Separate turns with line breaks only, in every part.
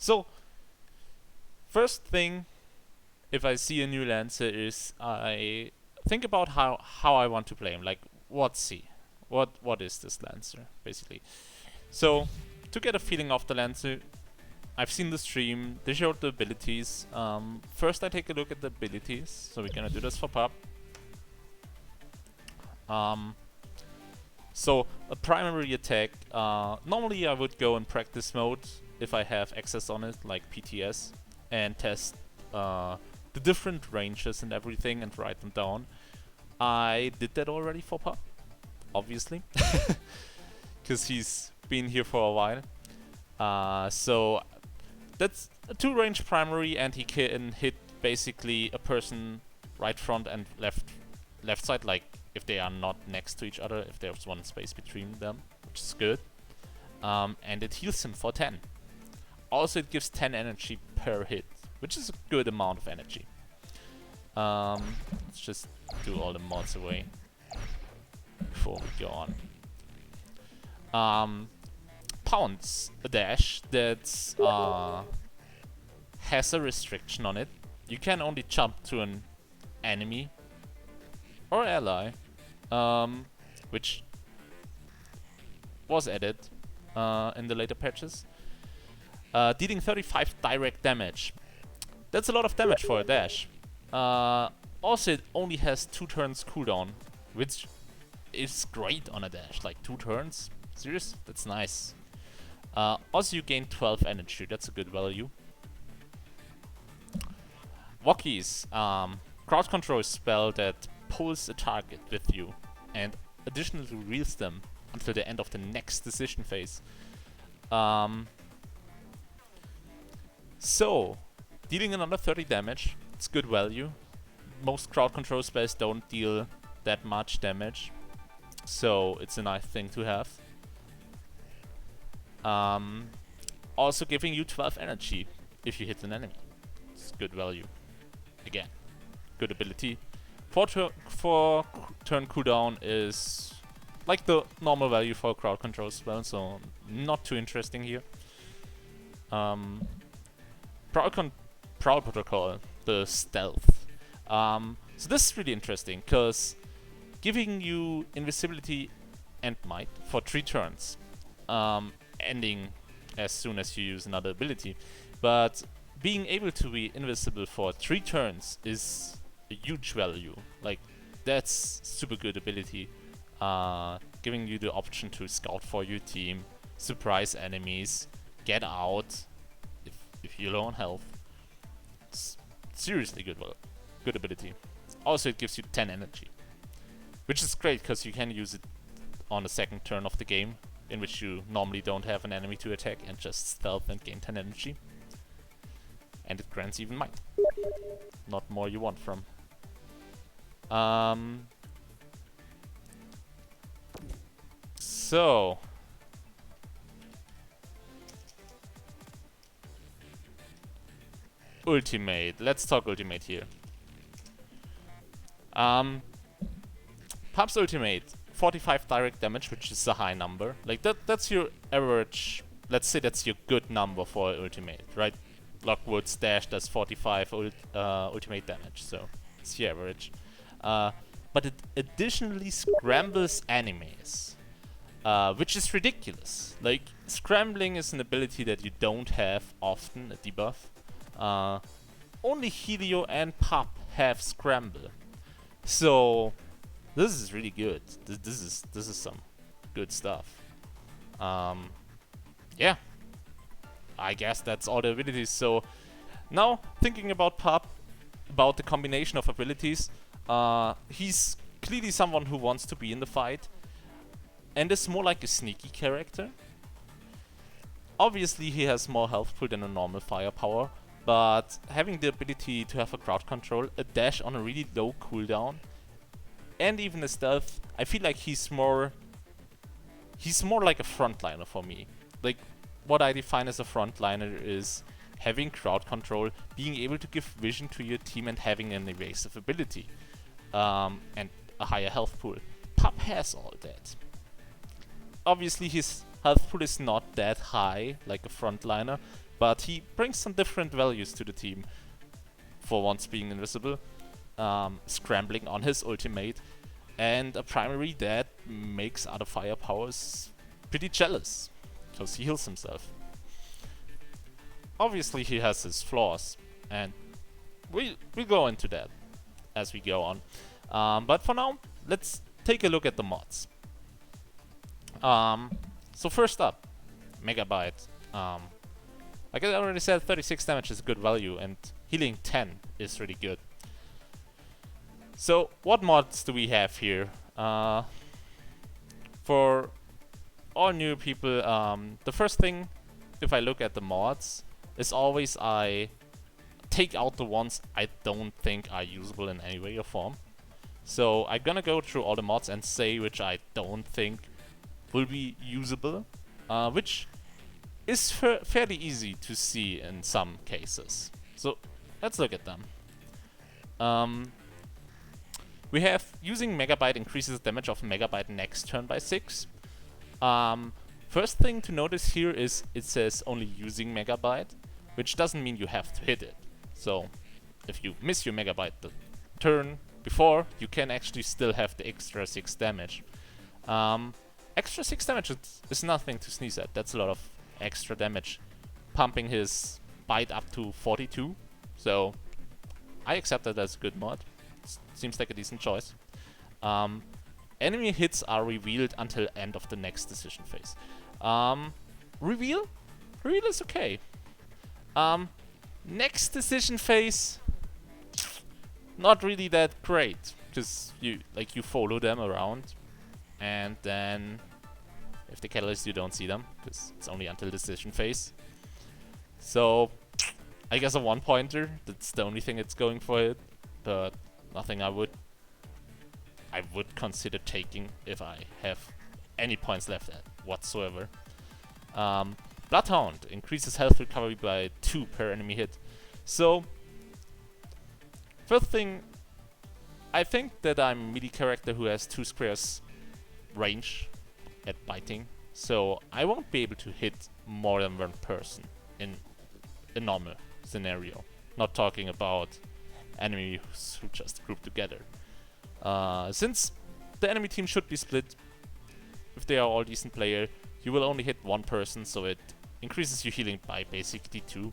So, first thing, if I see a new Lancer, is I think about how I want to play him. Like, what's he? What is this Lancer, basically? So, to get a feeling of the Lancer, I've seen the stream, they showed the abilities. First I take a look at the abilities, so we're gonna do this for PuP. So, a primary attack, normally I would go in practice mode if I have access on it, like PTS, and test the different ranges and everything and write them down. I did that already for PuP, obviously, because he's been here for a while. So that's a 2-range primary, and he can hit basically a person right front and left side, like if they are not next to each other, if there's one space between them, which is good. And it heals him for 10. Also, it gives 10 energy per hit, which is a good amount of energy. Let's just do all the mods away before we go on. Pounce, a dash that has a restriction on it. You can only jump to an enemy or ally, which was added in the later patches. Dealing 35 direct damage. That's a lot of damage for a dash. Also, it only has 2 turns cooldown, which is great on a dash. Like 2 turns? Serious? That's nice. Also, you gain 12 energy. That's a good value. Walkies. Crowd control spell that pulls a target with you and additionally reels them until the end of the next decision phase. So, dealing another 30 damage. It's good value. Most crowd control spells don't deal that much damage, so it's a nice thing to have. Also giving you 12 energy if you hit an enemy. It's good value. Again, good ability. 4 turn cooldown is like the normal value for crowd control spell, so not too interesting here. Prowl Protocol, the stealth. So this is really interesting, because giving you invisibility and might for 3 turns, ending as soon as you use another ability. But being able to be invisible for 3 turns is a huge value. Like, that's super good ability. Giving you the option to scout for your team, surprise enemies, get out if you're low on health. It's seriously good ability. Also, it gives you 10 energy, which is great because you can use it on the second turn of the game, in which you normally don't have an enemy to attack and just stealth and gain 10 energy. And it grants even might. Not more you want from. So ultimate. Let's talk ultimate here. PuP's ultimate, 45 direct damage, which is a high number. Like that's your average. Let's say that's your good number for ultimate, right? Lockwood's dash does 45 ultimate damage, so it's your average. But it additionally scrambles enemies, which is ridiculous. Like, scrambling is an ability that you don't have often, a debuff. Only Helio and PuP have scramble, so this is really good. This is some good stuff. Yeah, I guess that's all the abilities. So now thinking about PuP, about the combination of abilities, he's clearly someone who wants to be in the fight and is more like a sneaky character. Obviously he has more health pool than a normal firepower, but having the ability to have a crowd control, a dash on a really low cooldown, and even a stealth, I feel like he's more like a frontliner for me. Like, what I define as a frontliner is having crowd control, being able to give vision to your team, and having an evasive ability, and a higher health pool. PuP has all that. Obviously his health pool is not that high like a frontliner, but he brings some different values to the team. For once being invisible, scrambling on his ultimate, and a primary that makes other firepowers pretty jealous, because he heals himself. Obviously he has his flaws, and we'll go into that as we go on. But for now, let's take a look at the mods. So first up, Megabyte. Like I already said, 36 damage is a good value, and healing 10 is really good. So what mods do we have here? For all new people, the first thing, if I look at the mods, is always I take out the ones I don't think are usable in any way or form. So I'm gonna go through all the mods and say which I don't think will be usable, which is fairly easy to see in some cases. So let's look at them. We have using Megabyte increases damage of Megabyte next turn by 6. First thing to notice here is it says only using Megabyte, which doesn't mean you have to hit it. So if you miss your Megabyte the turn before, you can actually still have the extra 6 damage. Extra 6 damage is nothing to sneeze at. That's a lot of extra damage, pumping his bite up to 42. So I accept that as a good mod. Seems like a decent choice. Enemy hits are revealed until end of the next decision phase. Reveal is okay. Next decision phase, not really that great, because you follow them around, and then if they catalyst you don't see them, because it's only until decision phase. So I guess a 1-pointer, that's the only thing it's going for it, but nothing I would consider taking if I have any points left whatsoever. Bloodhound increases health recovery by 2 per enemy hit. So first thing, I think that I'm a melee character who has 2 squares range at biting, so I won't be able to hit more than one person in a normal scenario. Not talking about enemies who just group together. Since the enemy team should be split, if they are all decent player, you will only hit one person, so it increases your healing by basically 2,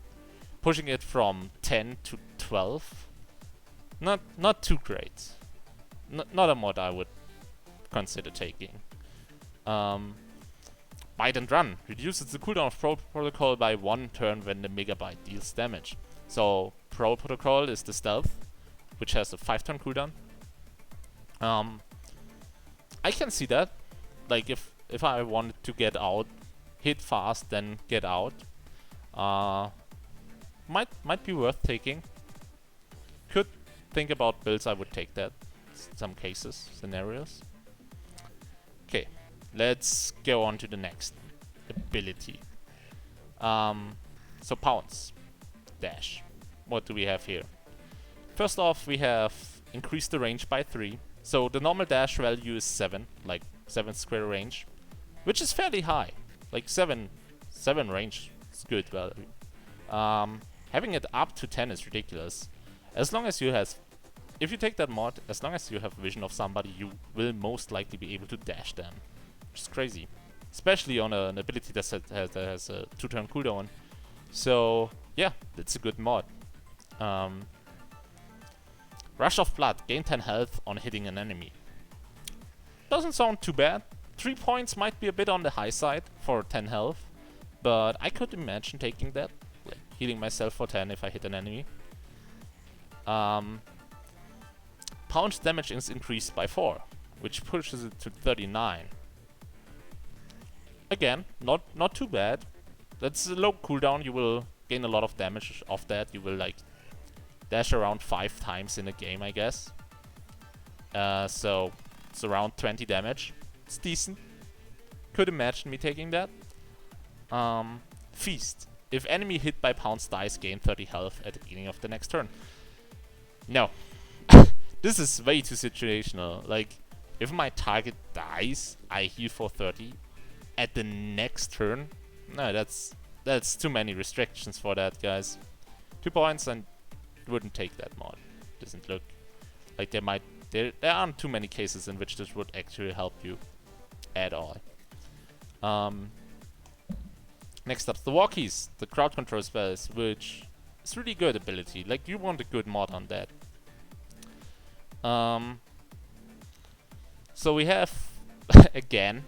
pushing it from 10 to 12. Not too great. Not a mod I would consider taking. Bite and Run reduces the cooldown of Pro Protocol by 1 turn when the Megabyte deals damage. So Pro Protocol is the stealth, which has a 5-turn cooldown. I can see that. Like if I wanted to get out, hit fast, then get out, might be worth taking. Could think about builds I would take that. Some cases, scenarios. Okay, let's go on to the next ability. So Pounce, Dash. What do we have here? First off, we have increased the range by 3. So the normal dash value is 7, like 7 square range, which is fairly high. Like 7 range is good value. Having it up to 10 is ridiculous. As long as you have, if you take that mod, as long as you have vision of somebody, you will most likely be able to dash them, which is crazy. Especially on an ability that has a 2-turn cooldown. So yeah, it's a good mod. Rush of Blood, gain 10 health on hitting an enemy. Doesn't sound too bad. 3 points might be a bit on the high side for 10 health, but I could imagine taking that, like healing myself for 10 if I hit an enemy. Pound damage is increased by 4, which pushes it to 39. Again, not too bad. That's a low cooldown, you will gain a lot of damage off that. You will like dash around 5 times in a game, I guess. So it's around 20 damage. It's decent. Could imagine me taking that. Feast. If enemy hit by Pounce dies, gain 30 health at the beginning of the next turn. No. This is way too situational. Like, if my target dies, I heal for 30 at the next turn. No, that's that's too many restrictions for that, guys. 2 points and wouldn't take that mod. Doesn't look like there aren't too many cases in which this would actually help you at all. Next up, the walkies, the crowd control spells, which is really good ability. Like, you want a good mod on that. So we have again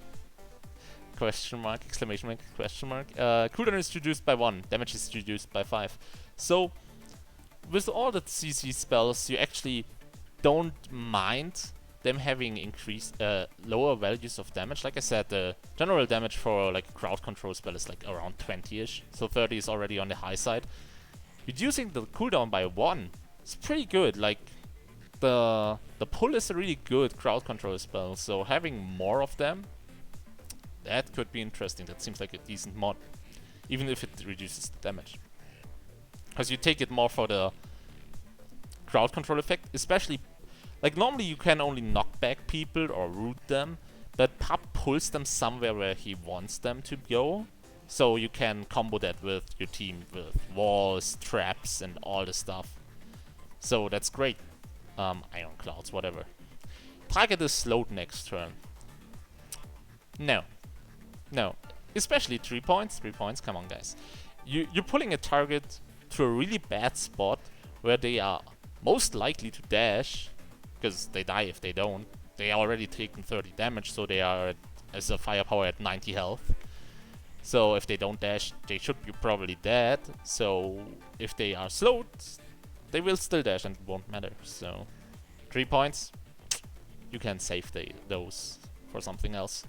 question mark, exclamation mark, question mark. Cooldown is reduced by 1, damage is reduced by 5. So with all the CC spells, you actually don't mind them having increased lower values of damage. Like I said, the general damage for like a crowd control spell is like around 20-ish, so 30 is already on the high side. Reducing the cooldown by 1 is pretty good. Like the pull is a really good crowd control spell, so having more of them, that could be interesting. That seems like a decent mod, even if it reduces the damage, because you take it more for the crowd control effect, especially. Like, normally you can only knock back people or root them, but PuP pulls them somewhere where he wants them to go. So you can combo that with your team with walls, traps, and all the stuff. So that's great. Iron clouds, whatever. Target is slowed next turn. No. No. Especially 3 points. 3 points, come on guys. You're pulling a target to a really bad spot where they are most likely to dash, because they die if they don't. They are already taken 30 damage, so they are as a firepower at 90 health. So if they don't dash, they should be probably dead. So if they are slowed, they will still dash and it won't matter. So 3 points, you can save those for something else.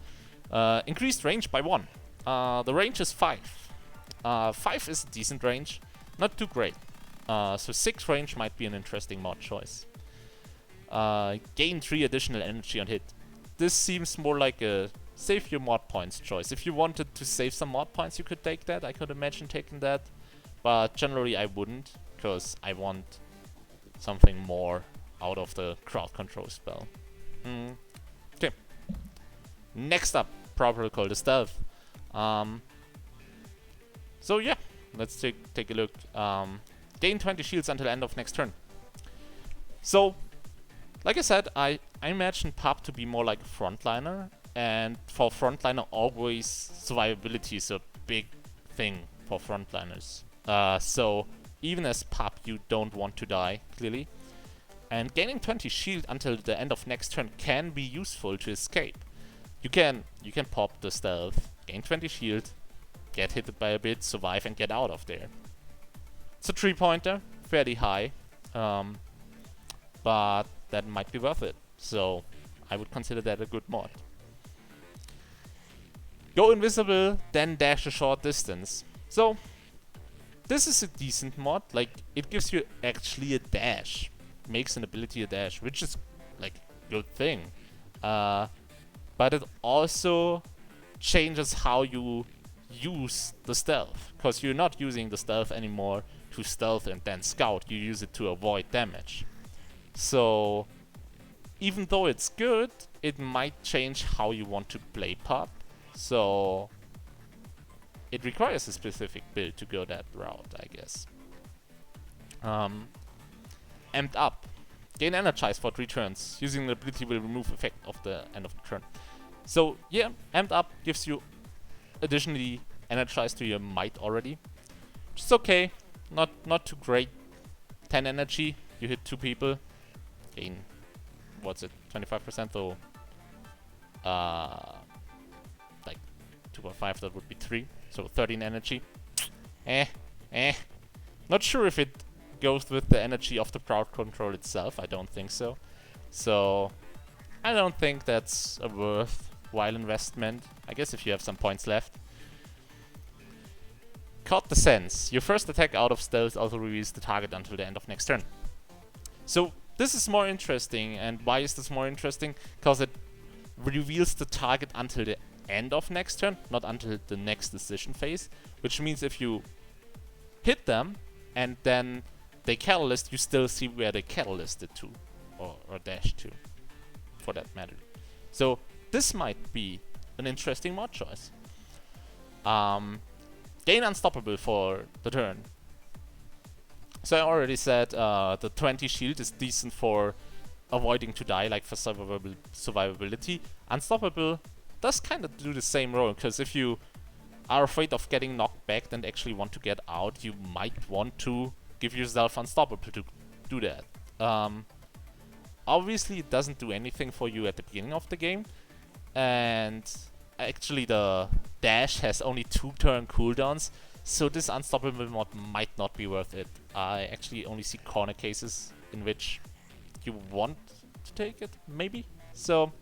Increased range by 1. The range is 5. 5 is a decent range, not too great. So 6 range might be an interesting mod choice. Gain 3 additional energy on hit. This seems more like a save your mod points choice. If you wanted to save some mod points, you could take that. I could imagine taking that. But generally I wouldn't, because I want something more out of the crowd control spell. Okay. Next up, protocol, the stealth. So yeah, let's take a look. Gain 20 shields until end of next turn. So, like I said, I imagine PuP to be more like a frontliner, and for frontliner always survivability is a big thing for frontliners. So even as PuP you don't want to die, clearly. And gaining 20 shield until the end of next turn can be useful to escape. You can pop the stealth, gain 20 shield, get hit by a bit, survive and get out of there. It's a 3-pointer, fairly high, but that might be worth it. So I would consider that a good mod. Go invisible, then dash a short distance. So this is a decent mod. Like, it gives you actually a dash, makes an ability a dash, which is like a good thing. But it also changes how you use the stealth, because you're not using the stealth anymore to stealth and then scout. You use it to avoid damage. So even though it's good, it might change how you want to play PuP. So it requires a specific build to go that route, I guess. Amped up. Gain energize for 3 turns. Using the ability will remove effect of the end of the turn. So yeah, amped up gives you additionally energize to your might already. Which is okay. Not too great. 10 energy. You hit 2 people. Gain, what's it, 25%, so like 2.5, that would be 3, so 13 energy. Not sure if it goes with the energy of the crowd control itself. I don't think so. So I don't think that's a worthwhile investment. I guess if you have some points left. Caught the Sense. Your first attack out of stealth also reveals the target until the end of next turn. So this is more interesting, and why is this more interesting? Because it reveals the target until the end of next turn, not until the next decision phase. Which means if you hit them, and then they catalyst, you still see where they catalysted to, or dashed to, for that matter. So this might be an interesting mod choice. gain unstoppable for the turn. So I already said the 20 shield is decent for avoiding to die, like for survivability. Unstoppable does kind of do the same role, because if you are afraid of getting knocked back and actually want to get out, you might want to give yourself unstoppable to do that. Obviously, it doesn't do anything for you at the beginning of the game, and actually the dash has only 2 turn cooldowns, so this unstoppable mod might not be worth it. I actually only see corner cases in which you want to take it, maybe? So,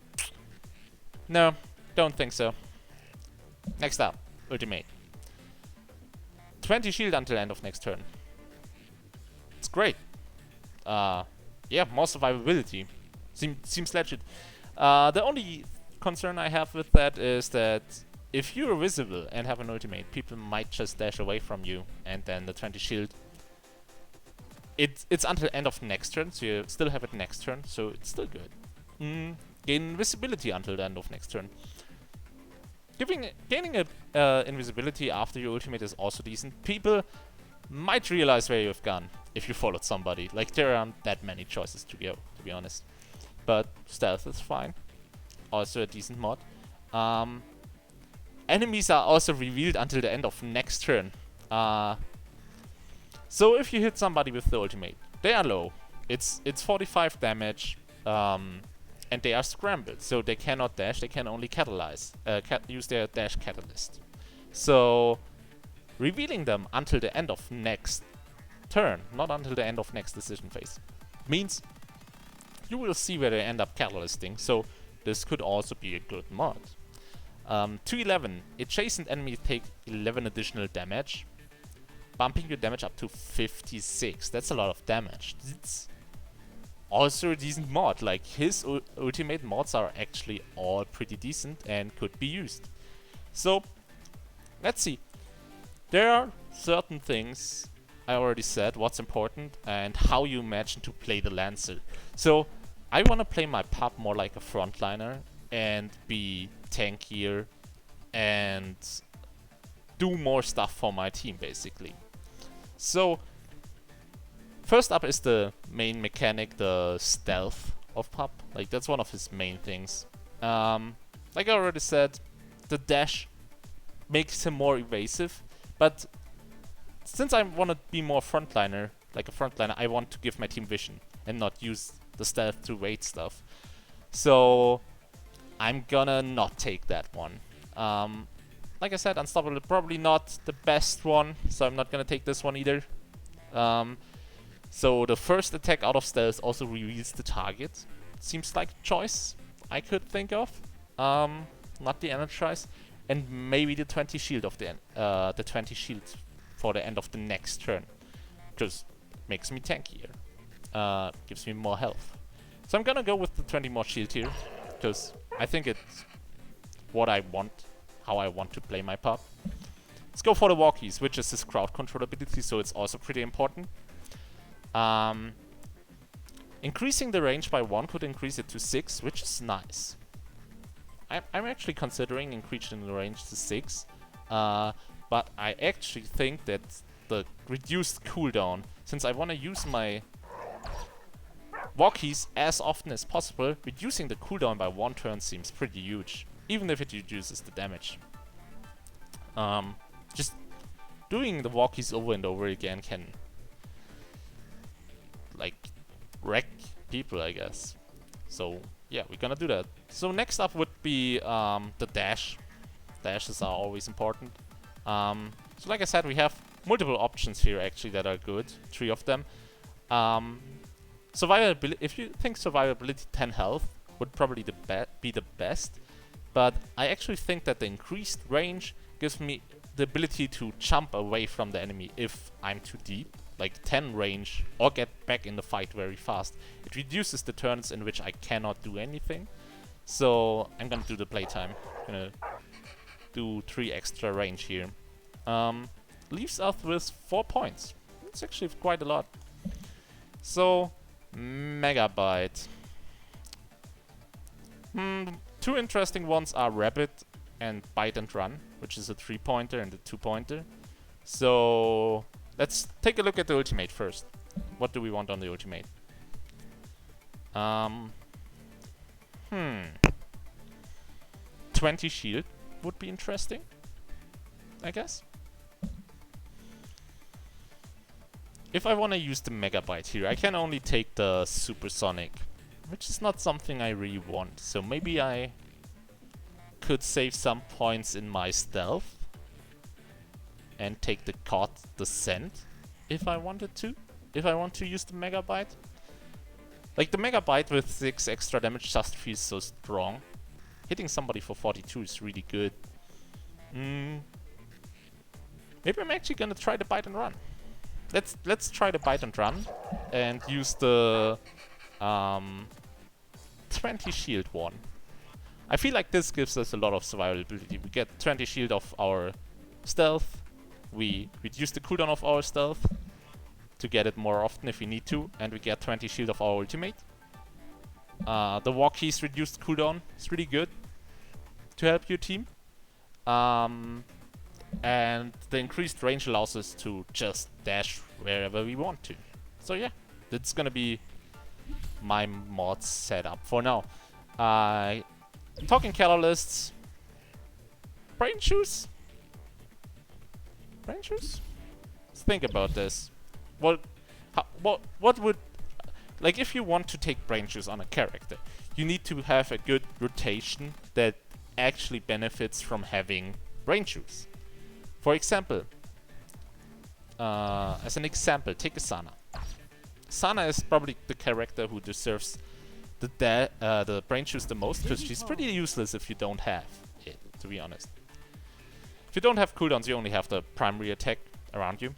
no, don't think so. Next up, ultimate. 20 shield until end of next turn. It's great. Yeah, more survivability. Seems legit. The only concern I have with that is that if you're visible and have an ultimate, people might just dash away from you, and then the 20 shield. It's until end of next turn, so you still have it next turn, so it's still good. Gain invisibility until the end of next turn. Gaining invisibility after your ultimate is also decent. People might realize where you've gone if you followed somebody. Like, there aren't that many choices to go, to be honest. But stealth is fine. Also a decent mod. Enemies are also revealed until the end of next turn. So if you hit somebody with the ultimate, they are low. It's 45 damage, and they are scrambled, so they cannot dash. They can only catalyze, use their dash catalyst. So revealing them until the end of next turn, not until the end of next decision phase, means you will see where they end up catalysting. So this could also be a good mod. 211. Adjacent enemies take 11 additional damage, bumping your damage up to 56. That's a lot of damage. It's also a decent mod. Like, his ultimate mods are actually all pretty decent and could be used. So, let's see. There are certain things I already said, what's important, and how you imagine to play the Lancer. So, I want to play my PuP more like a frontliner and be tankier and do more stuff for my team, basically. So, first up is the main mechanic, the stealth of PuP. Like, that's one of his main things. Like I already said, the dash makes him more evasive, but since I want to be more frontliner, like a frontliner, I want to give my team vision and not use the stealth to wait stuff. So I'm gonna not take that one. Like I said, unstoppable, probably not the best one, so I'm not gonna take this one either. So the first attack out of stealth also reveals the target. Seems like a choice I could think of. Not the Energize, and maybe the 20 shield of the 20 shield for the end of the next turn, just makes me tankier. Gives me more health. So I'm gonna go with the 20 more shield here, because I think it's what I want, how I want to play my PuP. Let's go for the walkies, which is his crowd control ability, so it's also pretty important. Increasing the range by 1 could increase it to 6, which is nice. I'm actually considering increasing the range to 6, but I actually think that the reduced cooldown, since I want to use my walkies as often as possible, reducing the cooldown by 1 turn seems pretty huge, even if it reduces the damage. Just doing the walkies over and over again can, like, wreck people, I guess. So yeah, we're gonna do that. So next up would be the dash. Dashes are always important. So like I said, we have multiple options here actually that are good. 3 of them. Survivability. If you think survivability 10 health would probably be the best, but I actually think that the increased range gives me the ability to jump away from the enemy if I'm too deep, like 10 range, or get back in the fight very fast. It reduces the turns in which I cannot do anything. So I'm gonna do the playtime. Gonna do 3 extra range here. Leaves us with 4 points. It's actually quite a lot. So, Megabyte. 2 interesting ones are Rabbit and Bite and Run, which is a 3-pointer and a 2-pointer. So let's take a look at the ultimate first. What do we want on the ultimate? Um, 20 shield would be interesting, I guess. If I want to use the Megabyte here, I can only take the Supersonic, which is not something I really want. So maybe I could save some points in my stealth and take the Caught Descent if I wanted to. If I want to use the Megabyte. Like, the Megabyte with 6 extra damage just feels so strong. Hitting somebody for 42 is really good. Maybe I'm actually gonna try the Bite and Run. Let's try the Bite and Run and use the 20 shield one. I feel like this gives us a lot of survivability. We get 20 shield of our stealth. We reduce the cooldown of our stealth to get it more often if we need to, and we get 20 shield of our ultimate. The walkies reduced cooldown is really good to help your team. And the increased range allows us to just dash wherever we want to. So yeah, that's gonna be my mod setup for now. Talking catalysts. Brain juice? Brain juice? Let's think about this. What would... Like, if you want to take brain juice on a character, you need to have a good rotation that actually benefits from having brain juice. For example, as an example, take a Sana. Sana is probably the character who deserves the brain juice the most, because she's pretty useless if you don't have it, to be honest. If you don't have cooldowns, you only have the primary attack around you.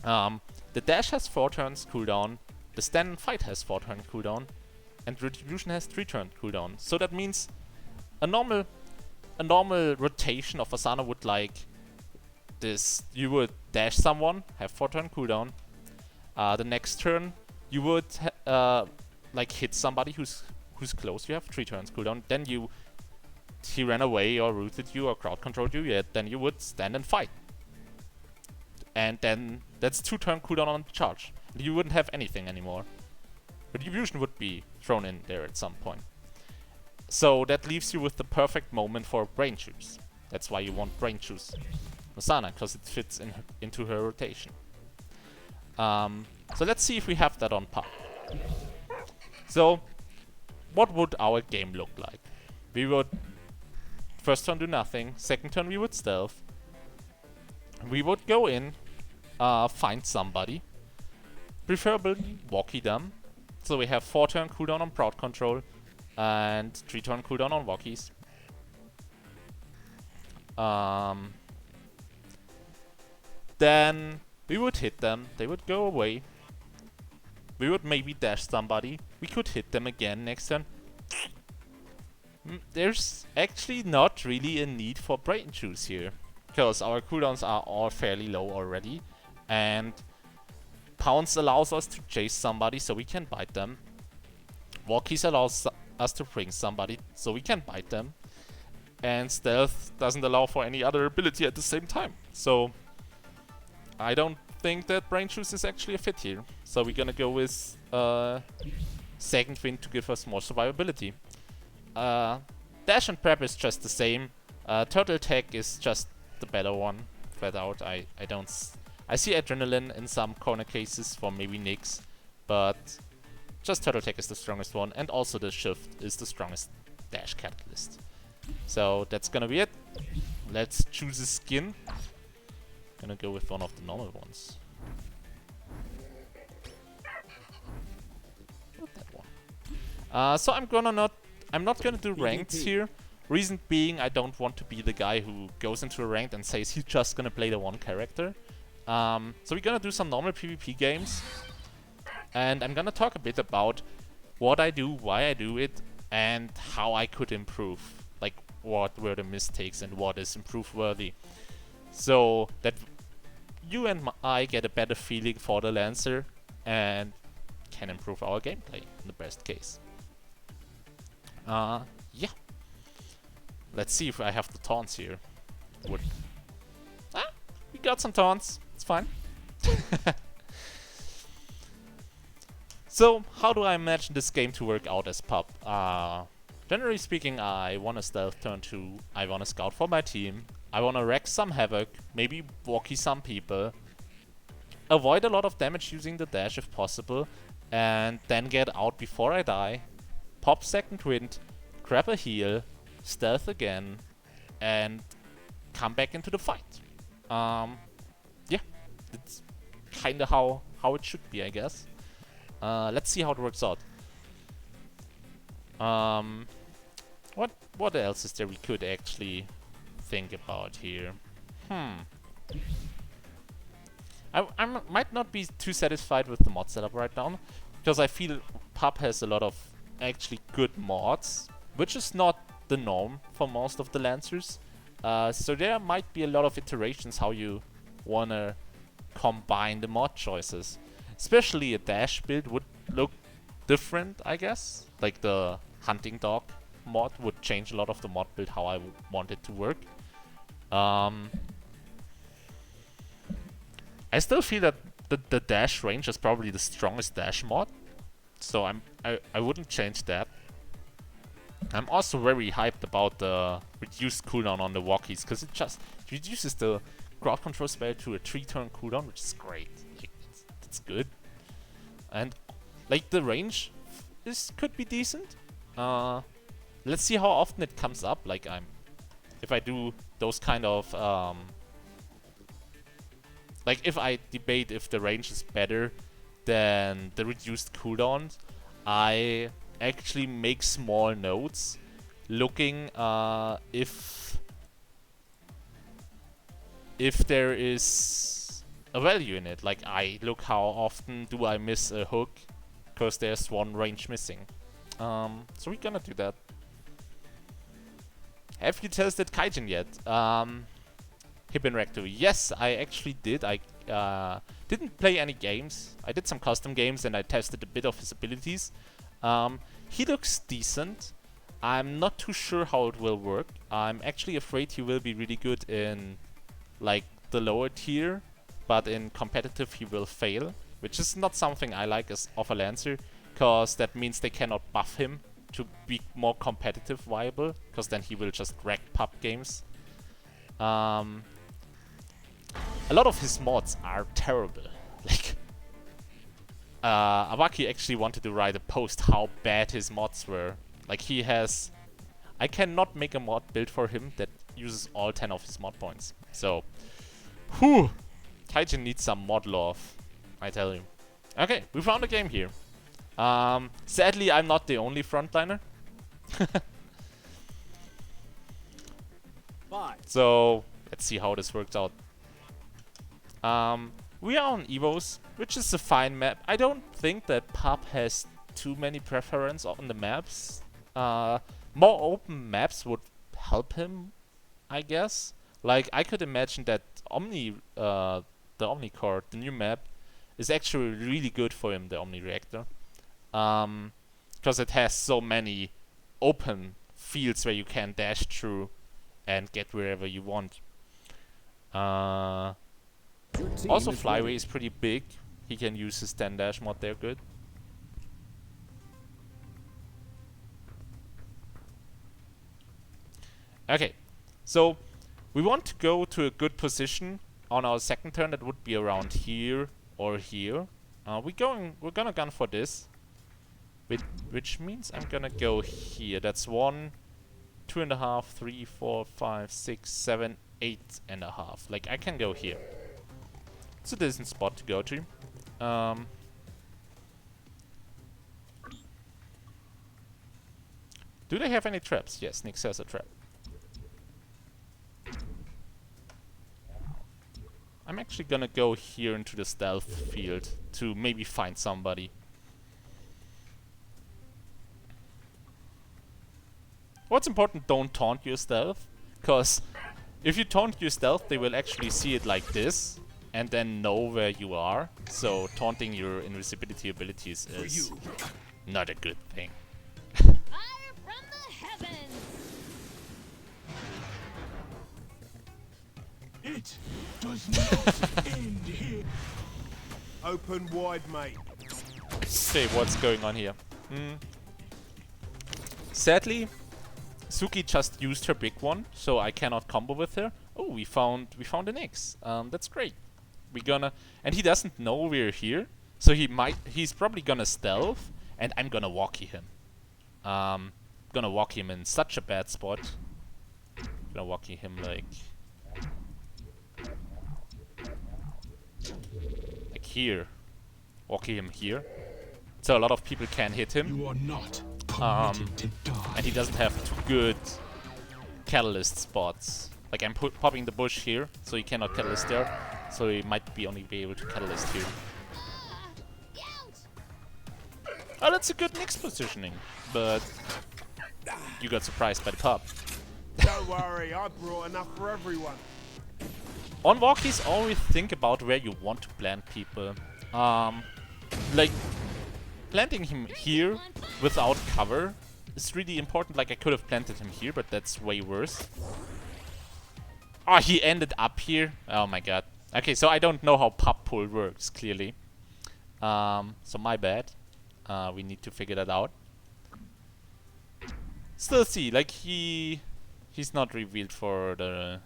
The dash has 4 turns cooldown, the stand and fight has 4 turn cooldown, and retribution has 3 turn cooldown. So that means a normal rotation of Asana would like this: you would dash someone, have 4 turn cooldown. The next turn you would like hit somebody who's close. You have 3 turns cooldown. Then he ran away or rooted you or crowd controlled you. Yeah, then you would stand and fight. And then that's 2 turn cooldown on the charge. You wouldn't have anything anymore. Retribution would be thrown in there at some point. So that leaves you with the perfect moment for brain juice. That's why you want brain juice Asana, because it fits into her rotation. So let's see if we have that on PuP. So, what would our game look like? We would first turn do nothing, second turn we would stealth. We would go in, find somebody, preferably walkie them. So we have 4 turn cooldown on crowd control and 3 turn cooldown on walkies. Then we would hit them, they would go away. We would maybe dash somebody, we could hit them again next turn. There's actually not really a need for brain juice here, because our cooldowns are all fairly low already, and Pounce allows us to chase somebody so we can bite them. Walkies allows us to bring somebody so we can bite them. And Stealth doesn't allow for any other ability at the same time. So I don't think that Brain Juice is actually a fit here. So we're gonna go with Second Wind to give us more survivability. Dash and Prep is just the same. Turtle Tech is just the better one, flat out. I see Adrenaline in some corner cases for maybe Nyx, but just Turtle Tech is the strongest one, and also the Shift is the strongest dash catalyst. So that's gonna be it. Let's choose a skin. Gonna go with one of the normal ones. Not that one. So I'm not gonna do ranked here. Reason being, I don't want to be the guy who goes into a ranked and says he's just gonna play the one character. So we're gonna do some normal PvP games, and I'm gonna talk a bit about what I do, why I do it, and how I could improve. Like, what were the mistakes and what is improve worthy. So that you and I get a better feeling for the Lancer and can improve our gameplay in the best case. Yeah. Let's see if I have the taunts here. We got some taunts. It's fine. So, how do I imagine this game to work out as PuP? Generally speaking, I want to stealth turn 2, I want to scout for my team, I want to wreck some havoc, maybe walkie some people, avoid a lot of damage using the dash if possible, and then get out before I die, pop second wind, grab a heal, stealth again, and come back into the fight. Yeah, it's kinda how it should be, I guess. Let's see how it works out. What else is there we could actually think about here? I might not be too satisfied with the mod setup right now, because I feel PuP has a lot of actually good mods, which is not the norm for most of the Lancers. So there might be a lot of iterations how you wanna combine the mod choices. Especially a dash build would look different, I guess. Like the hunting dog mod would change a lot of the mod build how I want it to work. I still feel that the dash range is probably the strongest dash mod, so I wouldn't change that. I'm also very hyped about the reduced cooldown on the walkies, because it just reduces the crowd control spell to a 3-turn cooldown, which is great. Like, it's good. And like the range could be decent. Let's see how often it comes up. Like if I do those kind of like if I debate if the range is better than the reduced cooldowns, I actually make small notes looking if there is a value in it. Like I look how often do I miss a hook because there's one range missing. So we're gonna do that. Have you tested Kaijin yet? Hip and Recto. Yes, I actually did. I didn't play any games. I did some custom games and I tested a bit of his abilities. He looks decent. I'm not too sure how it will work. I'm actually afraid he will be really good in like the lower tier, but in competitive he will fail, which is not something I like as of a Lancer, because that means they cannot buff him to be more competitive viable, because then he will just wreck PuP games. A lot of his mods are terrible. Like, Awaki actually wanted to write a post how bad his mods were. Like he has... I cannot make a mod build for him that uses all 10 of his mod points. So, whew! Kaijin needs some mod love, I tell you. Okay, we found a game here. Sadly, I'm not the only frontliner. So, let's see how this works out. We are on Evos, which is a fine map. I don't think that PuP has too many preference on the maps. More open maps would help him, I guess. Like, I could imagine that the Omnicore, the new map, is actually really good for him, the Omni Reactor. Because it has so many open fields where you can dash through and get wherever you want. Also, Flyway is pretty big. He can use his 10 dash mod there, good. Okay, so we want to go to a good position on our second turn. That would be around here or here. We're gonna gun for this, which means I'm gonna go here. That's 1, 2.5, 3, 4, 5, 6, 7, 8.5. Like I can go here. It's a decent spot to go to. Do they have any traps? Yes, Nyx has a trap. I'm actually gonna go here into the stealth field to maybe find somebody. What's important, don't taunt your stealth, because if you taunt your stealth, they will actually see it like this and then know where you are. So taunting your invisibility abilities is not a good thing.
Fire from the heavens!
It does not end here.
Open wide, mate.
Okay, what's going on here? Sadly, Suki just used her big one, so I cannot combo with her. Oh, we found an X. That's great. And he doesn't know we're here, so he's probably gonna stealth, and I'm gonna walkie him. Gonna walkie him in such a bad spot. Gonna walkie him like here. Walkie him here. So a lot of people can hit him.
You are not permitted to die.
And he doesn't have two good catalyst spots. Like I'm popping the bush here, so he cannot catalyst there. So he might only be able to catalyst here. Oh, that's a good Nyx positioning. But you got surprised by the pop.
Don't worry, I brought enough for everyone.
On walkies, always think about where you want to plant people. Like, planting him here without cover is really important. Like, I could have planted him here, but that's way worse. Oh, he ended up here. Oh my god. Okay, so I don't know how PuP pull works, clearly. So my bad. We need to figure that out. Still see, like, he's not revealed for the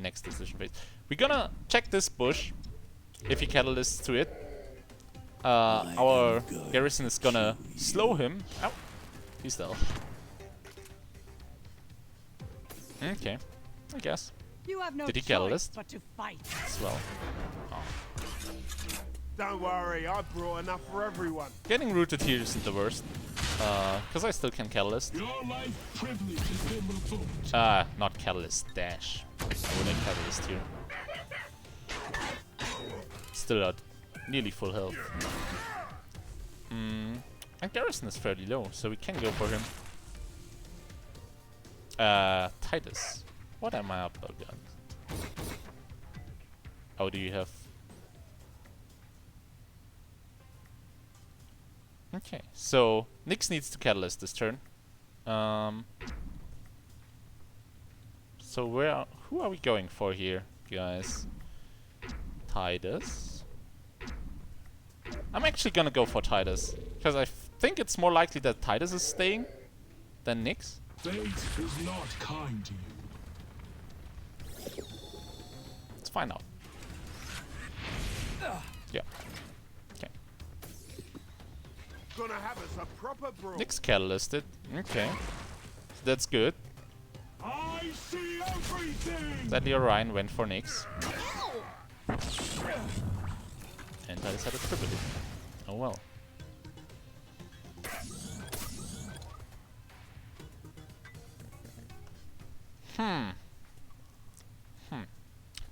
next decision phase. We're gonna check this bush. If he catalysts to it, our garrison is gonna slow him. Ow. He's still. Okay, I guess.
You have no
Did he
choice
catalyst
but to fight.
as well? Oh.
Don't worry, I brought enough for everyone.
Getting rooted here isn't the worst, because I still can catalyst.
Your life privilege has been revoked.
Not catalyst, dash. I wouldn't catalyst here. Still at nearly full health. And garrison is fairly low, so we can go for him. Titus. What am I up against? How do you have... Okay, so Nyx needs to catalyst this turn. So who are we going for here, guys? Titus. I'm actually gonna go for Titus, because I think it's more likely that Titus is staying than Nyx.
Fate is not kind to you.
Let's find out. Yeah. Okay.
Gonna have us a proper brawl.
Nyx catalysted. Okay. That's good.
I see everything.
Sadly, Orion went for Nyx. And Titus had a triple hit. Oh well.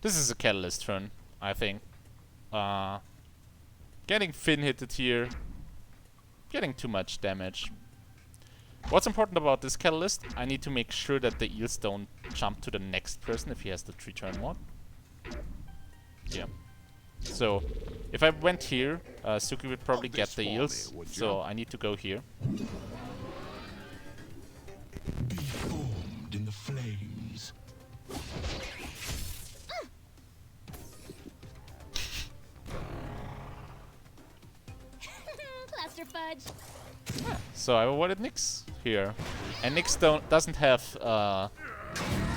This is a catalyst turn, I think. Getting Finn hitted here. Getting too much damage. What's important about this catalyst? I need to make sure that the eels don't jump to the next person if he has the 3-turn one. Yeah. So, if I went here, Suki would probably get the eels. So I need to go here.
Be formed in the flames.
Plaster fudge.
So I avoided Nyx here. And Nyx doesn't have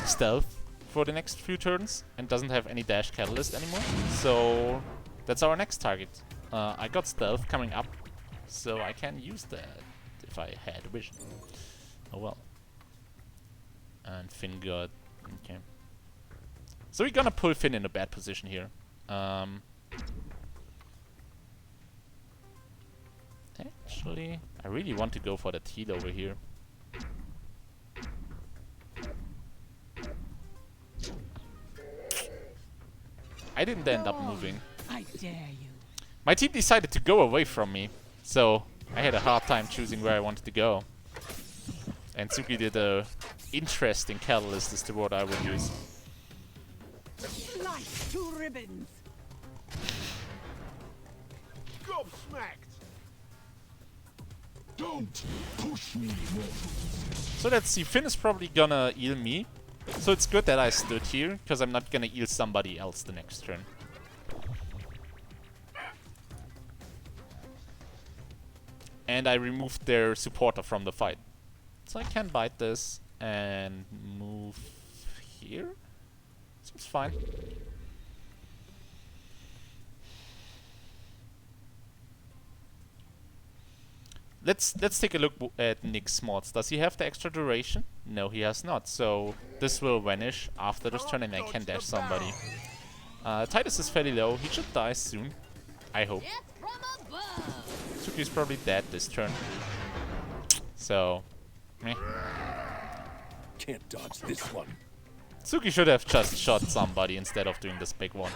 stealth for the next few turns and doesn't have any dash catalyst anymore. So that's our next target. I got stealth coming up, so I can use that if I had vision. Oh well. And Finn got... okay. So we're gonna pull Finn in a bad position here. Actually, I really want to go for the Teal over here. I didn't end up moving.
I dare you.
My team decided to go away from me, so I had a hard time choosing where I wanted to go. And Suki did a interesting catalyst as to what I would use.
Slice to ribbons.
Gobsmacked.
Don't push me, mortals.
So let's see, Finn is probably gonna eel me. So it's good that I stood here, because I'm not gonna heal somebody else the next turn. And I removed their supporter from the fight. So I can bite this and move here. Seems fine. Let's take a look at Nick's mods. Does he have the extra duration? No, he has not. So this will vanish after this turn and I can dash somebody. Titus is fairly low. He should die soon. I hope.
Death from above.
Suki's probably dead this turn. So, meh.
Can't dodge this one.
Suki should have just shot somebody instead of doing this big one.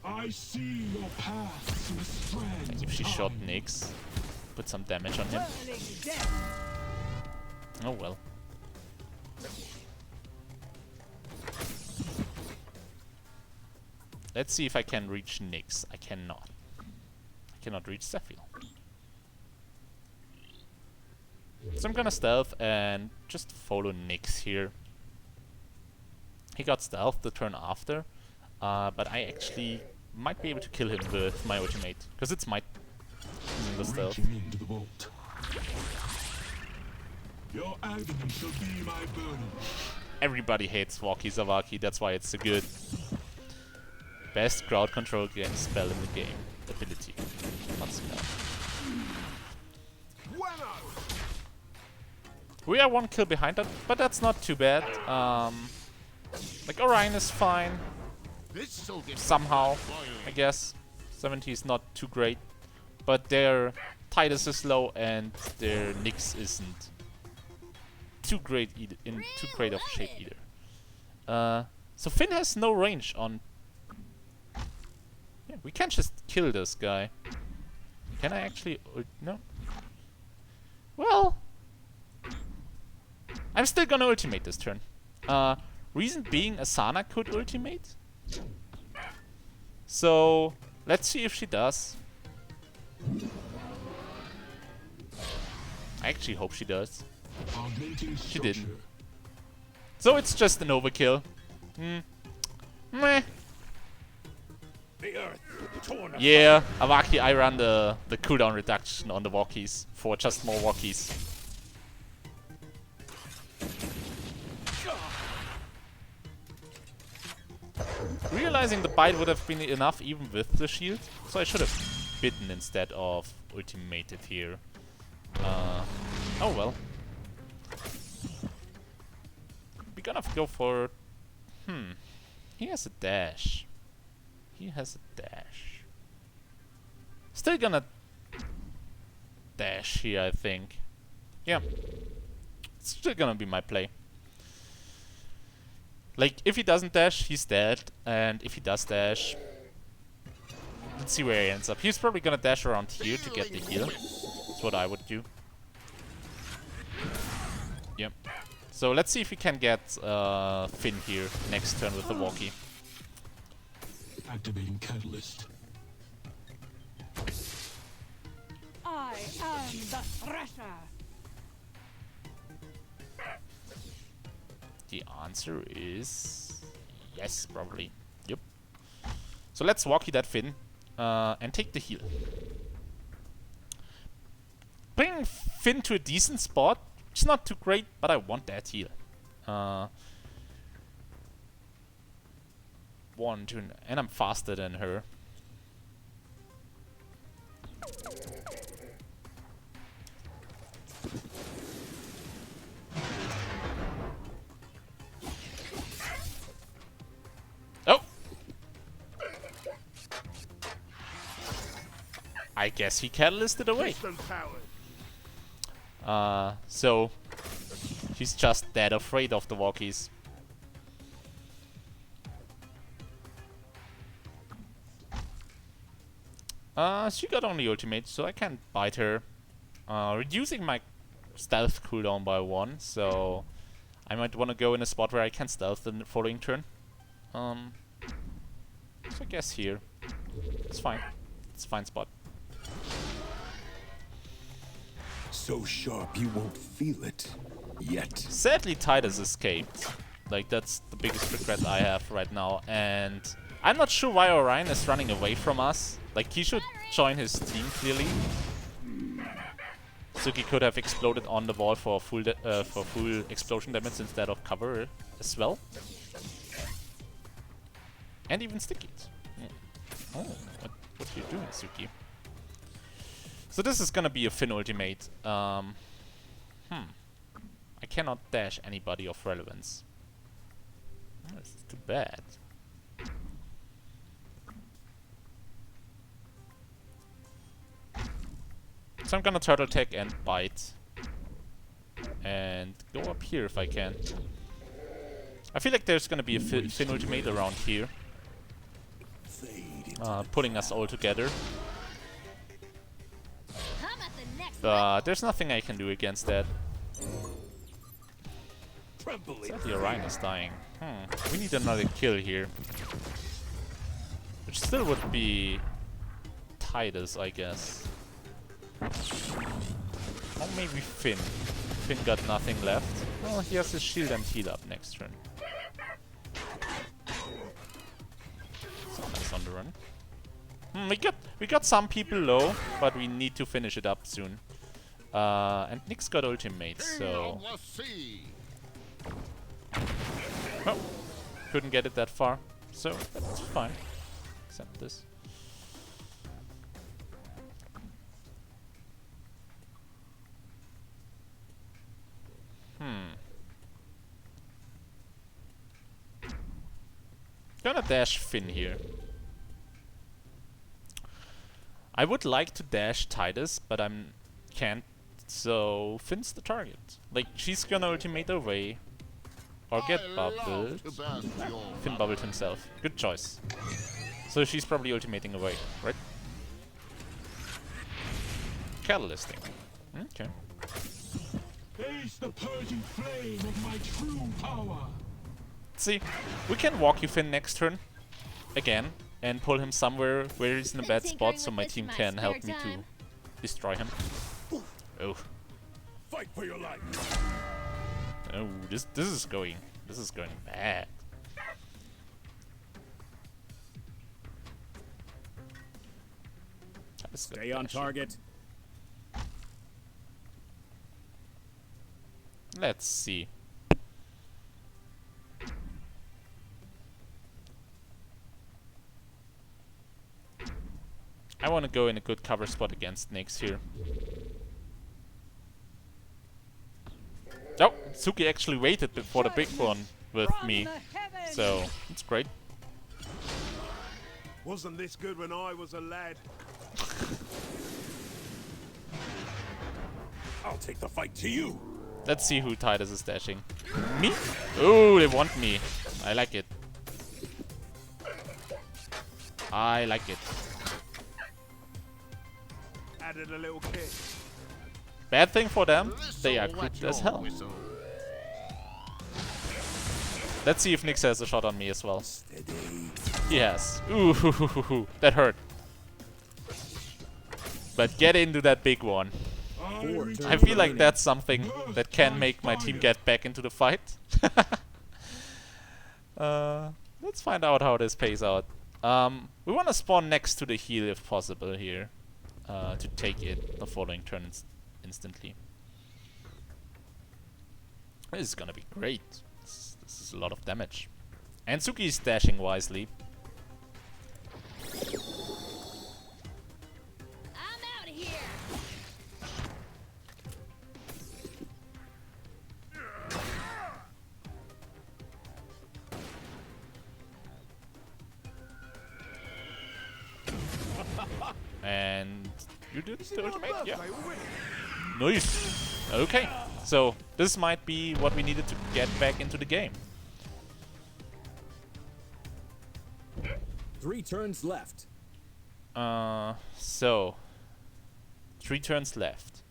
I see your path to strength.
If she shot Nyx, put some damage on him.
Whirling death.
Oh well. Let's see if I can reach Nyx. I cannot. I cannot reach Zephyr. So I'm gonna stealth and just follow Nyx here. He got stealth the turn after, but I actually might be able to kill him with my ultimate, because it's my the stealth.
Reaching into the vault. Your agony shall be my burden.
Everybody hates Walkie Zawaki, that's why it's so good. Best crowd control against spell in the game. Ability. Not spell.
Bueno!
We are one kill behind that, but that's not too bad. Like Orion is fine.
This'll get
Somehow, I guess. 70 is not too great. But their Titus is low and their Nyx isn't too great in too great of shape either. So Finn has no range on. Yeah, we can't just kill this guy. Can I actually? No. Well, I'm still gonna ultimate this turn. Reason being, Asana could ultimate. So let's see if she does. I actually hope she does.
Augmenting
She didn't.
structure.
So it's just an overkill. Meh.
The earth torn apart.
Yeah, Awaki, I ran the cooldown reduction on the walkies for just more walkies. Realizing the bite would have been enough even with the shield, so I should have bitten instead of ultimated here. Oh well. We're gonna go for... He has a dash. He has a dash. Still gonna dash here, I think. Yeah. It's still gonna be my play. Like, if he doesn't dash, he's dead. And if he does dash... Let's see where he ends up. He's probably gonna dash around here to get the heal. That's what I would do. Yep. So let's see if we can get Finn here next turn with the walkie.
Activating catalyst.
I am the Thresher.
The answer is yes, probably. Yep. So let's walkie that Finn and take the heal. Bring Finn to a decent spot. It's not too great, but I want that heal. 1, 2, and I'm faster than her. Oh! I guess he catalysted away.
piston powered.
So he's just dead afraid of the walkies. She got only ultimate, so I can't bite her. Reducing my stealth cooldown by 1, so I might want to go in a spot where I can stealth the following turn. So I guess here. It's fine. It's a fine spot.
So sharp you won't feel it yet.
Sadly, Titus escaped. Like, that's the biggest regret I have right now. And I'm not sure why Orion is running away from us. Like, he should join his team, clearly. Suki could have exploded on the wall for full explosion damage instead of cover as well. And even Sticky. Yeah. Oh, what are you doing, Suki? So this is gonna be a Finn ultimate. I cannot dash anybody of relevance. Oh, this is too bad. So I'm gonna turtle tag and bite. And go up here if I can. I feel like there's gonna be a Finn ultimate around here. Putting us all together.
I'm at the next
But there's nothing I can do against that.
Trembling.
Sadly, Orion is dying. We need another kill here. Which still would be Titus, I guess. Or maybe Finn. Finn got nothing left. Oh, he has his shield and heal up next turn. So nice on the run. We got some people low, but we need to finish it up soon. And Nyx got ultimate, so... Oh, couldn't get it that far, so that's fine. Accept this. Gonna dash Finn here. I would like to dash Titus, but can't, so Finn's the target. Like, she's gonna ultimate away. Or get bubbled. Finn bubbled himself. Good choice. So she's probably ultimating away, right? Catalysting. Okay.
Face the purging flame of my true power.
See, we can walk you Finn next turn. Again. And pull him somewhere where he's in a bad spot so my team can help me to destroy him. Oh.
Fight for your life.
Oh, this is going bad.
Stay on target.
Let's see. I want to go in a good cover spot against Nyx here. Oh, Suki actually waited for the big one with me, so it's great.
Wasn't this good when I was a lad?
I'll take the fight to you.
Let's see who Titus is dashing. Me? Oh, they want me. I like it. I like it.
Added a little kick.
Bad thing for them, they are good as hell. Let's see if Nyx has a shot on me as well. He has. Ooh, that hurt. But get into that big one. I feel like that's something that can make my team get back into the fight. Let's find out how this pays out. We want to spawn next to the heal if possible here. To take it the following turn instantly. This is gonna be great. This is a lot of damage. And Suki is dashing wisely.
I'm out of here.
And you did the ultimate? Yeah. Nice. Okay. So this might be what we needed to get back into the game.
3 turns left.
So 3 turns left.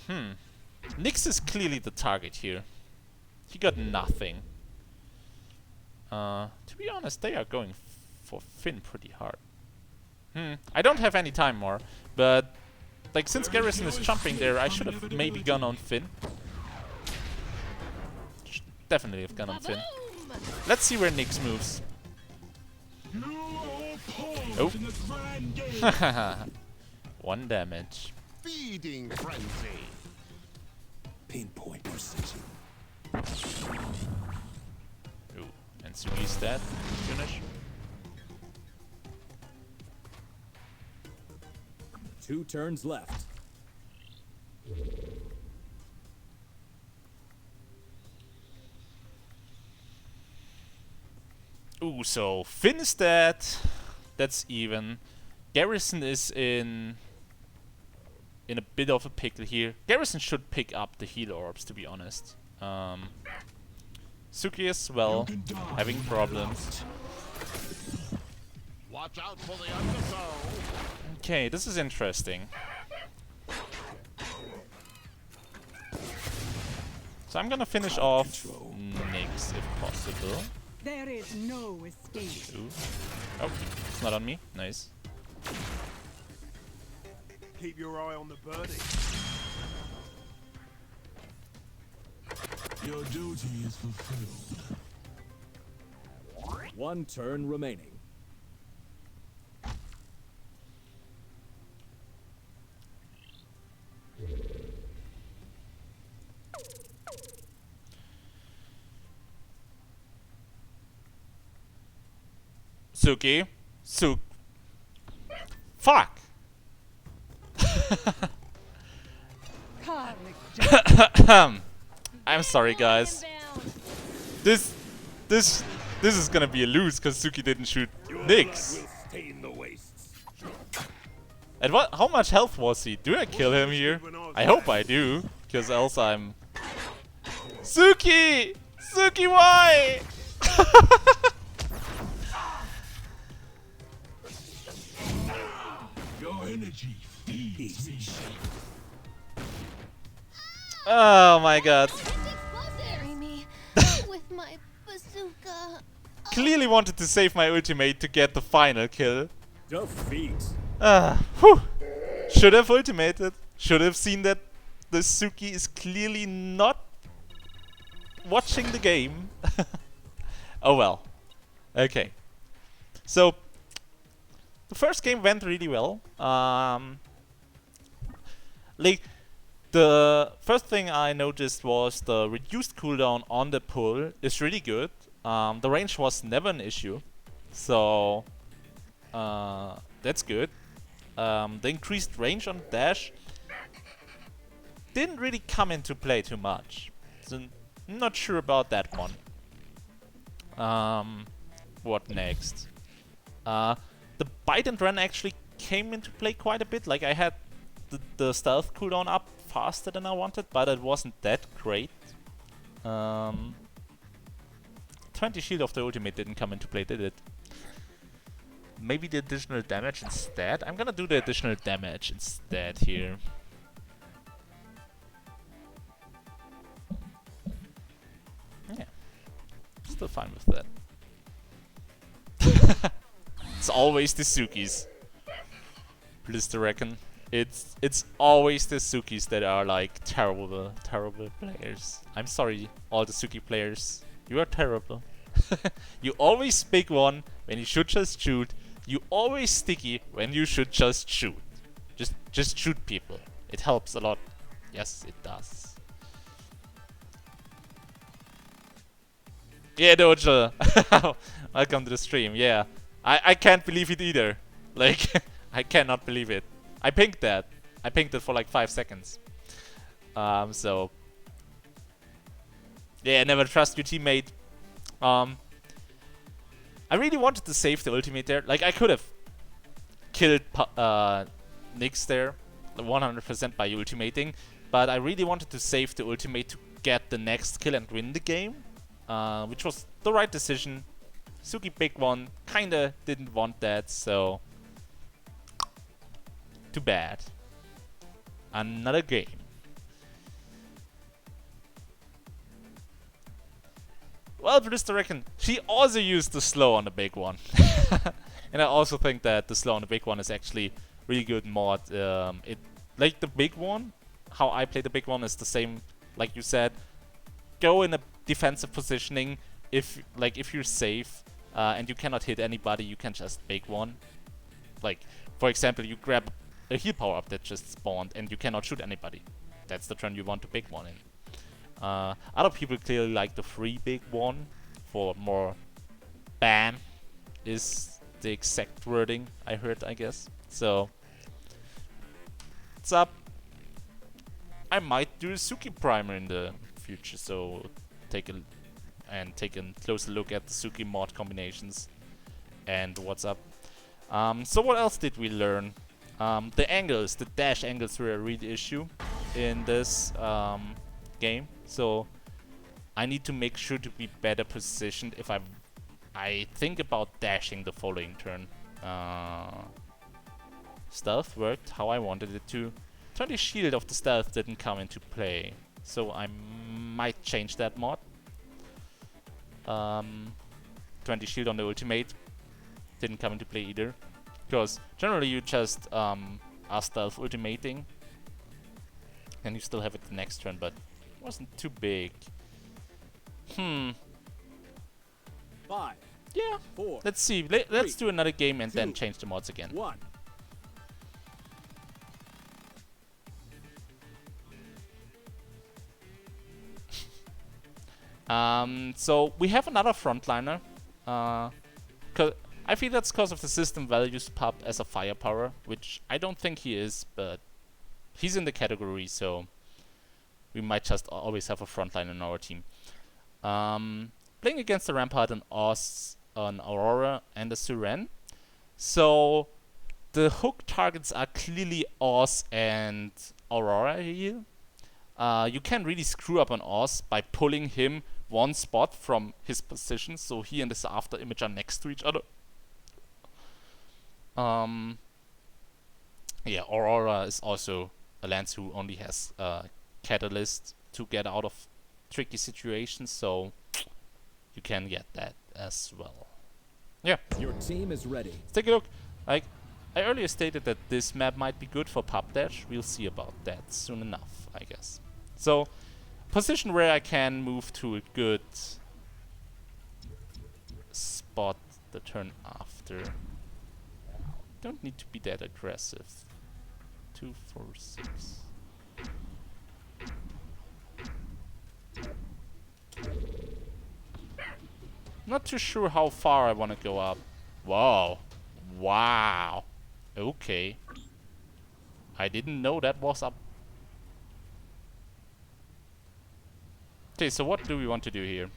Nyx is clearly the target here. He got nothing. To be honest, they are going for Finn pretty hard. I don't have any time more, but like, since Garrison is jumping there, I should have maybe gone on Finn. Definitely have gone on Finn.
Boom!
Let's see where Nyx moves.
You all pawns
Oh.
in the grand game.
1 damage.
Feeding frenzy.
Pinpoint precision.
Ooh, and Sugi's dead. Finish.
2 turns left.
Ooh, so Finn is dead. That's even. Garrison is in a bit of a pickle here. Garrison should pick up the heal orbs, to be honest. Suki as well,
You can die
having problems.
Watch out for the undertow.
Okay, this is interesting. So I'm gonna finish off Nyx if possible.
There is no escape.
Ooh. Oh, it's not on me. Nice.
Keep your eye on the birdie.
Your duty is fulfilled.
1 turn remaining.
Suki. Fuck!
Karmic justice.
I'm sorry, guys.
Inbound.
This is gonna be a lose because Suki didn't shoot Nyx.
Stain the wastes.
And what? How much health was he? Do I kill him here? I hope I do, because else I'm. Suki! Suki, why?
Your energy feeds me.
Oh my god.
It's explosive. Bury me with my bazooka.
Clearly wanted to save my ultimate to get the final kill.
Defeat.
Whew. Should have ultimated. Should have seen that the Suki is clearly not watching the game. Oh well. Okay. So the first game went really well. Like the first thing I noticed was the reduced cooldown on the pull is really good. The range was never an issue, so that's good. The increased range on dash didn't really come into play too much, so not sure about that one. What next? The bite and run actually came into play quite a bit. Like I had the stealth cooldown up faster than I wanted, but it wasn't that great. 20 shield of the ultimate didn't come into play, did it? Maybe the additional damage instead? I'm gonna do the additional damage instead here. Yeah. Still fine with that. It's always the Sukis. Please to reckon. It's always the Sukis that are like terrible players. I'm sorry, all the Suki players. You are terrible. You always pick one when you should just shoot. You always sticky when you should just shoot. Just shoot people. It helps a lot. Yes, it does. Yeah, Doja. Welcome to the stream. Yeah, I can't believe it either. Like, I cannot believe it. I pinged that. I pinged it for like 5 seconds. So yeah, never trust your teammate. I really wanted to save the ultimate there. Like, I could have killed Nyx there 100% by ultimating, but I really wanted to save the ultimate to get the next kill and win the game, which was the right decision. Suki picked one, kinda didn't want that, so too bad. Another game. Well, Blista reckon she also used the slow on the big one. And I also think that the slow on the big one is actually really good mod. It like the big one, how I play the big one is the same, like you said. Go in a defensive positioning. If you're safe and you cannot hit anybody, you can just big one. Like, for example, you grab a heal power up that just spawned and you cannot shoot anybody. That's the turn you want to big one in. Other people clearly like the free big one for more BAM is the exact wording I heard, I guess. So, it's up. I might do a Suki primer in the future, so take a closer look at the Suki mod combinations and what's up. So what else did we learn? The angles, the dash angles were a real issue in this game. So I need to make sure to be better positioned if I think about dashing the following turn. Stealth worked how I wanted it to. 20 shield of the stealth didn't come into play, so I might change that mod. 20 shield on the ultimate didn't come into play either, because generally you just are stealth ultimating and you still have it the next turn, but it wasn't too big.
5.
Yeah,
4.
let's see. Let's do another game and then change the mods again.
1.
So we have another frontliner. I feel that's because of the system values PuP as a firepower, which I don't think he is, but he's in the category, so we might just always have a frontliner in our team. Playing against the Rampart and Oz, an Aurora, and a Siren. So the hook targets are clearly Oz and Aurora here. You can really screw up on Oz by pulling him one spot from his position, so he and his after image are next to each other. Yeah, Aurora is also a Lance who only has Catalyst to get out of tricky situations, so you can get that as well. Yeah.
Your team is ready.
Let's take a look. Like, I earlier stated that this map might be good for PuP Dash. We'll see about that soon enough, I guess. So, position where I can move to a good spot the turn after. Don't need to be that aggressive. 2, 4, 6. Not too sure how far I want to go up. Wow. Wow. Okay. I didn't know that was up. Okay, so what do we want to do here?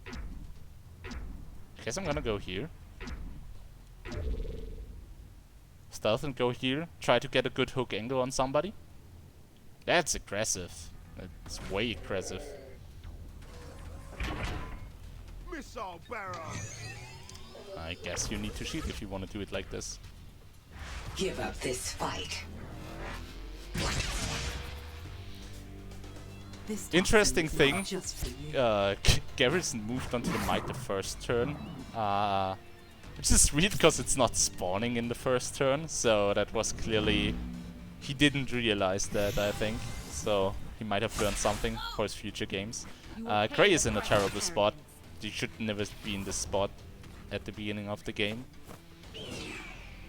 I guess I'm gonna go here. Stealth and go here. Try to get a good hook angle on somebody. That's aggressive. It's way aggressive.
Missile barrel.
I guess you need to shoot if you want to do it like this.
Give up this fight. This
Interesting
toxin is
thing,
not just for you.
Garrison moved onto the might the first turn, which is weird because it's not spawning in the first turn, so that was clearly, he didn't realize that, I think, so he might have learned something for his future games. Gray is in a terrible spot. You should never be in this spot at the beginning of the game.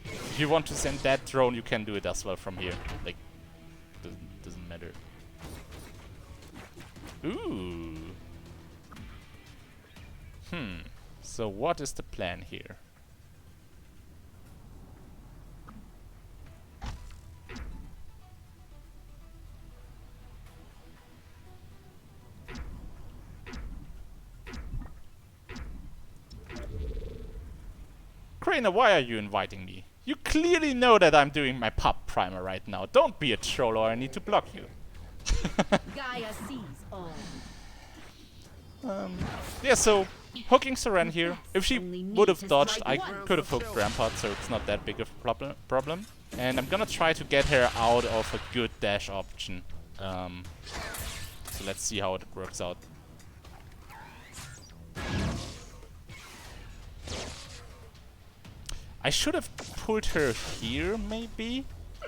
If you want to send that drone, you can do it as well from here. Like, doesn't matter. Ooh. So what is the plan here? Crainer, why are you inviting me? You clearly know that I'm doing my PuP primer right now. Don't be a troll or I need to block you.
Gaia sees all.
Yeah, so hooking Seren here. If she would have dodged, I could have hooked Rampart, so it's not that big of a problem. And I'm gonna try to get her out of a good dash option. So let's see how it works out. I should have pulled her here, maybe,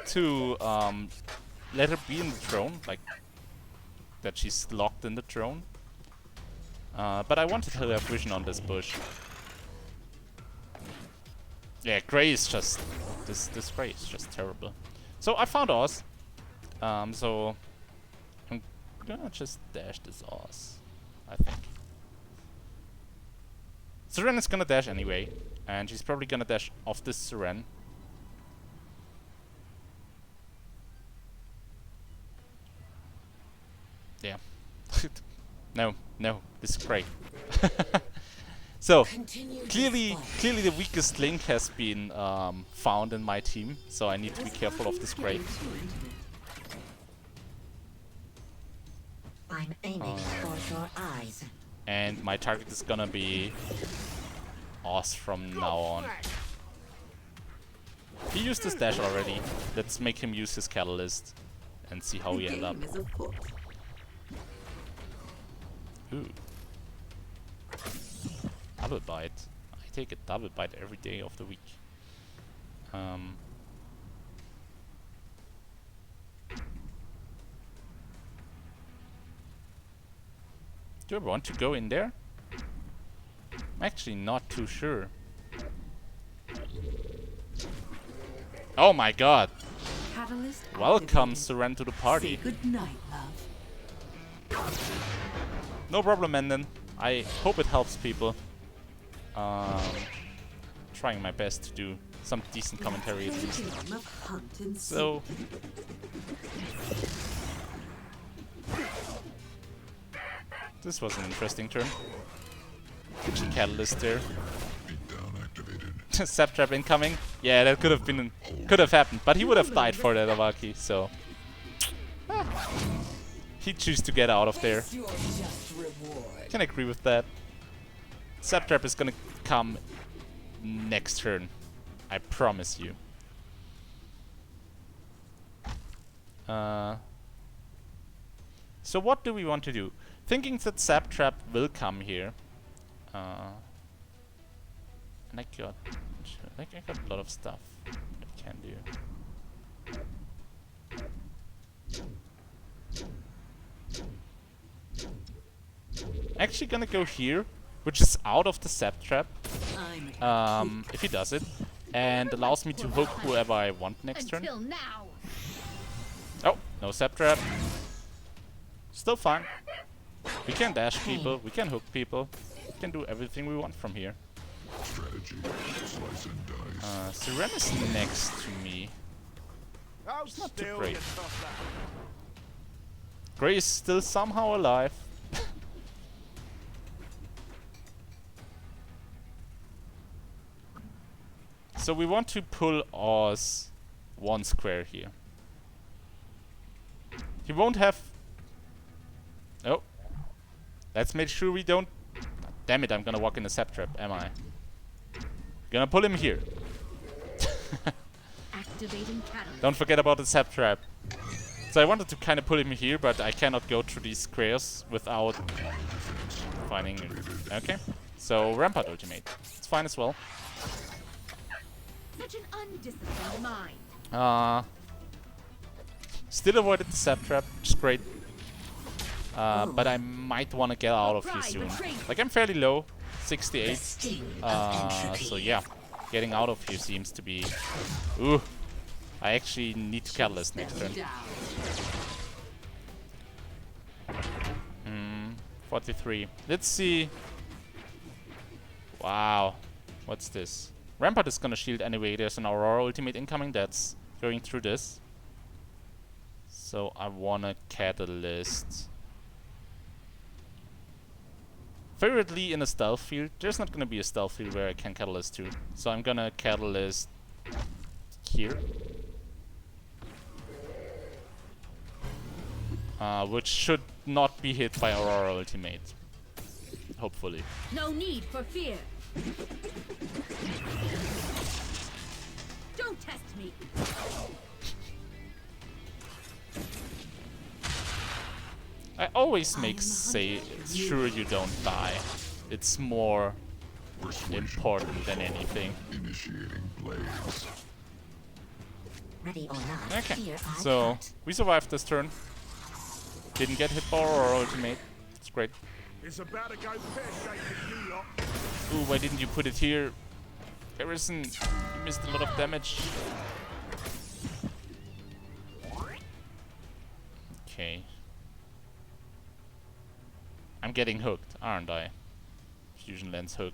to let her be in the throne, like that she's locked in the throne. But I wanted her to have vision on this bush. Yeah, Grey is just... This Grey is just terrible. So I found Oz. So I'm gonna just dash this Oz, I think. Siren is gonna dash anyway, and she's probably gonna dash off this Siren. Yeah. No, this is great. So clearly the weakest link has been found in my team, so I need to be careful of this Grey.
I'm aiming for your eyes.
And my target is gonna be Oz from now on. He used his dash already. Let's make him use his catalyst and see how we end up. Ooh. Double bite. I take a double bite every day of the week. Do I want to go in there? I'm actually not too sure. Oh my god!
Catalyst
Welcome,
activated.
Siren, to the party.
Say good night, love.
No problem, Menden. I hope it helps people. Trying my best to do some decent commentary at least. So... This was an interesting turn. Catalyst there. Sap trap incoming. Yeah, that could have happened, but he would have died for that Avaki, so he chose to get out of there. Can agree with that. Sap trap is gonna come next turn, I promise you. So what do we want to do? Thinking that Sap Trap will come here. And I got a lot of stuff I can do. Actually gonna go here, which is out of the Sap Trap. If he does it. And allows me to hook whoever I want next turn.
Until now.
Oh, no Sap Trap. Still fine. We can dash people, we can hook people, we can do everything we want from here. Siren is next to me. It's not too great. Grey is still somehow alive. So we want to pull Oz one square here. He won't have... Oh. Let's make sure we don't... Damn it, I'm gonna walk in the Sap Trap, am I? Gonna pull him here.
Activating catalyst.
Don't forget about the Sap Trap. So I wanted to kind of pull him here, but I cannot go through these squares without finding... Okay. So Rampart ultimate. It's fine as well.
Such an undisciplined mind.
Still avoided the Sap Trap, which is great. But I might want to get out of here soon. Like, I'm fairly low, 68. So yeah, getting out of here seems to be... Ooh, I actually need to Catalyst next turn. 43. Let's see. Wow, what's this? Rampart is gonna shield anyway. There's an Aurora ultimate incoming that's going through this. So I wanna Catalyst. Favorably in a stealth field. There's not gonna be a stealth field where I can Catalyst to. So I'm gonna Catalyst here. Which should not be hit by Aurora ultimate. Hopefully.
No need for fear. Don't test me.
I always make sure you don't die. It's more important than anything.
Ready or not,
Okay,
here I
so
cut.
we survived this turn. Didn't get hit bar or ultimate. It's great.
It's about to go pear-shaped with you lot.
Ooh, why didn't you put it here? Garrison, you missed a lot of damage. Okay. I'm getting hooked, aren't I? Fusion lens hook.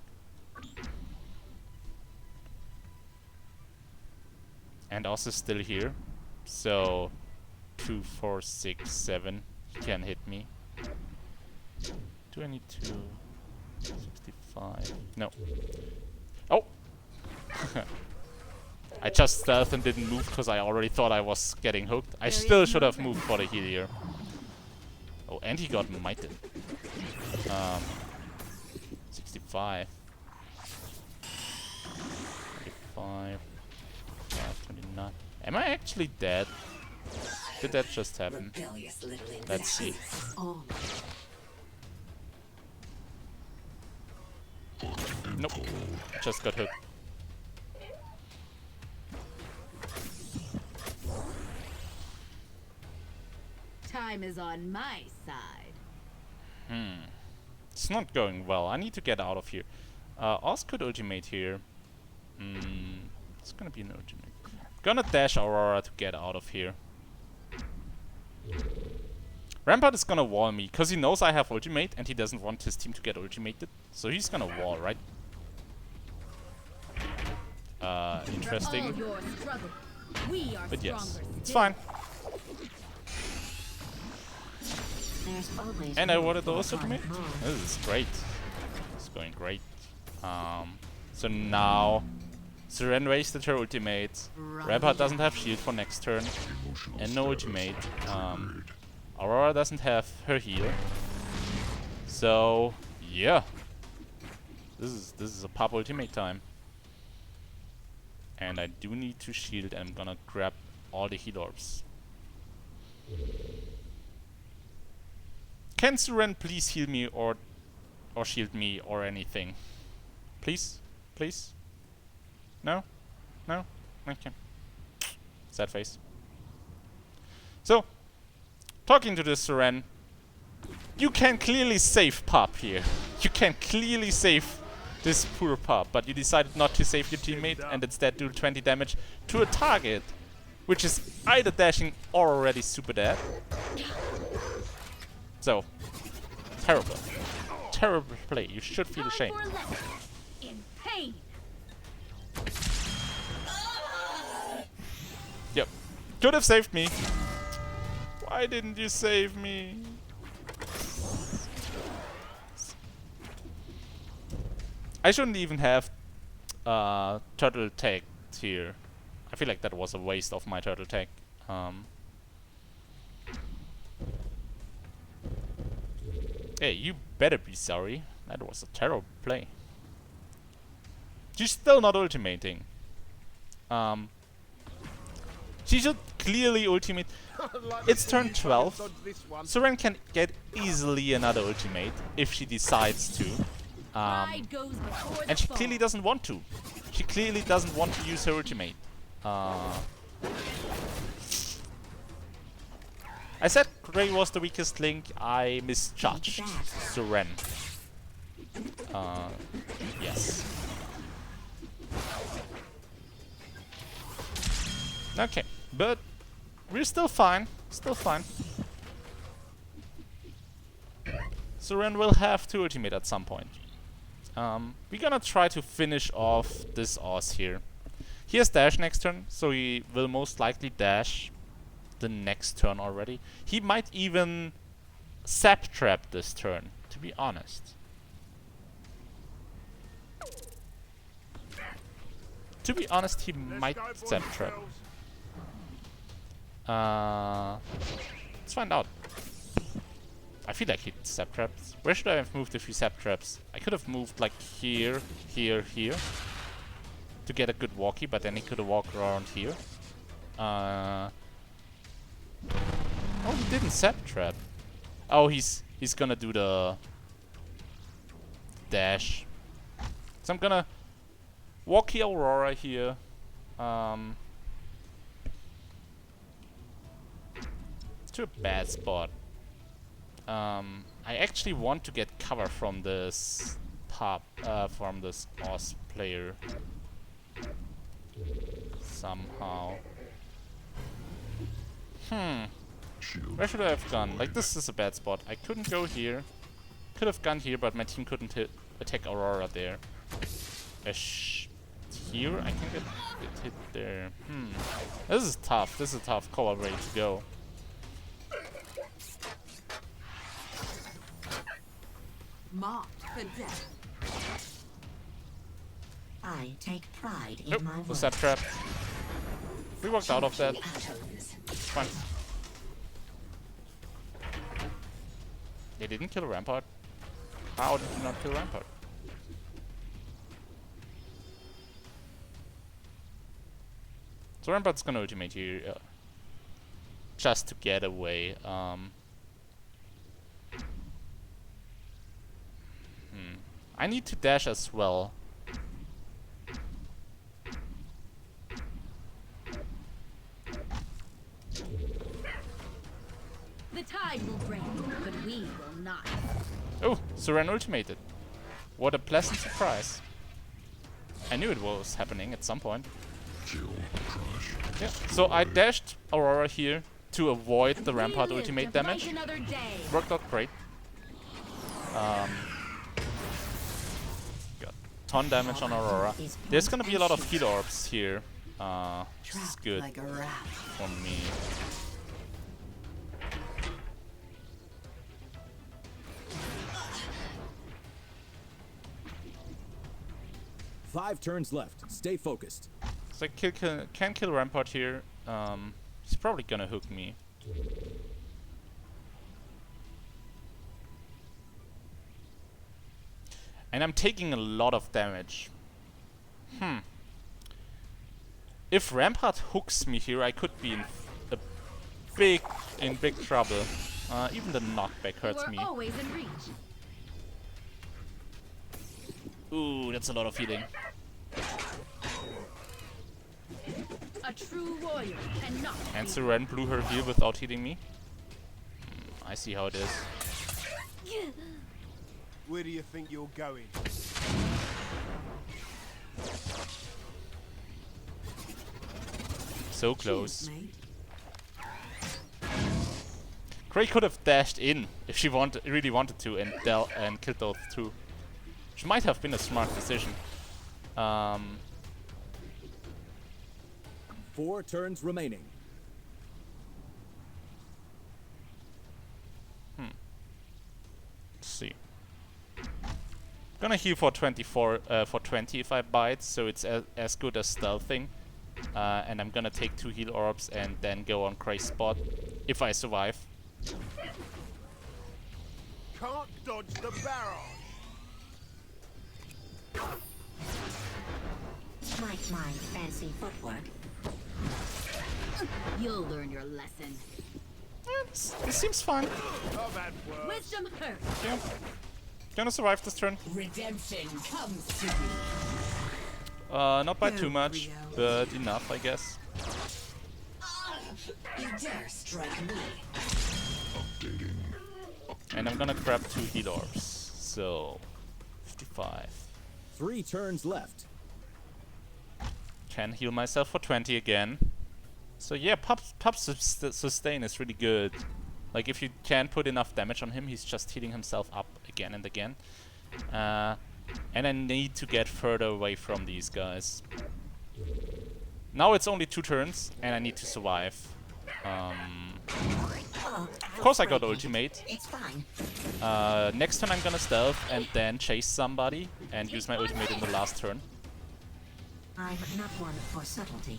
And also still here. So 2, 4, 6, 7. He can hit me. 22, 65. No. Oh! I just stealthed and didn't move because I already thought I was getting hooked. I still should have moved for the heal here. Oh, and he got mited. 65. 25. 29. Am I actually dead? Did that just happen?
Rebellious little
Let's see.
Oh,
Nope. Just got hooked.
Time is on my side.
It's not going well. I need to get out of here. Oz could ultimate here. It's gonna be an ultimate. Gonna dash Aurora to get out of here. Rampart is gonna wall me, because he knows I have ultimate and he doesn't want his team to get ultimated. So he's gonna wall, right? Interesting.
For all your struggle, we are
But yes,
stronger
it's
still.
fine.
there's always
And I
room
wanted
for
those
one
ultimate.
more.
This is great. It's going great. So now Seren wasted her ultimate. Rampart doesn't have shield for next turn. And no ultimate. Aurora doesn't have her heal. So yeah. This is a PuP ultimate time. And I do need to shield and I'm gonna grab all the heal orbs. Can Seren please heal me or shield me or anything? Please? Please? No? No? Okay. Sad face. So, talking to this Seren, you can clearly save PuP here. You can clearly save this poor PuP, but you decided not to save your teammate and instead do 20 damage to a target, which is either dashing or already super dead. So, terrible. Terrible play. You should feel ashamed.
Time for lesson in pain.
Yep. Could have saved me. Why didn't you save me? I shouldn't even have turtle tag here. I feel like that was a waste of my turtle tag. Hey, you better be sorry. That was a terrible play. She's still not ultimating. She should clearly ultimate. It's turn 12. Seren can get easily another ultimate if she decides to.
Pride goes before the
And she
fall.
clearly doesn't want to. She clearly doesn't want to use her ultimate. I said Grey was the weakest link. I misjudged Seren. Yes. Okay, but we're still fine. Still fine. Seren will have to ultimate at some point. We're gonna try to finish off this Oz here. He has dash next turn, so he will most likely dash the next turn already. He might even sap trap this turn, to be honest. To be honest, he might sap trap. Let's find out. I feel like he sap traps. Where should I have moved if he sap traps? I could have moved like here, here, here to get a good walkie, but then he could have walked around here. Oh, he didn't sap trap. Oh, he's gonna do the dash. So I'm gonna walkie Aurora here. To a bad spot. I actually want to get cover from this from this Oz player somehow. Where should I have gone? Like, this is a bad spot. I couldn't go here. Could have gone here, but my team couldn't attack Aurora there. Here? I can get hit there. This is tough. This is a tough call ready to go.
Marked for death.
I take pride in
Nope,
my
was
work.
that trap? We walked out of that.
Atoms.
It's fine. They didn't kill Rampart. How did you not kill Rampart? So Rampart's gonna ultimate here just to get away. I need to dash as well.
The tide will break, but we will not.
Oh, Suran ultimated. What a pleasant surprise. I knew it was happening at some point. Yeah, so I dashed Aurora here to avoid the Rampart
We live
ultimate
to
damage.
fight another day.
Worked out great. Got ton damage on Aurora. There's gonna be a lot of heal orbs here. Which is good
Like a rat.
for me.
Five turns left. Stay focused.
So I can kill Rampart here. He's probably gonna hook me. And I'm taking a lot of damage. If Rampart hooks me here, I could be in big trouble. Even the knockback hurts
We're
me.
always in reach.
Ooh, that's a lot of healing.
A true warrior cannot
And
be
Suran blew her heal without hitting me. I see how it is.
Where do you think you're going?
So close.
Mate.
Cray could have dashed in if she really wanted to and killed those two. Which might have been a smart decision.
4 turns remaining.
Let's see. Gonna heal for 24, for 20 if I bite, so it's as good as stealthing. And I'm gonna take 2 heal orbs and then go on Cray's spot if I survive.
Can't dodge the barrage.
Like my fancy footwork.
You'll learn your lesson.
This seems fine.
I've had worse.
Wisdom hurt.
Yeah. Gonna survive this turn.
Redemption comes to you.
Not by
Go,
too much,
Rio.
but enough, I guess.
You dare strike me.
And I'm gonna grab 2 heal orbs. So, 55.
3 turns left.
Can heal myself for 20 again. So yeah, PuP's sustain is really good. Like, if you can put enough damage on him, he's just healing himself up again and again. And I need to get further away from these guys. Now it's only 2 turns, and I need to survive. Of course I got ultimate.
It's fine.
Next turn I'm gonna stealth and then chase somebody and use my ultimate in the last turn.
I'm not one for subtlety.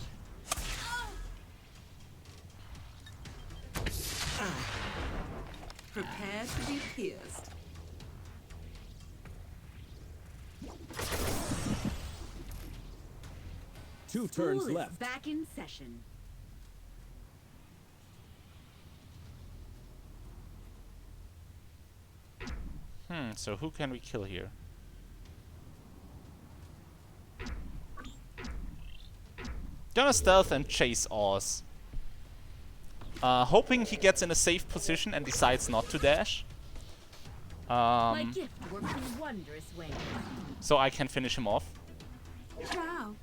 Prepare to be pierced.
Two turns
School is
left.
back in session.
So who can we kill here? Gonna stealth and chase Oz. Hoping he gets in a safe position and decides not to dash.
My gift works in wondrous ways.
So I can finish him off.
Wow.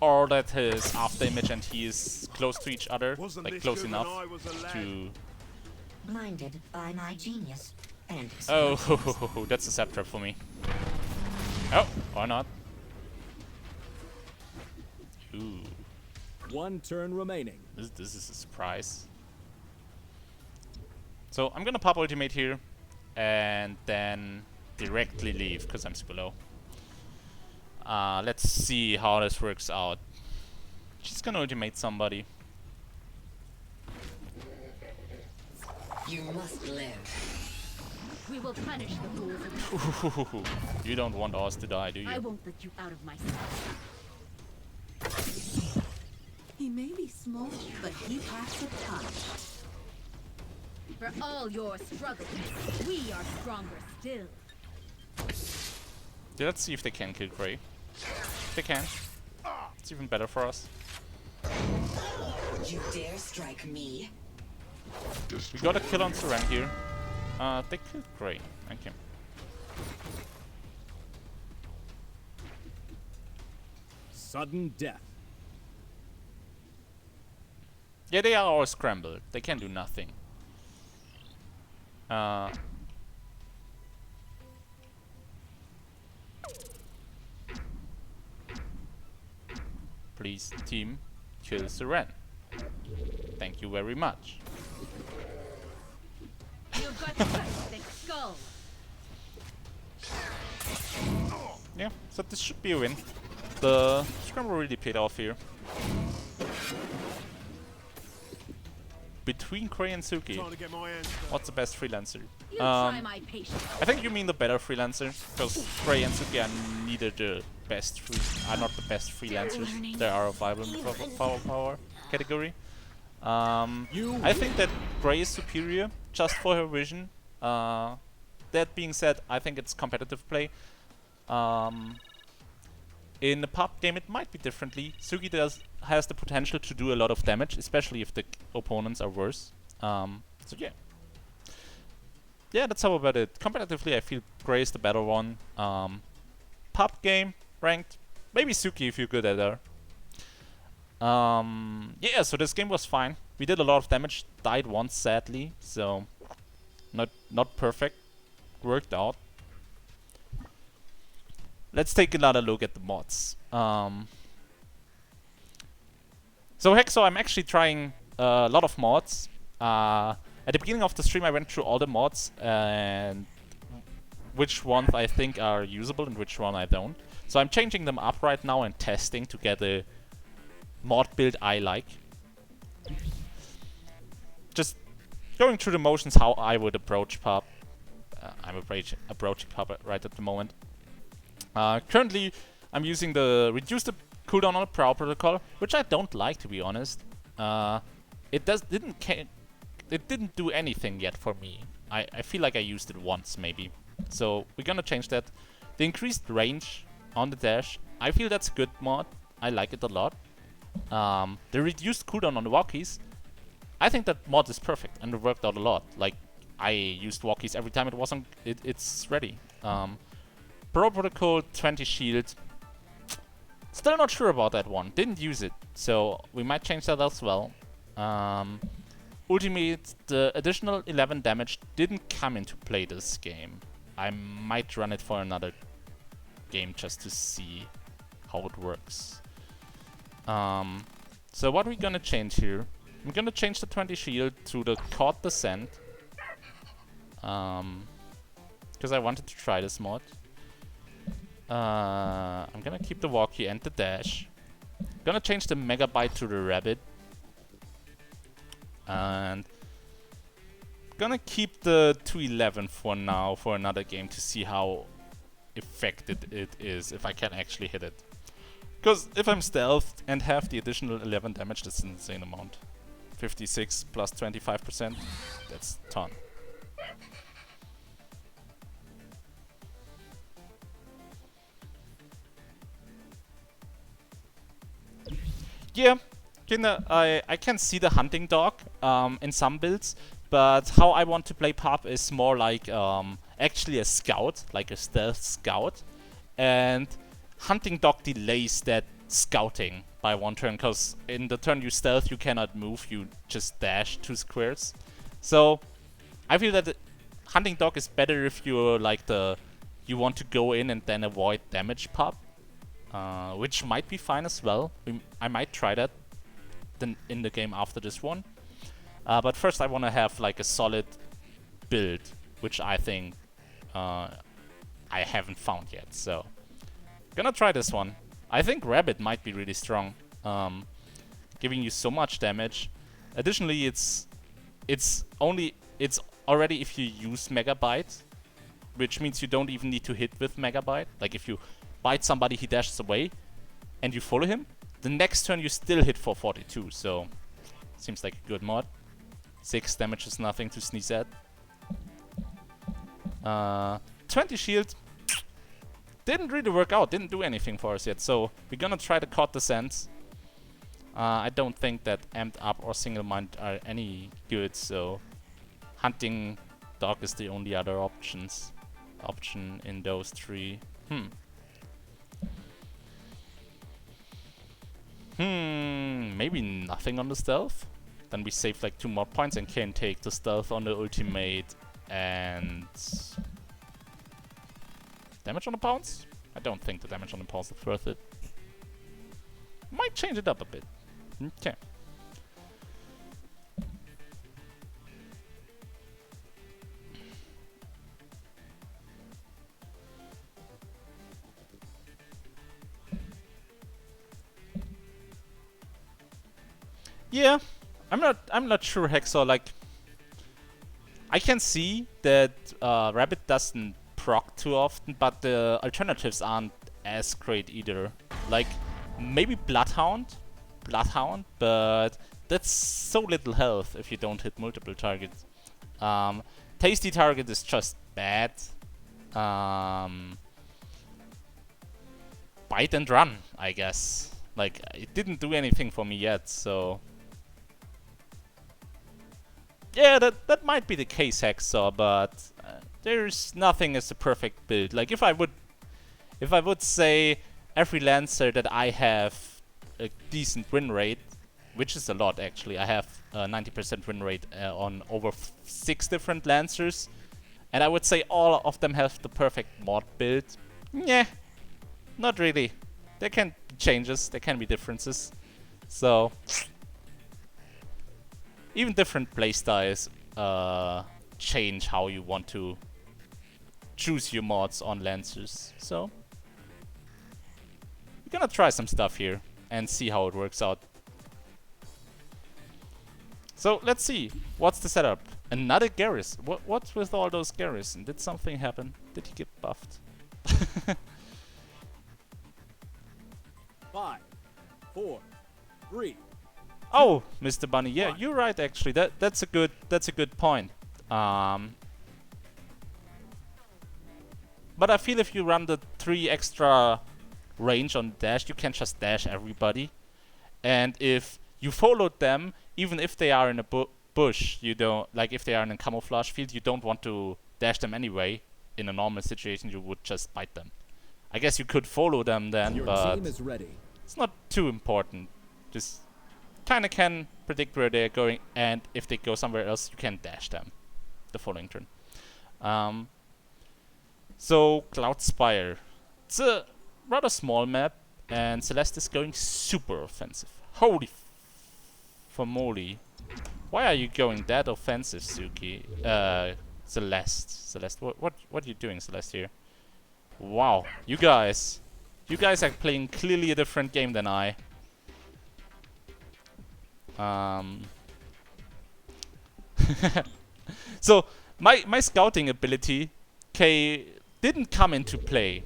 Or that his after image and he is close to each other,
Wasn't
like
this
close
good when
enough
I was a lad?
to...
Blinded by my genius and
Oh, that's a sap trap for me. Oh, or not. Ooh,
One turn remaining.
this is a surprise. So I'm gonna pop ultimate here, and then directly leave, because I'm super low. Let's see how this works out. She's gonna ultimate somebody.
You must live.
We will punish the fools.
You don't want Oz to die, do you?
I won't let you out of my sight.
He may be small, but he packs a punch.
For all your struggles, we are stronger still.
Yeah, let's see if they can kill Gray. If they can, it's even better for us.
You dare strike me?
We got a kill on Seren here. They killed Gray. Okay.
Sudden death.
Yeah, they are all scrambled. They can do nothing. Please, team, kill Seren. Thank you very much.
You've got thick skull.
Yeah, so this should be a win. The scramble really paid off here. Between Gray and Suki,
Trying to get my hands dirty.
what's the best freelancer?
You try my patience.
I think you mean the better freelancer, because Gray and Suki are neither the best are not the best freelancers. They are a viable power category. I think that Gray is superior just for her vision. That being said, I think it's competitive play. In the PuP game it might be differently. Suki has the potential to do a lot of damage, especially if the opponents are worse. So yeah. Yeah, that's how about it. Competitively I feel Gray is the better one. PuP game, ranked, maybe Suki if you're good at her. Yeah, so this game was fine. We did a lot of damage, died once sadly, so not perfect. Worked out. Let's take another look at the mods. So Hexo, I'm actually trying a lot of mods. At the beginning of the stream I went through all the mods and which ones I think are usable and which one I don't. So I'm changing them up right now and testing to get a mod build I like. Just going through the motions how I would approach PuP. I'm approaching PuP right at the moment. Currently, I'm using the reduce the cooldown on a Prowl protocol, which I don't like, to be honest. It didn't do anything yet for me. I feel like I used it once, maybe. So we're gonna change that. The increased range on the dash, I feel that's a good mod. I like it a lot. The reduced cooldown on the walkies, I think that mod is perfect and it worked out a lot. Like, I used walkies every time it's ready. Pro Protocol 20 shield. Still not sure about that one. Didn't use it, so we might change that as well. Ultimate, the additional 11 damage didn't come into play this game. I might run it for another game just to see how it works. So what are we gonna change here? I'm gonna change the 20 shield to the Caught Descent. Because I wanted to try this mod. I'm gonna keep the walkie and the dash. Gonna change the megabyte to the rabbit. And gonna keep the 211 for now for another game to see how effective it is if I can actually hit it. Because if I'm stealthed and have the additional 11 damage, that's an insane amount. 56 plus 25%, that's a ton. Yeah, you know, I can see the hunting dog in some builds, but how I want to play PuP is more like actually a scout, like a stealth scout, and hunting dog delays that scouting by one turn, because in the turn you stealth you cannot move, you just dash 2 squares. So I feel that hunting dog is better if you're like you want to go in and then avoid damage PuP. Which might be fine as well. I might try that then in the game after this one. But first I want to have like a solid build, which I think I haven't found yet. So gonna try this one. I think Rabbit might be really strong, giving you so much damage. Additionally, it's already if you use Megabyte, which means you don't even need to hit with Megabyte. Like if you bite somebody, he dashes away, and you follow him, the next turn you still hit for 42, so seems like a good mod. 6 damage is nothing to sneeze at. 20 shield didn't really work out, didn't do anything for us yet, so we're gonna try the Caught Descent. I don't think that Amped Up or Single Mind are any good, so Hunting Dog is the only other option in those 3. Maybe nothing on the stealth. Then we save like 2 more points and can take the stealth on the ultimate and damage on the pounce? I don't think the damage on the pounce is worth it. Might change it up a bit. Okay. Yeah, I'm not sure, Hexor. Like, I can see that Rabbit doesn't proc too often, but the alternatives aren't as great either. Like, maybe Bloodhound, but that's so little health if you don't hit multiple targets. Tasty Target is just bad. Bite and Run, I guess. Like, it didn't do anything for me yet, so yeah, that might be the case, Hexor, but there's nothing as a perfect build. Like if I would say every Lancer that I have a decent win rate, which is a lot actually. I have a 90% win rate on over 6 different Lancers, and I would say all of them have the perfect mod build. Yeah, not really. There can be changes, there can be differences. So even different playstyles change how you want to choose your mods on Lancers. So we're gonna try some stuff here and see how it works out. So let's see, what's the setup? Another Garrus. What's with all those Garrus? Did something happen? Did he get buffed?
5, 4, 3.
Oh, Mr. Bunny, yeah, you're right actually. That's a good point. But I feel if you run the 3 extra range on dash, you can just dash everybody. And if you followed them, even if they are in a bush, you don't, like if they are in a camouflage field, you don't want to dash them anyway. In a normal situation, you would just bite them. I guess you could follow them then,
Your
but
team is ready.
it's not too important. Just kinda can predict where they're going, and if they go somewhere else, you can dash them the following turn. So Cloud Spire, it's a rather small map, and Celeste is going super offensive. Holy for moly! Why are you going that offensive, Suki? Celeste, what are you doing, Celeste here? Wow, you guys are playing clearly a different game than I. So my scouting ability didn't come into play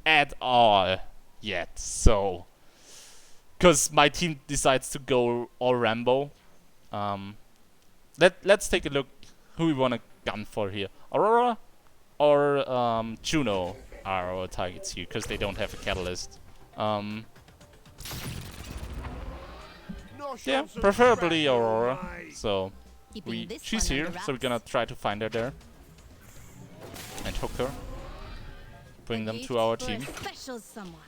at all yet. So because my team decides to go all Rambo. Let's take a look who we want to gun for here. Aurora or Juno are our targets here because they don't have a catalyst.
I'll show
Yeah,
some
preferably
track,
Aurora.
alright.
So
Keeping this
she's
one
here,
under
so we're
wraps.
gonna try to find her there and hook her. Bring
At
them
least
to our
for
team.
a special someone.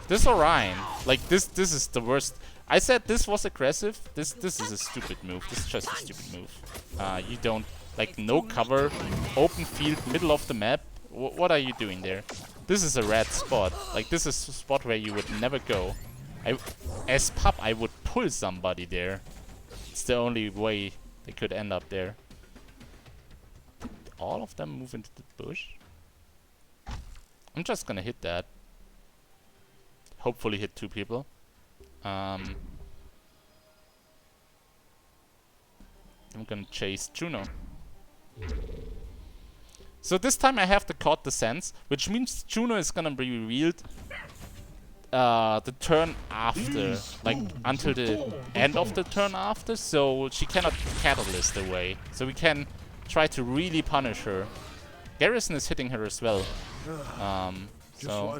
This Orion, like this is the worst. I said this was aggressive. This is a stupid move. This is just a stupid move. You don't like no cover, open field, middle of the map. What are you doing there? This is a red spot. Like this is a spot where you would never go. As PuP, I would pull somebody there. It's the only way they could end up there. Did all of them move into the bush? I'm just gonna hit that. Hopefully hit 2 people. I'm gonna chase Juno. So this time I have the Caught the Sense, which means Juno is gonna be revealed the turn after, like until the end of the turn after, so she cannot Catalyst away. So we can try to really punish her. Garrison is hitting her as well. So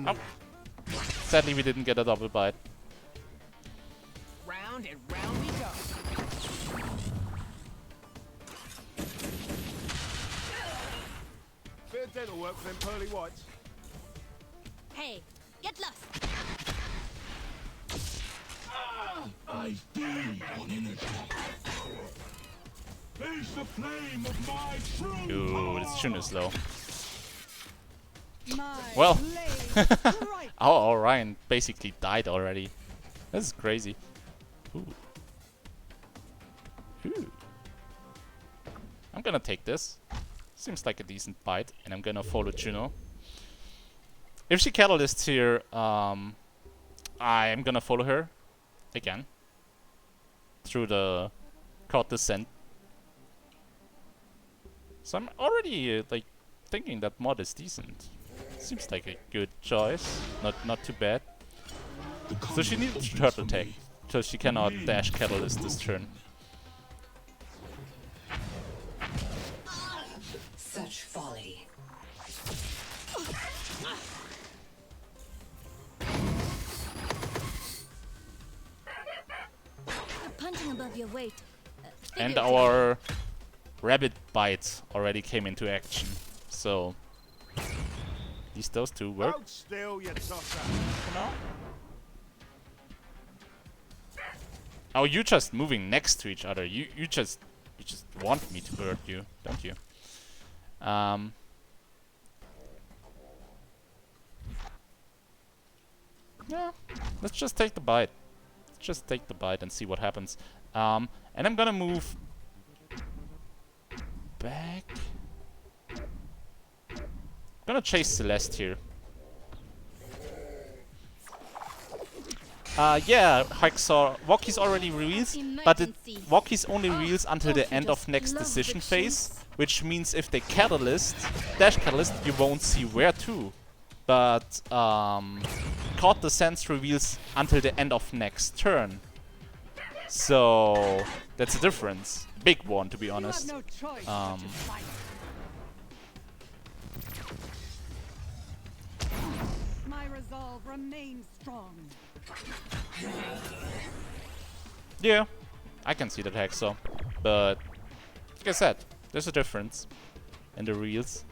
sadly we didn't get a double bite.
Round and round we go.
Bit of dental work for them pearly whites.
Hey, get lost.
I feed on energy. Face the flame of my true
Ooh, this Juno is low.
My
Well,
blade strikes.
our Orion basically died already. This is crazy. Ooh. Ooh. I'm gonna take this. Seems like a decent bite, and I'm gonna follow Juno. If she Catalysts here, I am gonna follow her again through the Caught Descent. So I'm already like thinking that mod is decent. Seems like a good choice, not too bad. So she needs turtle tag, so she cannot dash Catalyst this turn.
Such folly.
You're punching above your weight.
And
figuratively.
our rabbit bite already came into action. So at least those two work.
Hold still, you tosser.
Oh, you're just moving next to each other. You just want me to hurt you, don't you? Yeah, let's just take the bite. Just take the bite and see what happens. And I'm gonna move back. Gonna chase Celeste here. Yeah, Hacksaw. Walkie's already reveals, but Walkie's only reveals until the end of next decision phase, which means if they Catalyst, Dash Catalyst, you won't see where to. But Caught the Sense reveals until the end of next turn. So that's a difference. Big one, to be honest.
No choice but to fight. My resolve remains strong.
Yeah, I can see that Hacksaw. But like I said, there's a difference in the reels.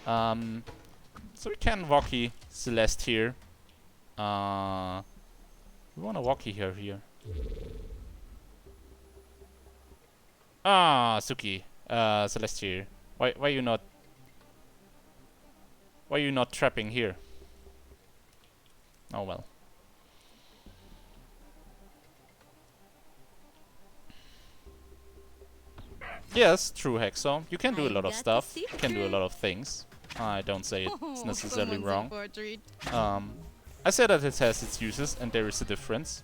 So we can Walkie Celeste here. We wanna Walkie her here. Ah, Suki. Celeste here. Why you not? Why you not trapping here? Oh well. Yes, true, Hacksaw. You can do a lot of stuff. You can do a lot of things. I don't say it's necessarily wrong. I say that it has its uses, and there is a difference.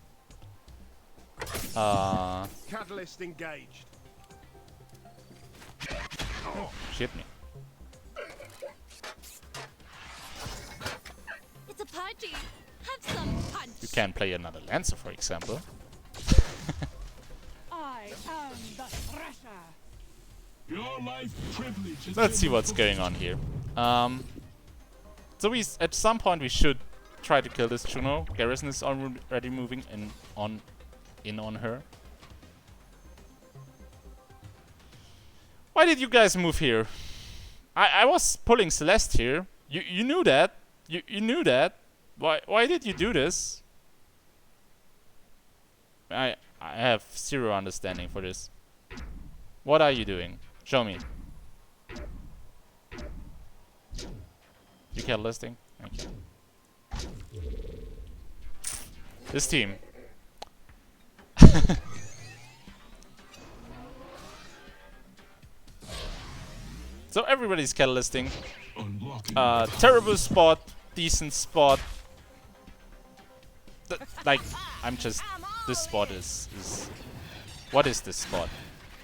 Catalyst engaged.
She hit me.
It's a party. Have some punch.
You can play another Lancer, for example.
I am the Thresher.
Your life privilege is
Let's see what's going on here. So at some point we should try to kill this Juno. Garrison is already moving in on her. Why did you guys move here? I was pulling Celeste here. You knew that. You knew that. Why did you do this? I have zero understanding for this. What are you doing? Show me. You catalysting? Thank you. This team. So everybody's catalysting. Terrible spot, decent spot. Like, I'm just... This spot is... What is this spot?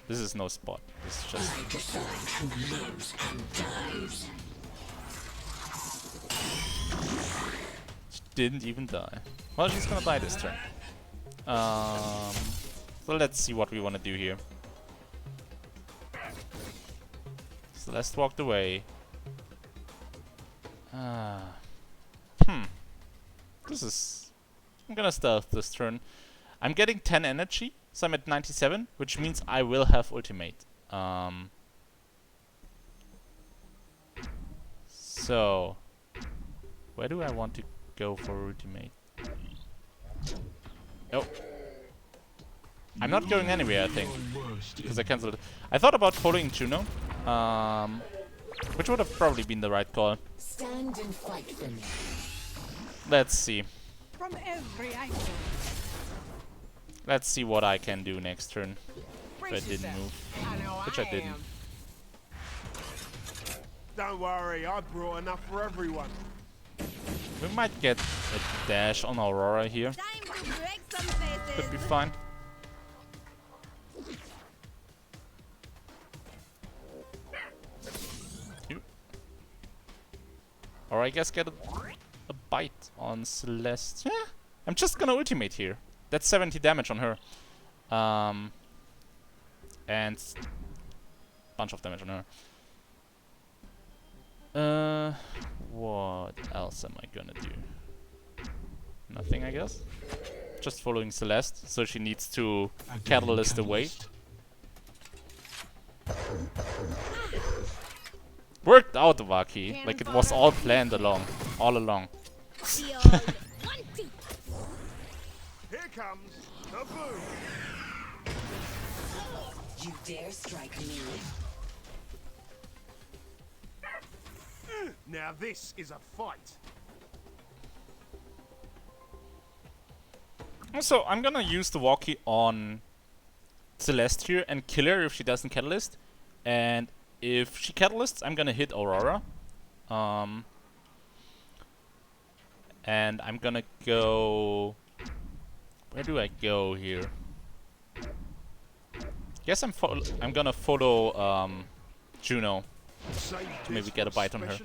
This is no spot. It's just... She didn't even die. Well, she's gonna die this turn. So let's see what we want to do here. Celeste walked away. This is... I'm gonna stealth this turn. I'm getting 10 energy, so I'm at 97, which means I will have ultimate. So... Where do I want to go for ultimate? Oh. I'm not going anywhere, I think. Because I cancelled it. I thought about following Juno. Which would have probably been the right call.
Stand and fight for me.
Let's see.
From every angle.
Let's see what I can do next turn. If I didn't move. Which I didn't.
Don't worry, I brought enough for everyone.
We might get a dash on Aurora here.
Time to break some faces.
Could be fine. Or I guess get a bite on Celeste. Yeah, I'm just gonna ultimate here. That's 70 damage on her. And bunch of damage on her. What else am I gonna do? Nothing, I guess. Just following Celeste, so she needs to catalyst away. Worked out, Vaki. Like it was all planned all along.
Here
comes the boom.
You dare strike me?
Now this is a fight.
So I'm gonna use the walkie on Celeste here and kill her if she doesn't catalyst. And if she catalysts, I'm gonna hit Aurora. And I'm gonna go... Where do I go here? Guess I'm gonna follow Juno to maybe get a bite on her.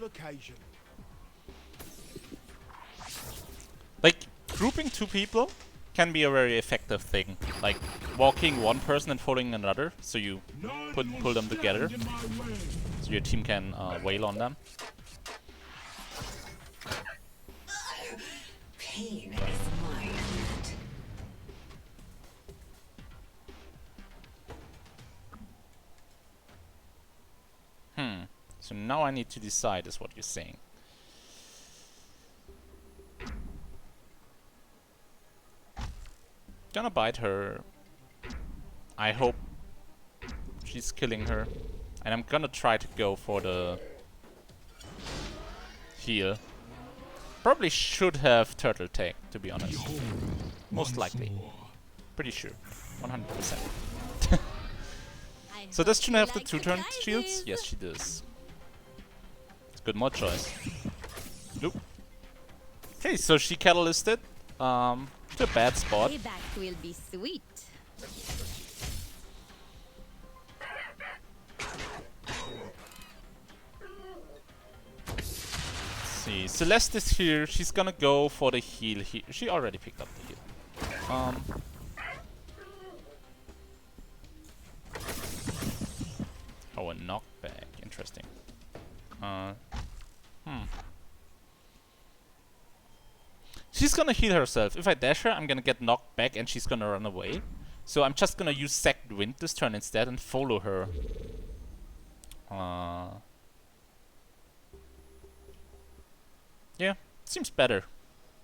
Like, grouping two people can be a very effective thing. Like, walking one person and following another, so you pull them together, so your team can wail on them.
Pain is my end.
So now I need to decide, is what you're saying. Gonna bite her. I hope she's killing her. And I'm gonna try to go for the heal. Probably should have turtle tag, to be honest. Most likely. Pretty sure. 100%. So does Juno have the 2-turn shields? Yes, she does. It's a good mod choice. Nope. Okay, so she catalysted. To a bad spot.
Payback will be sweet.
Let's see. Celeste is here. She's gonna go for the heal. She already picked up the heal. Oh, a knockback. Interesting. She's gonna heal herself. If I dash her, I'm gonna get knocked back and she's gonna run away. So I'm just gonna use Second Wind this turn instead and follow her. Yeah, seems better.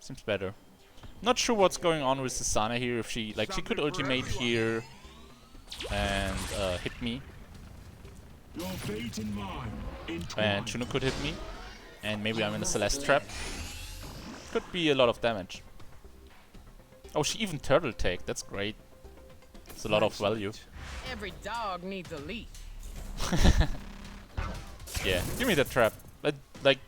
Seems better. Not sure what's going on with Susanna here. If she she could ultimate here and hit me,
Your fate and mine
and
entwined.
Juno could hit me, and maybe I'm in a Celeste trap. Could be a lot of damage. Oh, she even turtle take. That's great. It's a lot of value.
Every dog needs a leash.
Yeah, give me that trap. Like,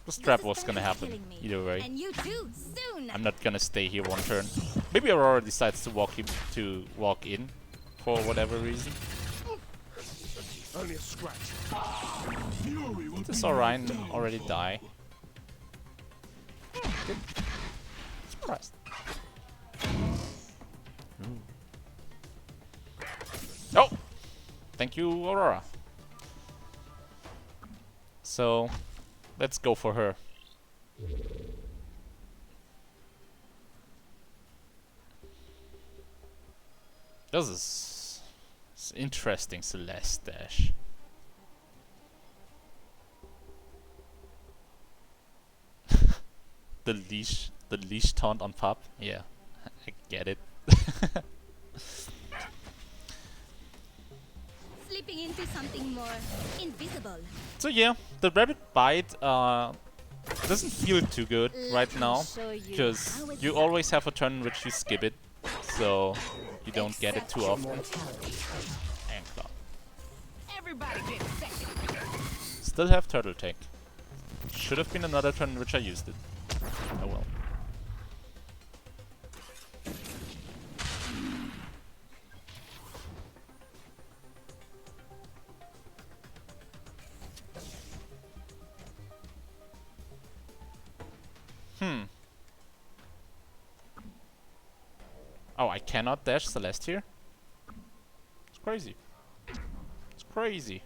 this trap was gonna happen either way.
And you too, soon.
I'm not gonna stay here one turn. Maybe Aurora decides to walk in for whatever reason.
Only a scratch.
Fury will
Does
be
Orion
down.
already die? Good. Surprised. Ooh. Oh! Thank you, Aurora. So, let's go for her. This is interesting, Celeste dash. The leash taunt on PuP. Yeah, I get it.
Slipping into something more invisible.
So yeah, the rabbit bite doesn't feel too good right now, because you always have a turn in which you skip it, so you don't get it too often. And claw.
Everybody gets second.
Still have turtle take. Should have been another turn in which I used it. Oh well. Oh, I cannot dash Celeste here? It's crazy. It's crazy.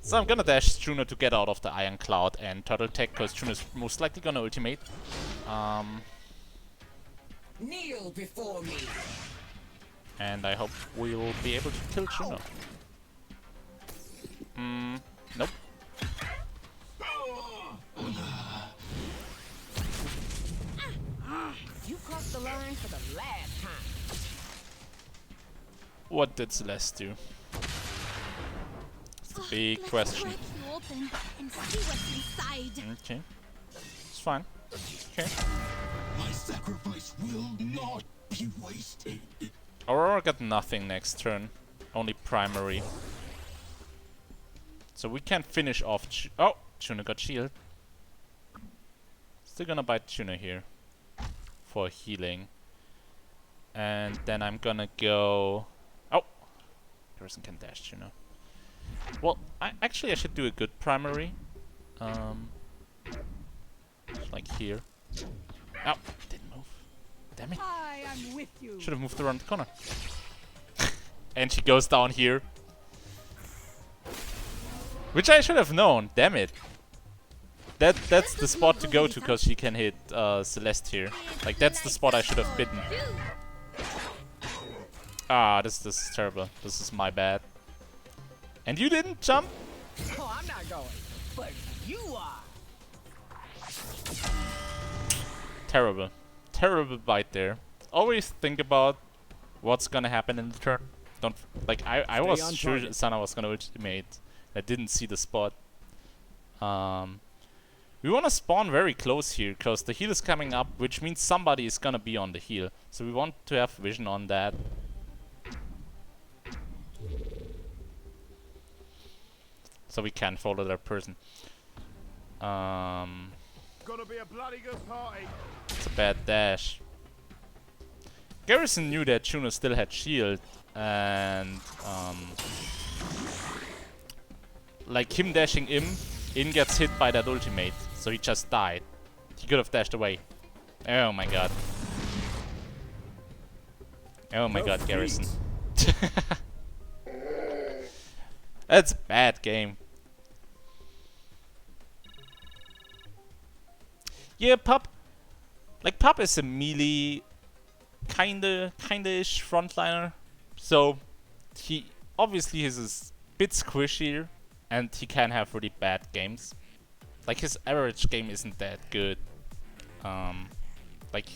So I'm gonna dash Juno to get out of the Iron Cloud and Turtle Tech, because Juno's most likely gonna ultimate.
Kneel before me.
And I hope we will be able to kill Juno. Nope.
You crossed the line for the last time.
What did Celeste do? It's the big
Let's
question.
crack you open and see what's inside.
Okay. It's fine. Okay.
My sacrifice will not be wasted.
Aurora got nothing next turn. Only primary. So we can finish off oh! Juno got shield. Still gonna bite Juno here. For healing. And then I'm gonna go... Oh! Person can dash Juno. Well, actually I should do a good primary. Like here. Oh! Didn't move. Damn it.
I am with you.
Should have moved around the corner. And she goes down here. Which I should have known, damn it. That's the spot to go to, because she can hit Celeste here. Like, that's the spot I should have bitten. Ah, this is terrible. This is my bad. And you didn't jump?
Oh, I'm not going. But you are.
Terrible. Terrible bite there. Always think about what's gonna happen in the turn. Don't, like, I
Stay
was
on
sure
target.
Sana was gonna ultimate. I didn't see the spot. We wanna spawn very close here, because the heal is coming up, which means somebody is gonna be on the heal. So we want to have vision on that. So we can follow that person.
Gonna be a bloody good party.
It's a bad dash. Garrison knew that Juno still had shield, and like him dashing in gets hit by that ultimate, so he just died. He could have dashed away. Oh my god. Oh my god, Garrison. That's a bad game. Yeah, PuP. Like, PuP is a melee kinda-ish frontliner. So, he obviously is a bit squishier, and he can have really bad games. Like, his average game isn't that good. Like,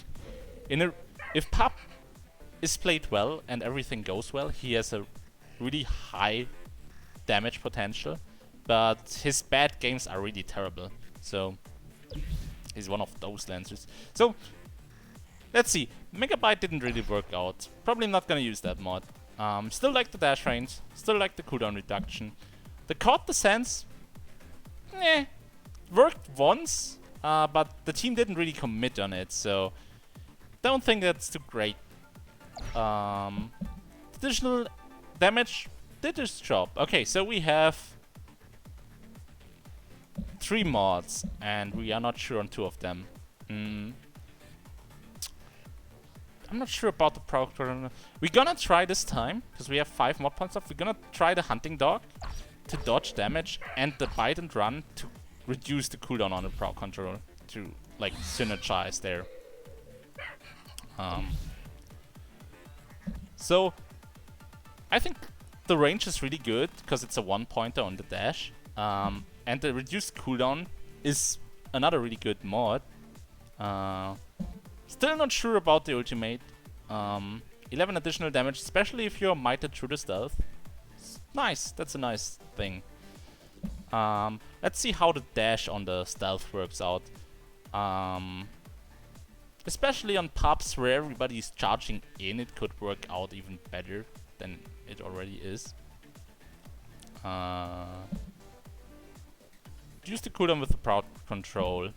if PuP is played well and everything goes well, he has a really high damage potential, but his bad games are really terrible. So, he's one of those lancers. So, let's see. Megabyte didn't really work out. Probably not gonna use that mod. Still like the dash range. Still like the cooldown reduction. The caught the sense. Worked once, but the team didn't really commit on it, so don't think that's too great. Additional damage did its job. Okay, so we have 3 mods, and we are not sure on 2 of them. I'm not sure about the proc. We're gonna try this time, because we have 5 mod points up. We're gonna try the hunting dog to dodge damage, and the bite and run to reduce the cooldown on the proc controller to like synergize there. So I think the range is really good because it's a 1-pointer on the dash, and the reduced cooldown is another really good mod. Still not sure about the ultimate. 11 additional damage, especially if you're mited through the stealth. It's nice, that's a nice thing. Let's see how the dash on the stealth works out. Especially on pubs where everybody's charging in, it could work out even better than it already is. Use the cooldown with the proc control.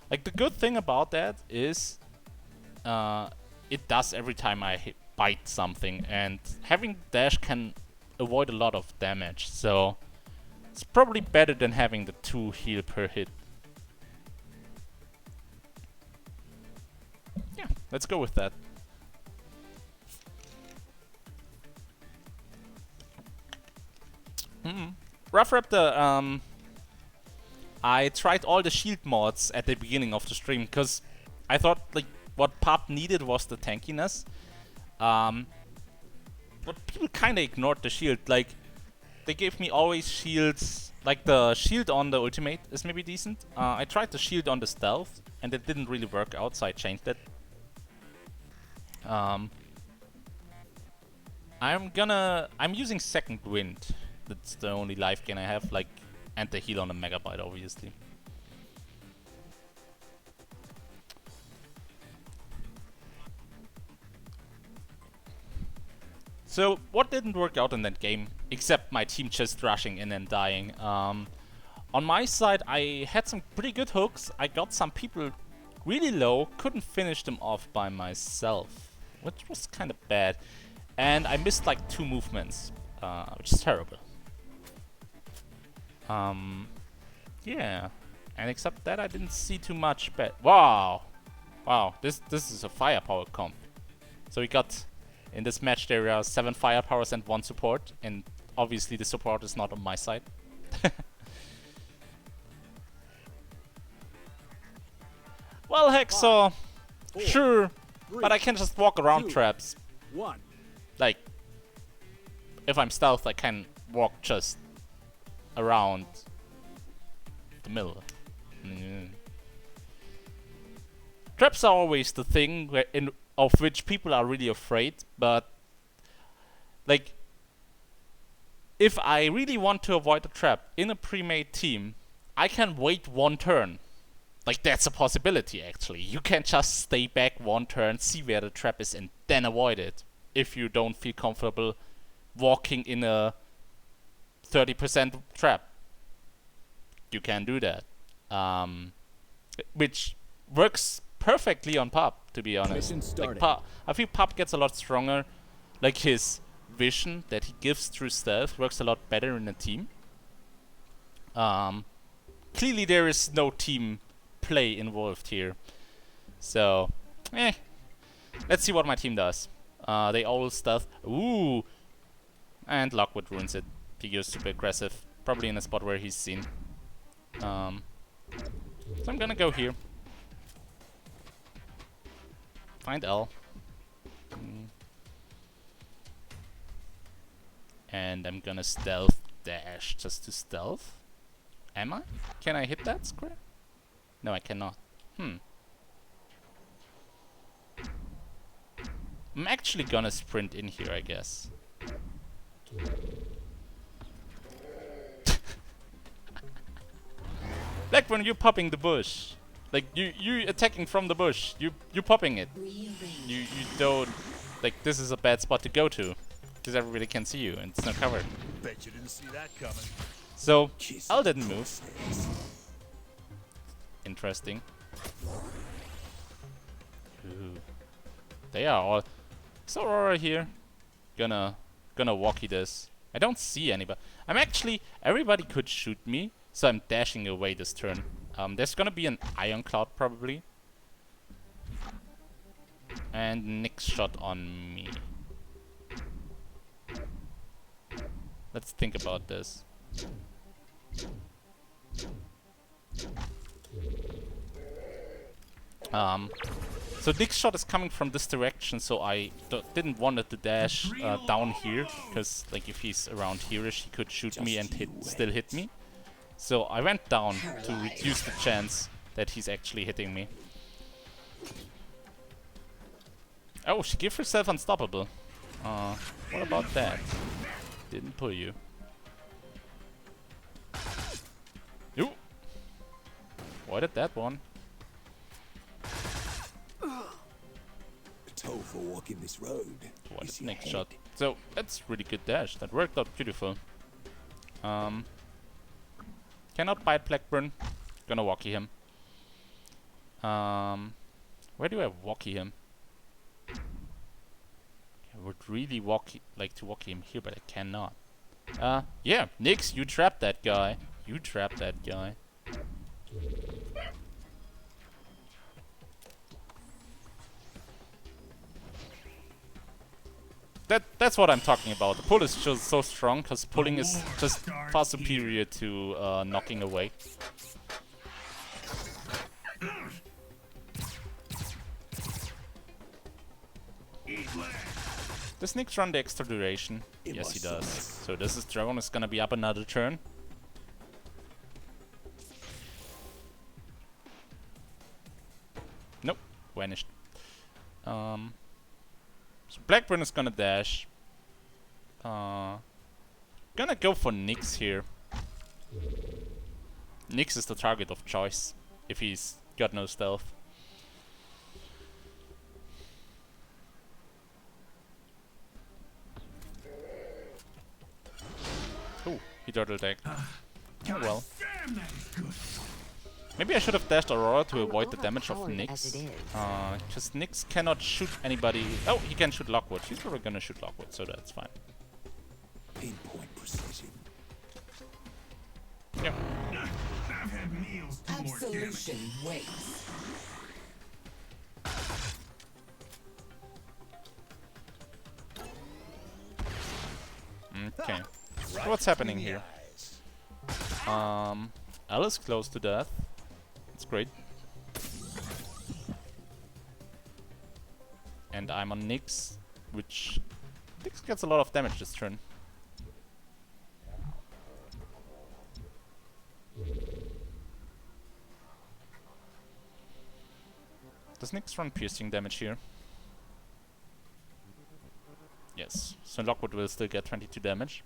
Like, the good thing about that is it does every time I bite something, and having dash can avoid a lot of damage, so it's probably better than having the 2 heal per hit. Yeah, let's go with that. Rough Raptor, I tried all the shield mods at the beginning of the stream, because I thought, like, what PuP needed was the tankiness. But people kinda ignored the shield. Like, they gave me always shields. Like, the shield on the ultimate is maybe decent. I tried the shield on the stealth, and it didn't really work out, so I changed it. I'm using Second Wind. That's the only life gain I have, like, and the heal on a Megabyte, obviously. So, what didn't work out in that game, except my team just rushing in and dying? On my side, I had some pretty good hooks. I got some people really low, couldn't finish them off by myself, which was kind of bad. And I missed like 2 movements, which is terrible. Yeah. And except that, I didn't see too much bad. Wow! Wow, this is a firepower comp. So we got, in this match, there are 7 firepowers and 1 support, and obviously the support is not on my side. Well, Hexaw, sure, but I can just walk around traps.
1.
Like, if I'm stealth, I can walk just around the middle. Traps are always the thing of which people are really afraid, but like, if I really want to avoid a trap in a pre-made team, I can wait 1 turn. Like, that's a possibility, actually. You can just stay back 1 turn, see where the trap is, and then avoid it. If you don't feel comfortable walking in a 30% trap, you can do that. Which works perfectly on PuP, to be honest. Like, I feel PuP gets a lot stronger. Like, his vision that he gives through stealth works a lot better in a team. Clearly there is no team play involved here. So, let's see what my team does. They all stealth. Ooh! And Lockwood ruins it. He goes super aggressive. Probably in a spot where he's seen. So I'm gonna go here. find L. And I'm gonna stealth dash just to stealth. Am I? Can I hit that square? No, I cannot. I'm actually gonna sprint in here, I guess. Like when you're popping the bush. Like you attacking from the bush. You popping it. You don't, like, this is a bad spot to go to. Because everybody can see you and it's not covered.
Bet you didn't see that coming.
So L didn't move. Interesting. Ooh. They are all. So Aurora here. Gonna walkie this. I don't see anybody. I'm actually, everybody could shoot me, so I'm dashing away this turn. There's gonna be an Iron Cloud probably. And Nick's shot on me. Let's think about this. So Nick's shot is coming from this direction, so I didn't want it to dash down here, because like if he's around here-ish, he could shoot me and still hit me. So I went down to reduce the chance that he's actually hitting me. Oh, she gave herself unstoppable. What about that? Didn't pull you. Ooh! Why did that one?
Toll for walking this road.
What is next shot? So that's really good dash. That worked out beautiful. Cannot bite Blackburn. Gonna walkie him. Where do I walkie him? I would really like to walkie him here, but I cannot. Yeah, Nyx, you trapped that guy. You trapped that guy. That's what I'm talking about. The pull is just so strong, because pulling is just far superior to knocking away. Does Nyx run the extra duration? Yes, he does. So this dragon is gonna be up another turn. Nope, vanished. So Blackburn is gonna dash. Gonna go for Nyx here. Nyx is the target of choice if he's got no stealth. Oh, he turtle decked. Oh well. Maybe I should have dashed Aurora to avoid the damage of Nyx. Because Nyx cannot shoot anybody. Oh, he can shoot Lockwood. He's probably gonna shoot Lockwood, so that's fine.
Pinpoint precision.
Yep.
I've had meals do more damage.
Absolution waits.
Okay. So what's happening here? L is close to death. That's great. And I'm on Nyx, which Nyx gets a lot of damage this turn. Does Nyx run piercing damage here? Yes, so Lockwood will still get 22 damage.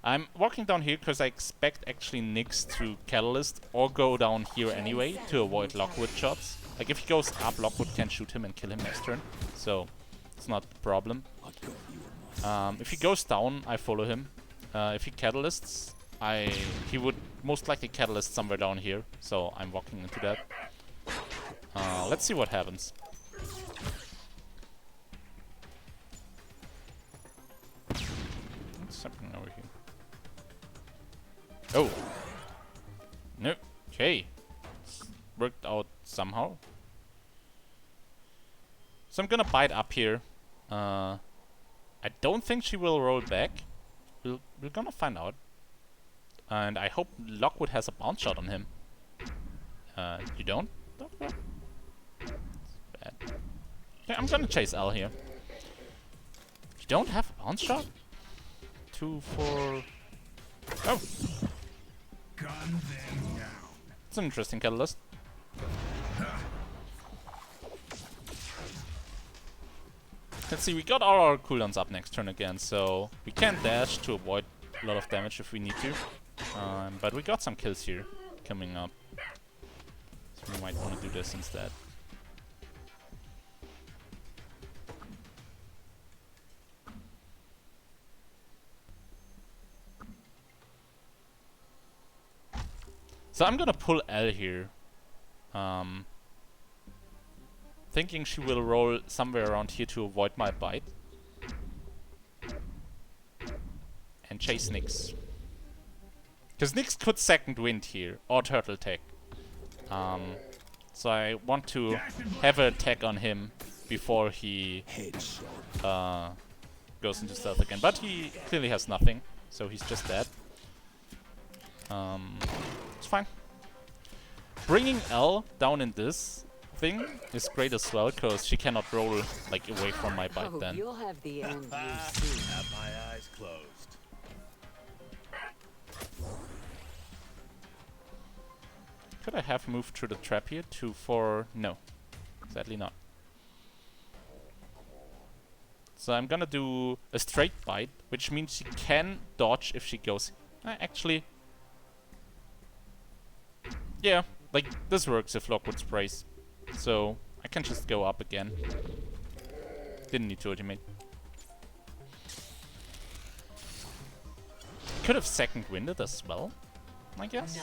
I'm walking down here because I expect actually Nyx to Catalyst or go down here anyway to avoid Lockwood shots. Like if he goes up, Lockwood can shoot him and kill him next turn, so it's not a problem. If he goes down, I follow him. If he Catalysts, he would most likely Catalyst somewhere down here, so I'm walking into that. Let's see what happens. What's happening over here? Oh! No. Okay. Worked out somehow. So I'm gonna bite up here. I don't think she will roll back. We're gonna find out. And I hope Lockwood has a bounce shot on him. You don't? That's bad. Yeah, I'm gonna chase L here. You don't have a bounce shot? 2, 4... Oh!
Gun them down.
It's an interesting catalyst. Let's see, we got all our cooldowns up next turn again, so we can dash to avoid a lot of damage if we need to. But we got some kills here coming up. So we might want to do this instead. So I'm gonna pull L here. Thinking she will roll somewhere around here to avoid my bite. And chase Nyx. Because Nyx could second wind here, or turtle tech. So I want to have an attack on him before he goes into stealth again. But he clearly has nothing, so he's just dead. It's fine. Bringing L down in this thing is great as well, because she cannot roll like away from my bite
Oh,
then.
you'll have the end you see.
Have my eyes closed.
Could I have moved through the trap here for... No. Sadly not. So I'm gonna do a straight bite, which means she can dodge if she goes... actually... Yeah, like, this works if Lockwood sprays. So, I can just go up again. Didn't need to ultimate. Could have second winded as well, I guess.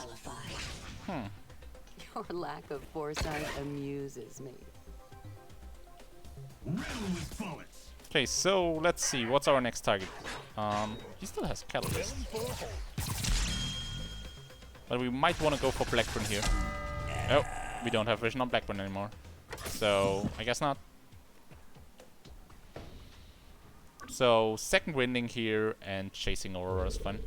Your lack of foresight amuses me.
Riddle with bullets.
Okay, so let's see, what's our next target? He still has Catalyst. But we might want to go for Blackburn here. Oh, we don't have vision on Blackburn anymore. So, I guess not. So, second winding here and chasing Aurora is fun.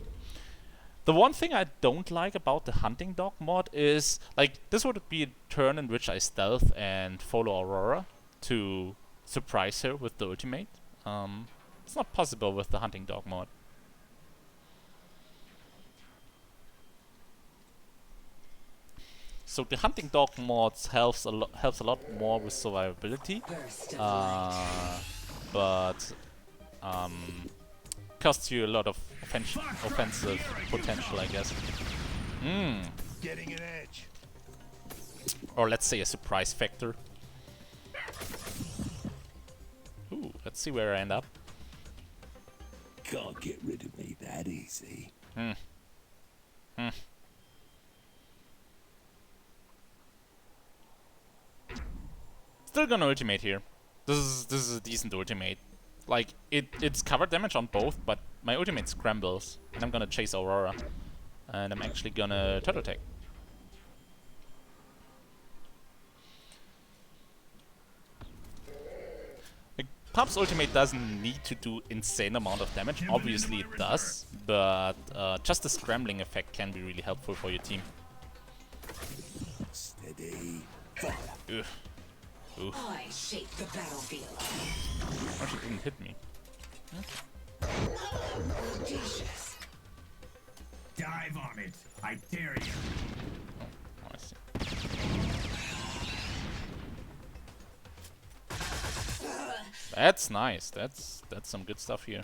The one thing I don't like about the hunting dog mod is, like, this would be a turn in which I stealth and follow Aurora to surprise her with the ultimate. It's not possible with the hunting dog mod. So the hunting dog mods helps a lot more with survivability, but costs you a lot of offensive potential, I guess.
Getting an edge.
Or let's say a surprise factor. Ooh, let's see where I end up.
Can't get rid of me that easy.
Still gonna ultimate here. This is a decent ultimate. Like, it's cover damage on both, but my ultimate scrambles, and I'm gonna chase Aurora. And I'm actually gonna turtle tech. Like, PuP's ultimate doesn't need to do insane amount of damage. Obviously it does, but just the scrambling effect can be really helpful for your team.
Steady. Fire.
Ugh. Ooh.
I shape the battlefield.
Oh, she didn't hit me.
Jesus.
Dive on it. I dare you.
Oh, I see. That's nice. That's some good stuff here.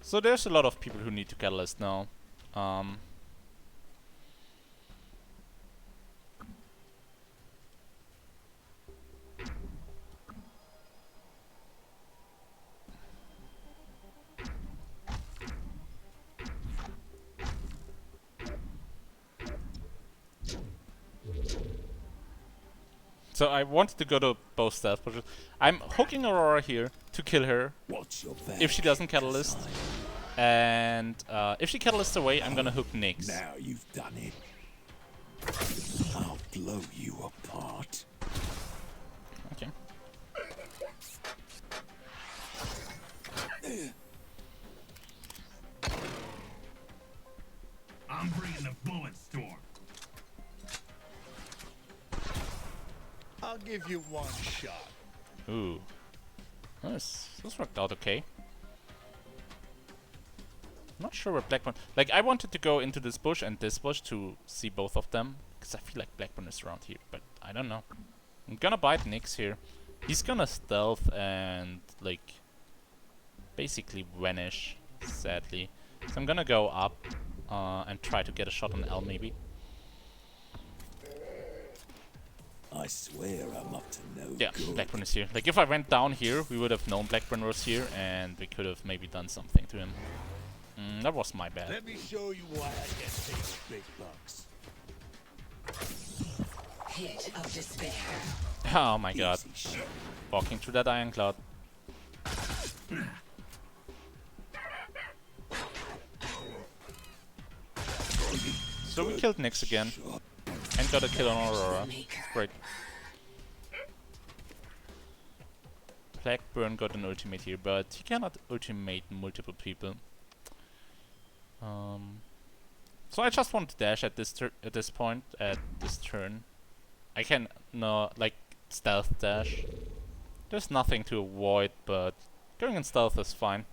So there's a lot of people who need to catalyst now. So I wanted to go to both stealth, but I'm hooking Aurora here to kill her
Watch your back.
if she doesn't catalyst. And if she catalysts away, I'm gonna hook Nyx.
Now you've done it. I'll blow you apart.
Okay.
I'm bringing the bullet storm. I'll give you one shot.
Ooh. This worked out okay. Not sure where Blackburn... Like, I wanted to go into this bush and this bush to see both of them. Because I feel like Blackburn is around here, but I don't know. I'm gonna bite Nyx here. He's gonna stealth and, like, basically vanish, sadly. So I'm gonna go up and try to get a shot on L, maybe.
I swear I'm up to no
Yeah,
good.
Blackburn is here. Like, if I went down here, we would have known Blackburn was here, and we could have maybe done something to him. That was my bad.
Let me show you why I get paid big bucks.
Hit of despair.
Oh my god.
Easy shit.
Walking through that Iron Cloud. So we killed Nyx again. And got a kill on Aurora. Great. Blackburn got an ultimate here, but he cannot ultimate multiple people. So I just want to dash at this point, at this turn. I can like stealth dash. There's nothing to avoid, but going in stealth is fine.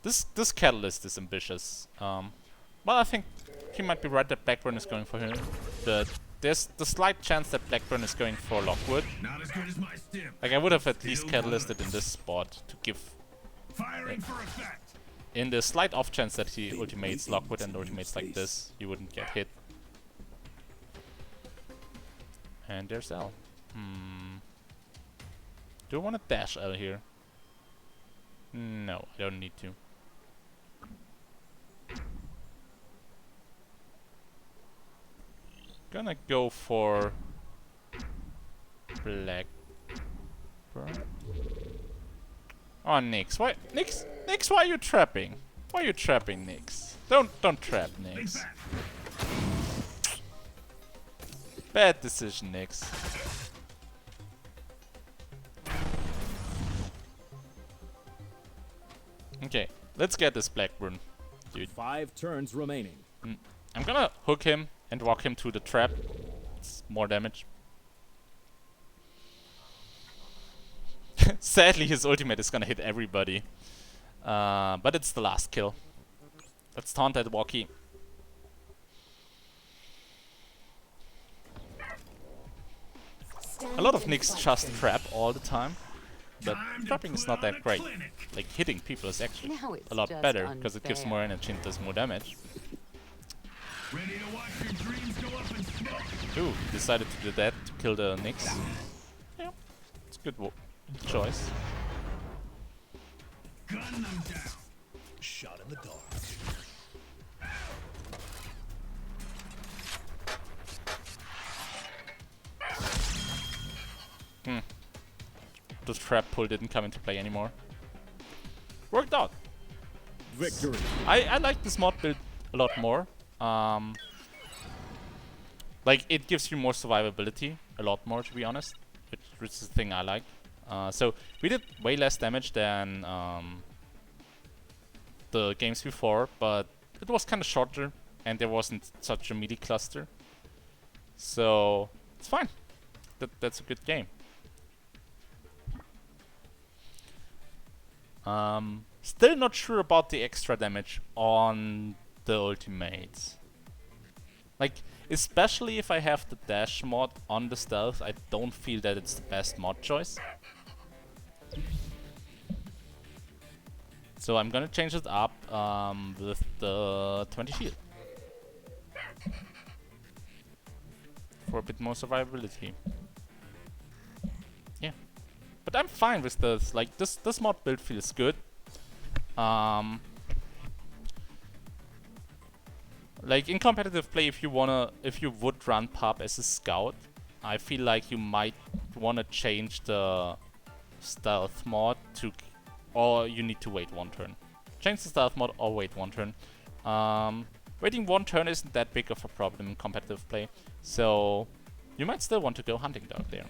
This catalyst is ambitious. Well, I think he might be right that Blackburn is going for him, but there's the slight chance that Blackburn is going for Lockwood.
Not as good as my stim.
Like, I would have at least catalysted in this spot to give...
Firing for effect.
In the slight off chance that he ultimates Lockwood and ultimates like this, you wouldn't get hit. And there's L. Do I want to dash L here? No, I don't need to. Gonna go for Blackburn. Oh, Nyx, why, Nyx, why are you trapping? Why are you trapping Nyx? Don't trap Nyx. Bad decision, Nyx. Okay, let's get this Blackburn, dude.
5 turns remaining.
I'm gonna hook him and walk him to the trap. It's more damage. Sadly, his ultimate is gonna hit everybody. But it's the last kill. Let's taunt that walkie. A lot of Nyx just trap all the time. But trapping is not that great. Like, hitting people is actually
Now it's
a lot
just
better, because it gives
unfair.
more energy and does more damage.
Ready to watch your dreams go up in smoke.
Ooh, decided to do that to kill the Nyx. Yeah, it's a good choice.
Gun them down. Shot in the dark.
The trap pull didn't come into play anymore. Worked out.
Victory.
I like this mod build a lot more. Like, it gives you more survivability, a lot more, to be honest, which is the thing I like. So we did way less damage than the games before, but it was kind of shorter and there wasn't such a melee cluster. So it's fine. That's a good game. Still not sure about the extra damage on the ultimates. Like, especially if I have the dash mod on the stealth, I don't feel that it's the best mod choice. So I'm gonna change it up with the 20 shield. For a bit more survivability. Yeah. But I'm fine with this. Like, this mod build feels good. Like, in competitive play, if you would run PuP as a scout, I feel like you might wanna change the stealth mod to, or you need to wait one turn. Change the stealth mod or wait one turn. Waiting one turn isn't that big of a problem in competitive play, so you might still want to go hunting dog there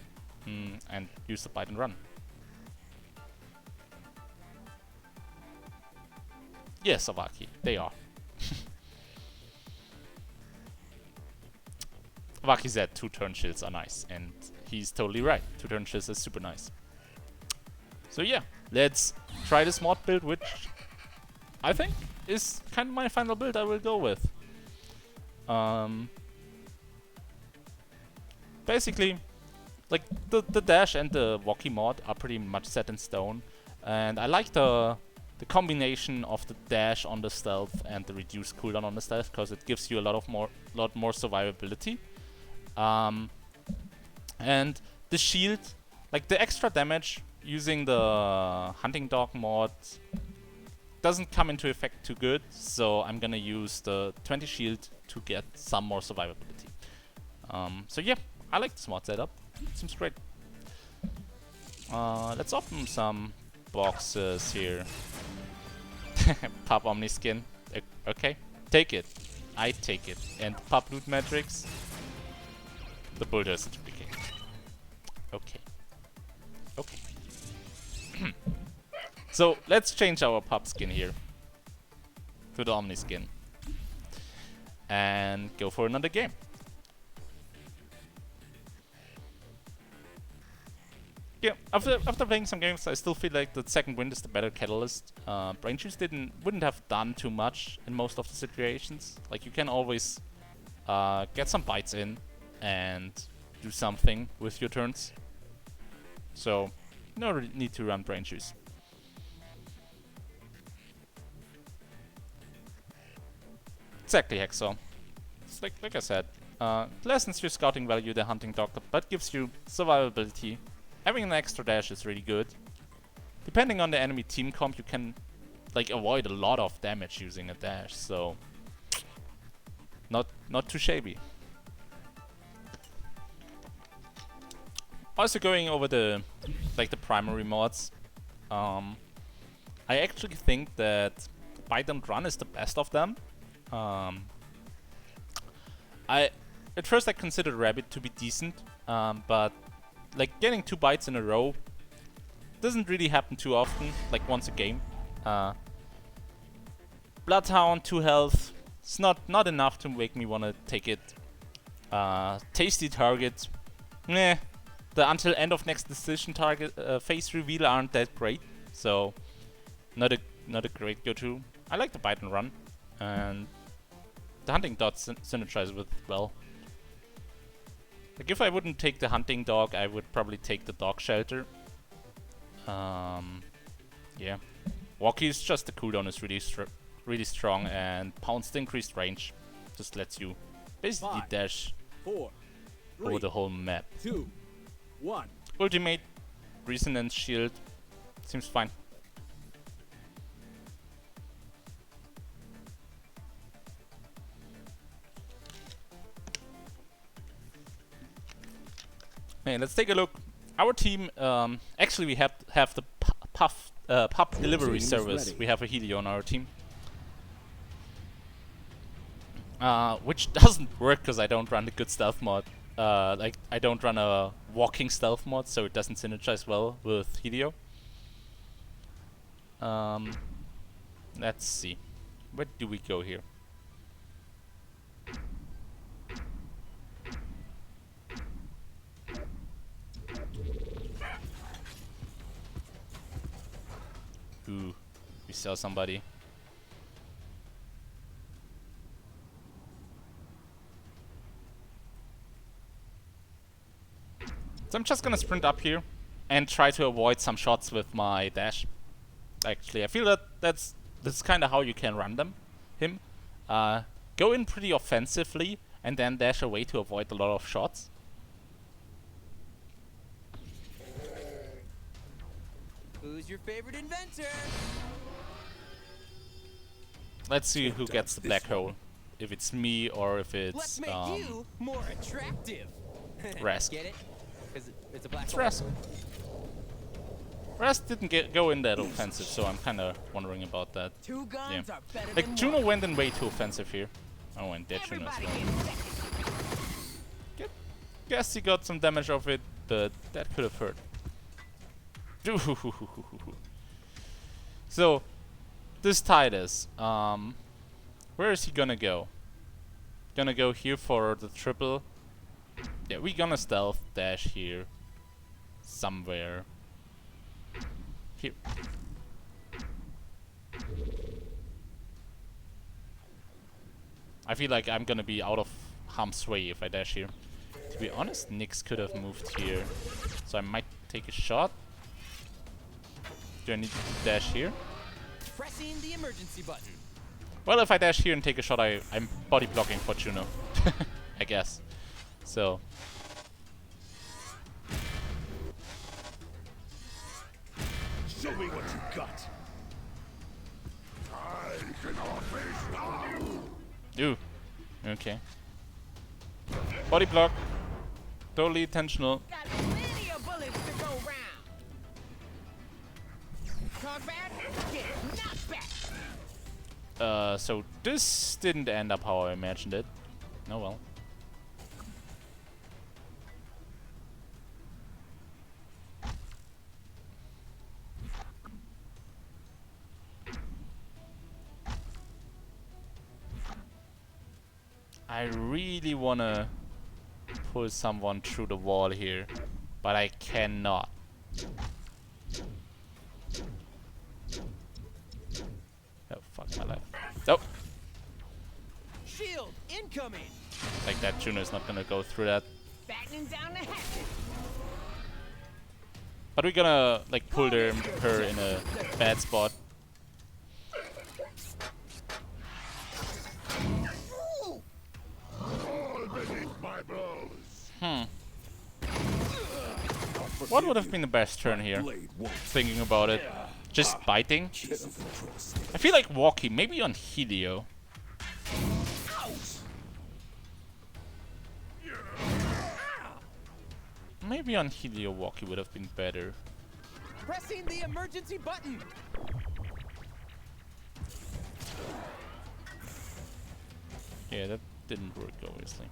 and use the bite and run. Yes, Avaki, they are. Avaki said 2 turn shields are nice, and he's totally right. 2 turns is super nice. So yeah, let's try this mod build, which I think is kind of my final build I will go with. Basically, like the dash and the walkie mod are pretty much set in stone, and I like the combination of the dash on the stealth and the reduced cooldown on the stealth, because it gives you a lot more survivability. And the shield, like the extra damage using the hunting dog mod, doesn't come into effect too good, so I'm gonna use the 20 shield to get some more survivability. So yeah, I like this mod setup. It seems great. Let's open some boxes here. PuP Omni skin. Okay, take it. I take it. And PuP loot metrics. The builder certificate. Okay. Okay. So let's change our PuP skin here to the Omni skin and go for another game. Yeah, after playing some games, I still feel like the second wind is the better catalyst. Brain Juice wouldn't have done too much in most of the situations. Like, you can always get some bites in and do something with your turns. So, no need to run Brain Juice. Exactly, Hexor. It's like I said, lessens your scouting value, the hunting dog, but gives you survivability. Having an extra dash is really good. Depending on the enemy team comp, you can like avoid a lot of damage using a dash, so not too shabby. Also, going over the primary mods, I actually think that Bite and Run is the best of them. At first I considered Rabbit to be decent, but like getting 2 bites in a row doesn't really happen too often, like once a game. Bloodhound, 2 health, it's not enough to make me want to take it. Tasty target, meh. The until end of next decision target phase reveal aren't that great, so not a great go-to. I like the Bite and Run, and the hunting dog synergize with it well. Like, if I wouldn't take the hunting dog, I would probably take the dog shelter. Yeah. Walkie is just the cooldown is really strong, and Pounce the increased range just lets you basically dash
4, 3,
over the whole map.
2, 1.
Ultimate Resonance Shield seems fine. Okay, let's take a look. Our team, actually we have the PuP delivery service. We have a Helio on our team. Which doesn't work because I don't run the good stealth mod. Like, I don't run a walking stealth mod, so it doesn't synergize well with Helio. Let's see. Where do we go here? Ooh, we saw somebody. So I'm just gonna sprint up here and try to avoid some shots with my dash. Actually, I feel that that's kind of how you can run him. Go in pretty offensively and then dash away to avoid a lot of shots.
Who's your favorite inventor?
Let's see who gets the black hole. If it's me or if it's
Let's make you more attractive.
Rask.
Get it? Because it's a black
It's
hole.
Rask. Rask didn't go in that offensive, so I'm kind of wondering about that.
2 guns are better
Like,
than
Juno
one.
went in way too offensive here. Oh, and dead Juno as well. Guess he got some damage off it, but that could have hurt. So, this Titus, where is he gonna go? Gonna go here for the triple Yeah, we're gonna stealth dash here. Somewhere. Here. I feel like I'm gonna be out of harm's way if I dash here. To be honest, Nyx could have moved here. So I might take a shot. Do I need to dash here?
Pressing the emergency button.
Well, if I dash here and take a shot, I'm body blocking for Juno. I guess. So.
Show me what you got. I cannot face down you.
Ooh. Okay. Body block. Totally intentional.
Got plenty of bullets to go round. Talk bad, get knocked back.
So this didn't end up how I imagined it. Oh well. I really wanna pull someone through the wall here, but I cannot. Oh fuck my life. Nope.
Shield incoming.
Like that, Juno's not gonna go through that.
Battening down the hatchet.
But we're gonna like pull her in a bad spot.
My blows.
What would have been the best turn here? Thinking about it. Just biting? I feel like walking, maybe on Helio. Maybe on Helio Walkie would have been better.
Pressing the emergency button.
Yeah, that didn't work, obviously.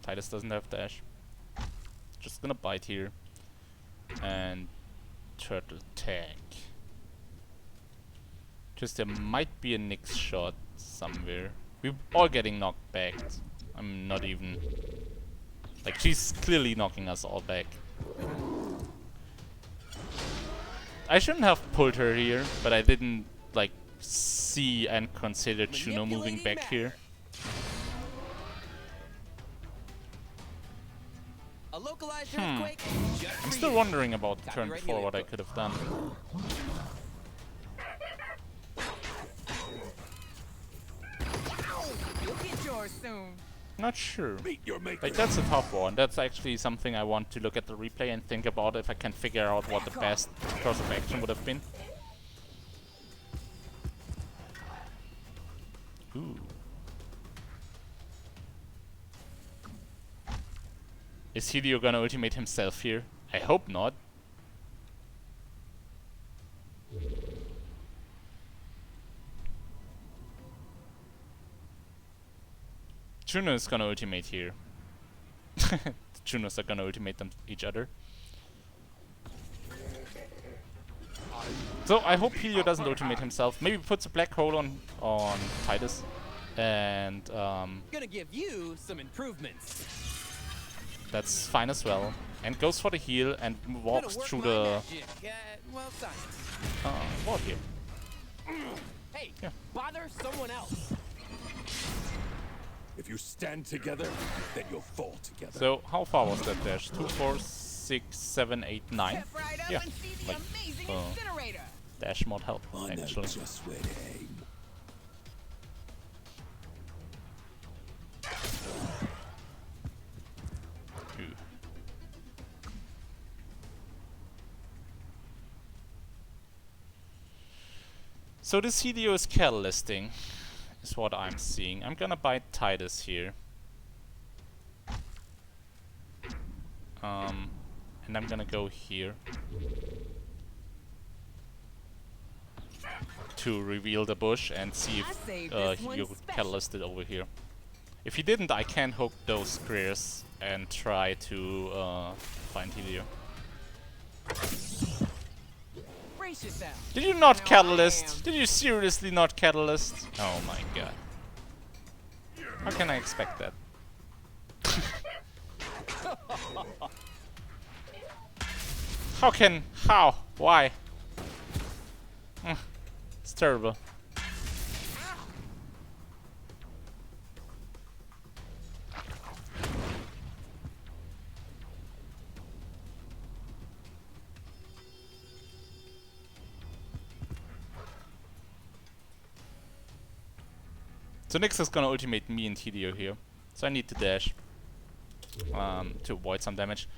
Titus doesn't have dash. Just gonna bite here. And turtle tag. Just there might be a Nyx shot somewhere. We're all getting knocked back. I'm not even... Like, she's clearly knocking us all back. I shouldn't have pulled her here, but I didn't, like, see and consider Juno moving back here.
A localized earthquake.
I'm still wondering about the turn before what I could have done.
You'll get yours soon.
Not sure.
Meet your maker.
Like, that's a tough one. That's actually something I want to look at the replay and think about if I can figure out what the best course of action would have been. Ooh. Is Helio gonna ultimate himself here? I hope not. Juno is gonna ultimate here. The Junos are gonna ultimate them each other. So I hope Helio doesn't ultimate himself. Maybe puts a black hole on Titus. And
Gonna give you some improvements.
that's fine as well. And goes for the heal and walks through the
Well, science.
wall here.
Hey,
Yeah.
bother someone else.
If you stand together, then you'll fall together.
So how far was that dash? 2, 4, 6, 7, 8, 9.
Step right up
Yeah,
and see the
like,
amazing incinerator.
dash mod help,
I know
actually.
just where to aim.
Ooh. So this Helio is catalysting, is what I'm seeing. I'm gonna bite Titus here. And I'm gonna go here to reveal the bush and see if Helio catalysted over here. If he didn't, I can hook those squares and try to find Helio.
Brace yourself.
Did you not catalyst? Did you seriously not catalyst? Oh my god. How can I expect that? How? Why? It's terrible. So Nyx is gonna ultimate me and Helio here. So I need to dash to avoid some damage.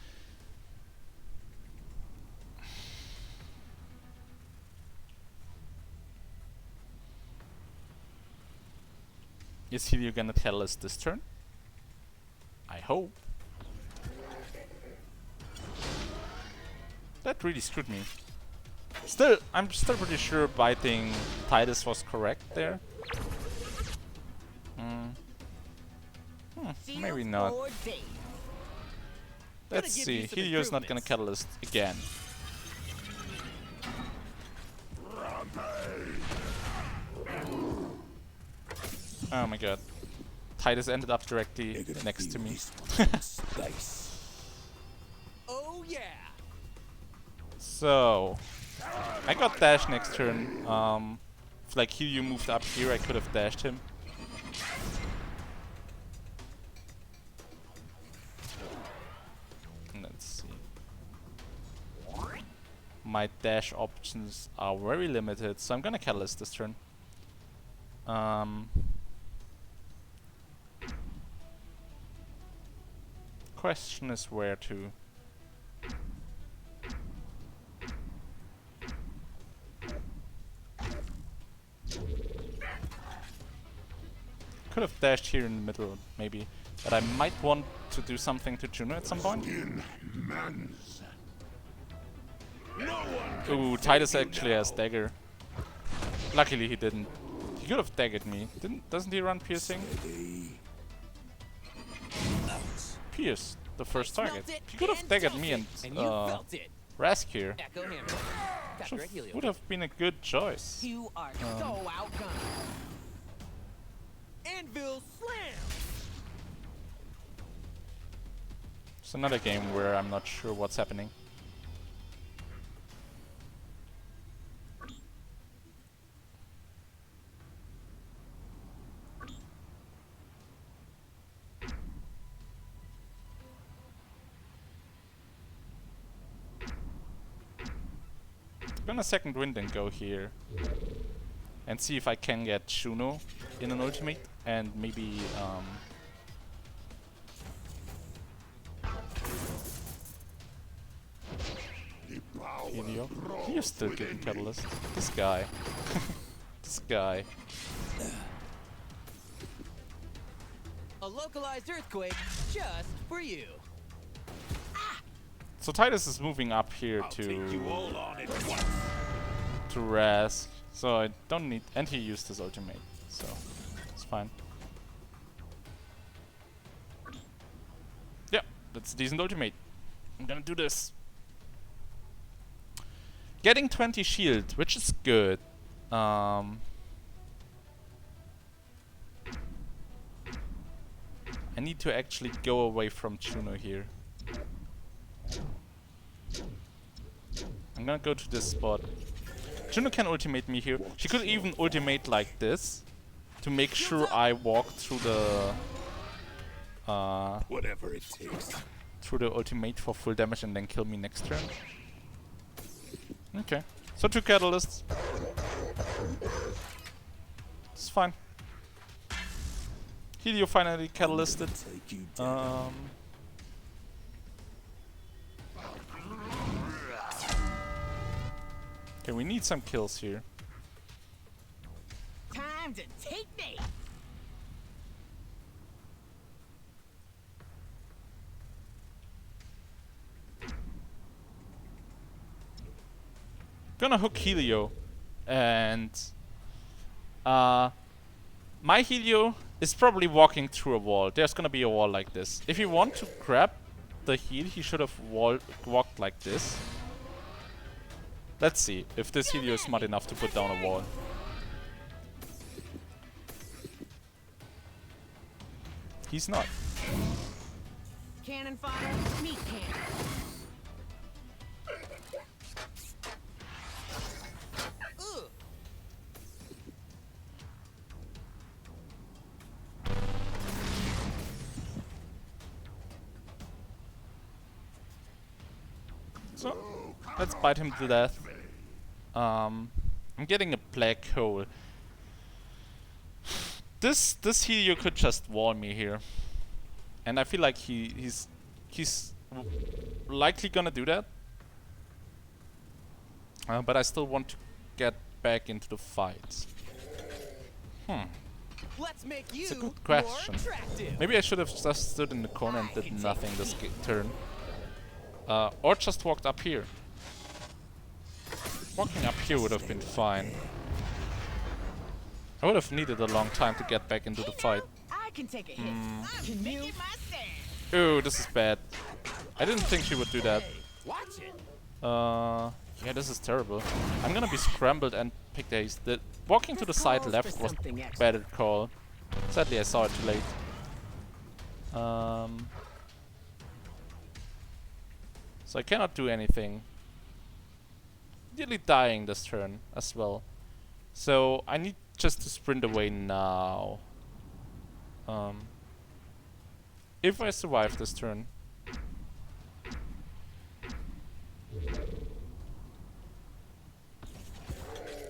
Is Helio gonna tell us this turn? I hope. That really screwed me. Still, I'm still pretty sure biting Titus was correct there. Maybe not. Let's see. Helio's not gonna Catalyst again. Oh my god. Titus ended up directly next to me.
Oh yeah.
So I got dash next turn. If like Helio moved up here, I could have dashed him. Let's see. My dash options are very limited, so I'm gonna Catalyst this turn. Question is where to. Could have dashed here in the middle, maybe. But I might want to do something to Juno at some point. Ooh, Titus actually has dagger. Luckily he didn't. He could have daggered me. Doesn't he run piercing? Pierce, the first target. He could have daggered me and Rask here. Would have been a good choice.
You are so outgunned. Anvil slam.
It's another game where I'm not sure what's happening. I'm gonna second wind and go here and see if I can get Juno in an ultimate and maybe Helio. You're still getting Catalyst. This guy. This guy.
A localized earthquake just for you.
So Titus is moving up here to Rask. So I don't need, and he used his ultimate, so it's fine. Yeah, that's a decent ultimate. I'm gonna do this. Getting 20 shield, which is good. I need to actually go away from Juno here. I'm gonna go to this spot. Juno can ultimate me here. She could even ultimate like this to make sure I walk through the
whatever it takes.
Through the ultimate for full damage and then kill me next turn. Okay. So 2 catalysts. It's fine. Helio finally catalysted. Okay, we need some kills here.
Time to take me.
Gonna hook Helio, and my Helio is probably walking through a wall. There's gonna be a wall like this. If you want to grab the heal, he should have walked like this. Let's see if this Helio is smart enough to put down a wall. he's not.
Cannon fire, meat cannon. Ugh.
So, let's bite him to death. I'm getting a black hole. This Helio could just wall me here, and I feel like he's likely gonna do that. But I still want to get back into the fight.
Let's make you
It's a good
more
question.
attractive.
Maybe I should have just stood in the corner and did nothing this turn. Or just walked up here. Walking up here would have been fine. I would have needed a long time to get back into the fight.
I can take a hit. Can you?
Ooh, this is bad. I didn't think she would do that.
Watch it.
Yeah, this is terrible. I'm gonna be scrambled and pick the haste. The walking to the side
calls
left
for
was
something extra.
better call. Sadly, I saw it too late. So I cannot do anything. Nearly dying this turn as well. So I need just to sprint away now. If I survive this turn.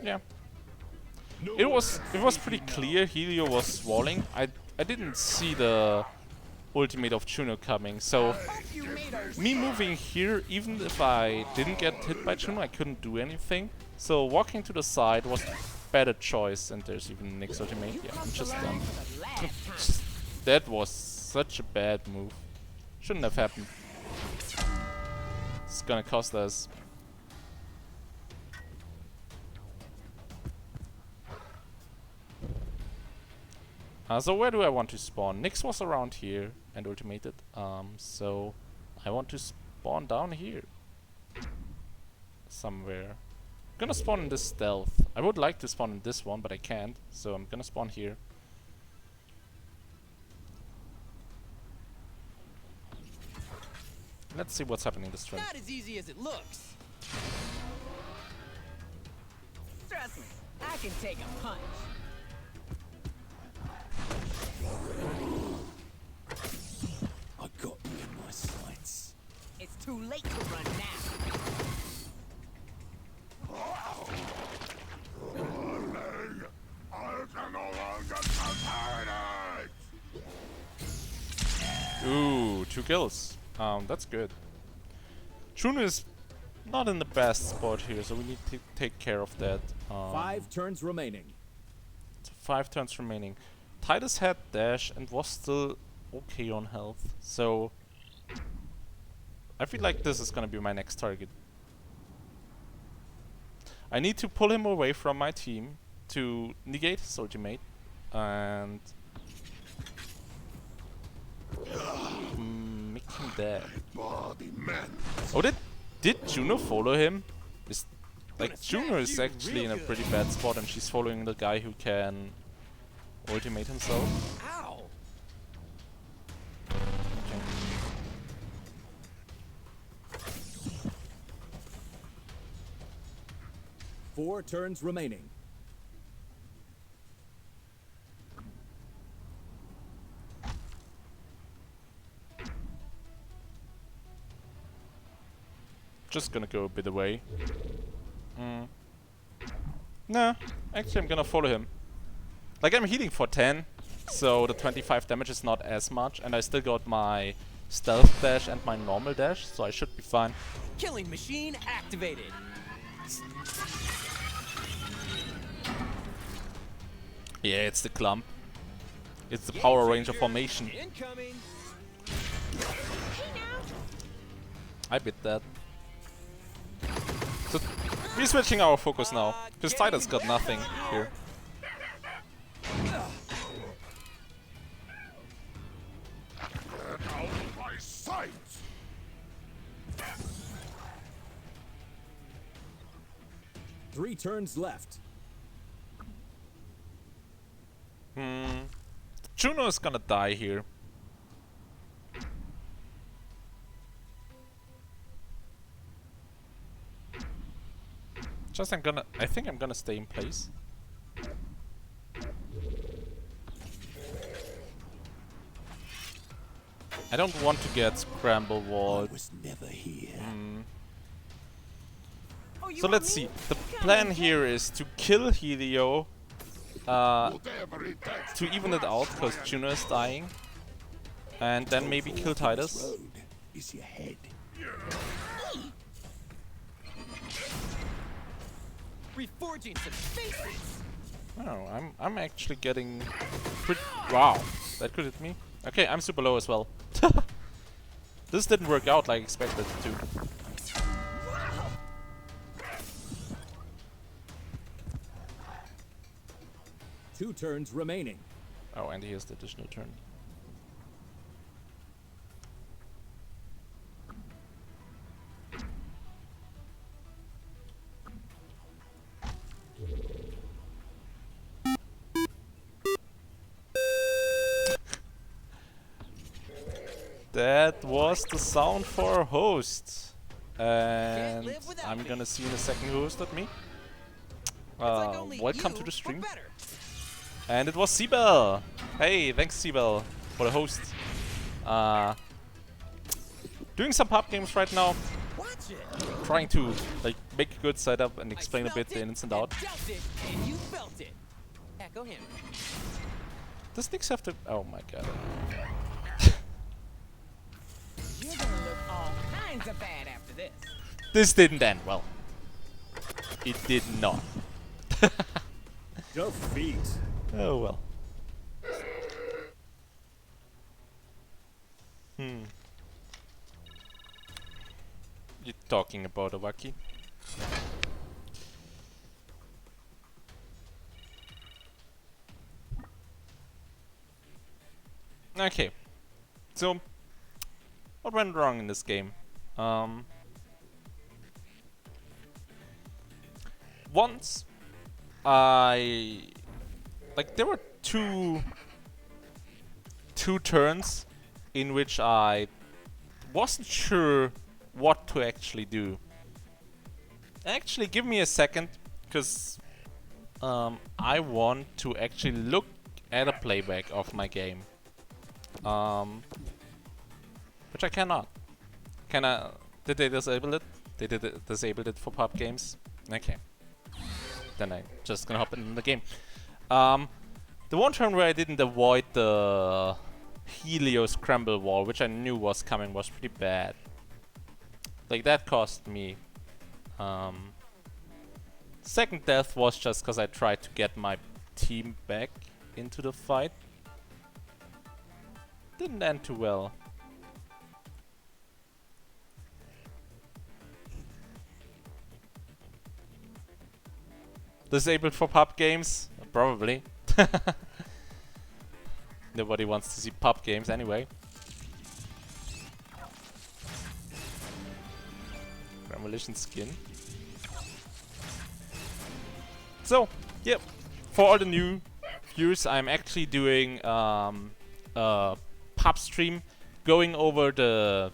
Yeah. It was pretty clear Helio was walling. I didn't see the ultimate of Juno coming, so me moving here, even if I didn't get hit by Juno, I couldn't do anything. So walking to the side was a better choice, and there's even Nick's ultimate. Yeah, I'm just done. That was such a bad move. Shouldn't have happened. It's gonna cost us. So where do I want to spawn? Nyx was around here and ultimated. So I want to spawn down here. Somewhere. I'm gonna spawn in this stealth. I would like to spawn in this one, but I can't. So I'm gonna spawn here. Let's see what's happening this turn.
Not as easy as it looks. Trust me, I can take a punch.
I got you in my sights.
It's too late to run now.
I can no longer contain it!
Ooh, 2 kills. That's good. Juno is not in the best spot here, so we need to take care of that.
5 turns remaining.
So 5 turns remaining. Titus had dash and was still okay on health, so I feel like this is gonna be my next target. I need to pull him away from my team to negate his ultimate and make him dead. Oh, did Juno follow him? Is like Juno is actually in a pretty bad spot, and she's following the guy who can ultimate himself.
Ow!
Okay.
Four turns remaining.
Just gonna go a bit away. Nah, actually I'm gonna follow him. Like, I'm healing for 10, so the 25 damage is not as much, and I still got my stealth dash and my normal dash, so I should be fine.
Killing machine activated.
Yeah, it's the clump. It's the Power Ranger formation.
Incoming.
I bit that. So we're switching our focus now, because Titus got nothing here.
Get out of my sight!
Three turns left.
Juno is gonna die here. Just I think I'm gonna stay in place. I don't want to get scramble walled.
I was never here.
So let's see. The plan here is to kill Helio to even it out, because Juno is dying. And then maybe kill Titus.
Road is your head.
Reforging some faces.
Oh, I'm actually getting pretty. Wow, that could hit me. Okay, I'm super low as well. This didn't work out like expected it to.
2 turns remaining.
Oh, and here's the additional turn. That was the sound for a host. And I'm gonna see in a second who hosted me. Welcome to the stream. And it was Seabell. Hey, thanks Seabell for the host. Doing some pub games right now. Trying to like make a good setup and explain a bit the ins and out.
And you felt it. Echo him.
Does Nix have to? Oh my god.
You're gonna look all kinds of bad after this.
This didn't end well. It did not.
Defeat.
Oh well. You're talking about a Waki? Okay. So, what went wrong in this game? Once there were two turns in which I wasn't sure what to actually do. Actually, give me a second, because I want to actually look at a playback of my game. Which I cannot. Did they disable it? They did disable it for pub games? Okay. Then I'm just gonna hop in the game. The one turn where I didn't avoid the Helio scramble wall, which I knew was coming, was pretty bad. Like, that cost me. Second death was just because I tried to get my team back into the fight. Didn't end too well. Disabled for pub games? Probably. Nobody wants to see pub games anyway. Demolition skin. So, yep. For all the new viewers, I'm actually doing a pub stream, going over the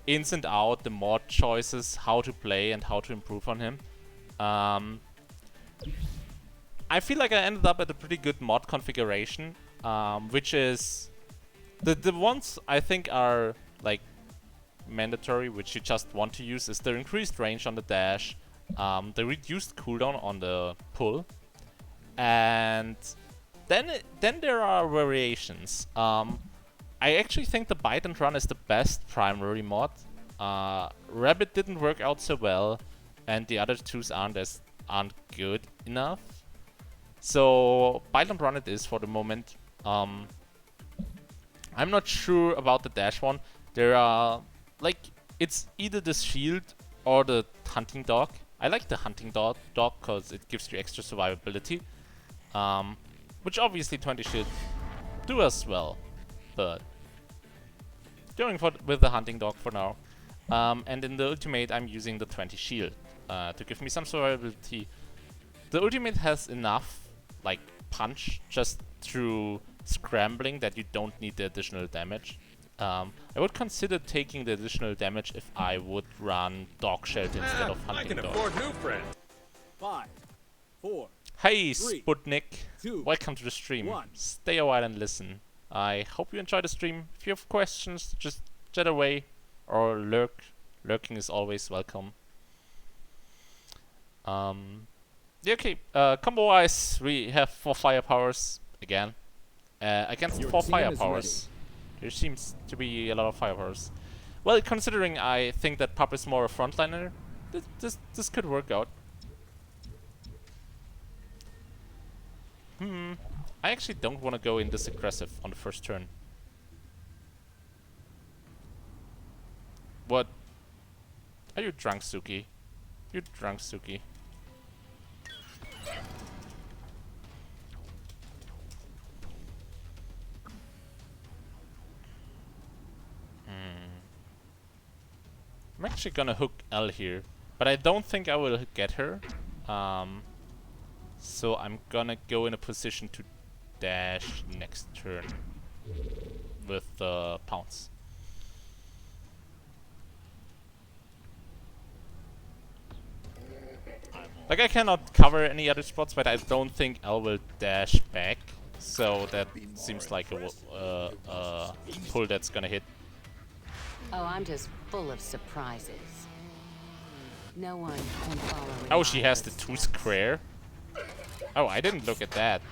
ins and out, the mod choices, how to play and how to improve on him. I feel like I ended up at a pretty good mod configuration, which is the ones I think are like mandatory, which you just want to use, is the increased range on the dash, the reduced cooldown on the pull, and then there are variations. I actually think the bite and run is the best primary mod. Rabbit didn't work out so well, and the other twos aren't good enough. So bite and run it is for the moment. I'm not sure about the dash one. There are like, it's either the shield or the hunting dog. I like the hunting dog because it gives you extra survivability, which obviously 20 should do as well, but going with the hunting dog for now. And in the ultimate I'm using the 20 shield to give me some survivability. The ultimate has enough like punch just through scrambling that you don't need the additional damage. I would consider taking the additional damage if I would run dog shelter instead of hunting dog.
I can afford new friends.
5, 4.
Hey,
3,
Sputnik.
2,
Welcome to the stream.
1.
Stay a while and listen. I hope you enjoy the stream. If you have questions, just chat away or lurk. Lurking is always welcome. Yeah, okay. Combo-wise, we have 4 firepowers again. Against
Your
4
team is
firepowers. There seems to be a lot of firepowers. Well, considering I think that PuP is more a frontliner, this could work out. I actually don't want to go in this aggressive on the first turn. What? Are you drunk, Suki? You're drunk, Suki. I'm actually gonna hook L here, but I don't think I will get her. So I'm gonna go in a position to dash next turn with pounce. Like, I cannot cover any other spots, but I don't think L will dash back. So that seems like a pull that's gonna hit.
Oh, I'm just full of surprises. No one can follow.
Oh, she has the 2 square. Oh, I didn't look at that.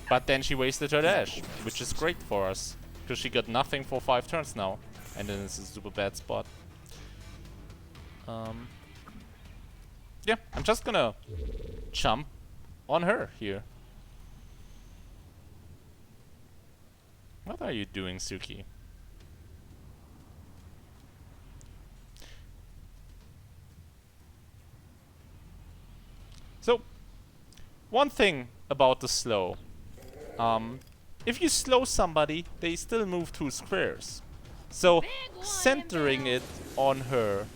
But then she wasted her dash, which is great for us, because she got nothing for 5 turns now, and then it's a super bad spot. Yeah, I'm just gonna jump on her here. What are you doing, Suki? So, one thing about the slow. If you slow somebody, they still move 2 squares. So, centering it on her.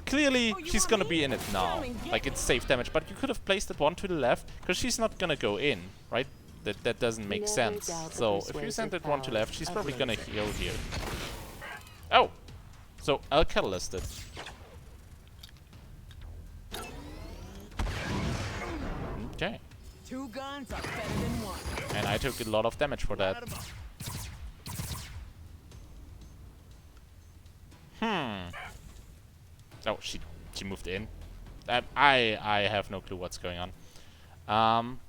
Clearly, she's gonna be in it now. Like, it's safe damage, but you could have placed that one to the left, because she's not gonna go in, right? That doesn't make sense. So, if you send that one to left, she's probably gonna heal here. Oh! So, I'll catalyst it. Okay.
2 guns are better than 1.
And I took a lot of damage for that. Oh, she moved in. I have no clue what's going on.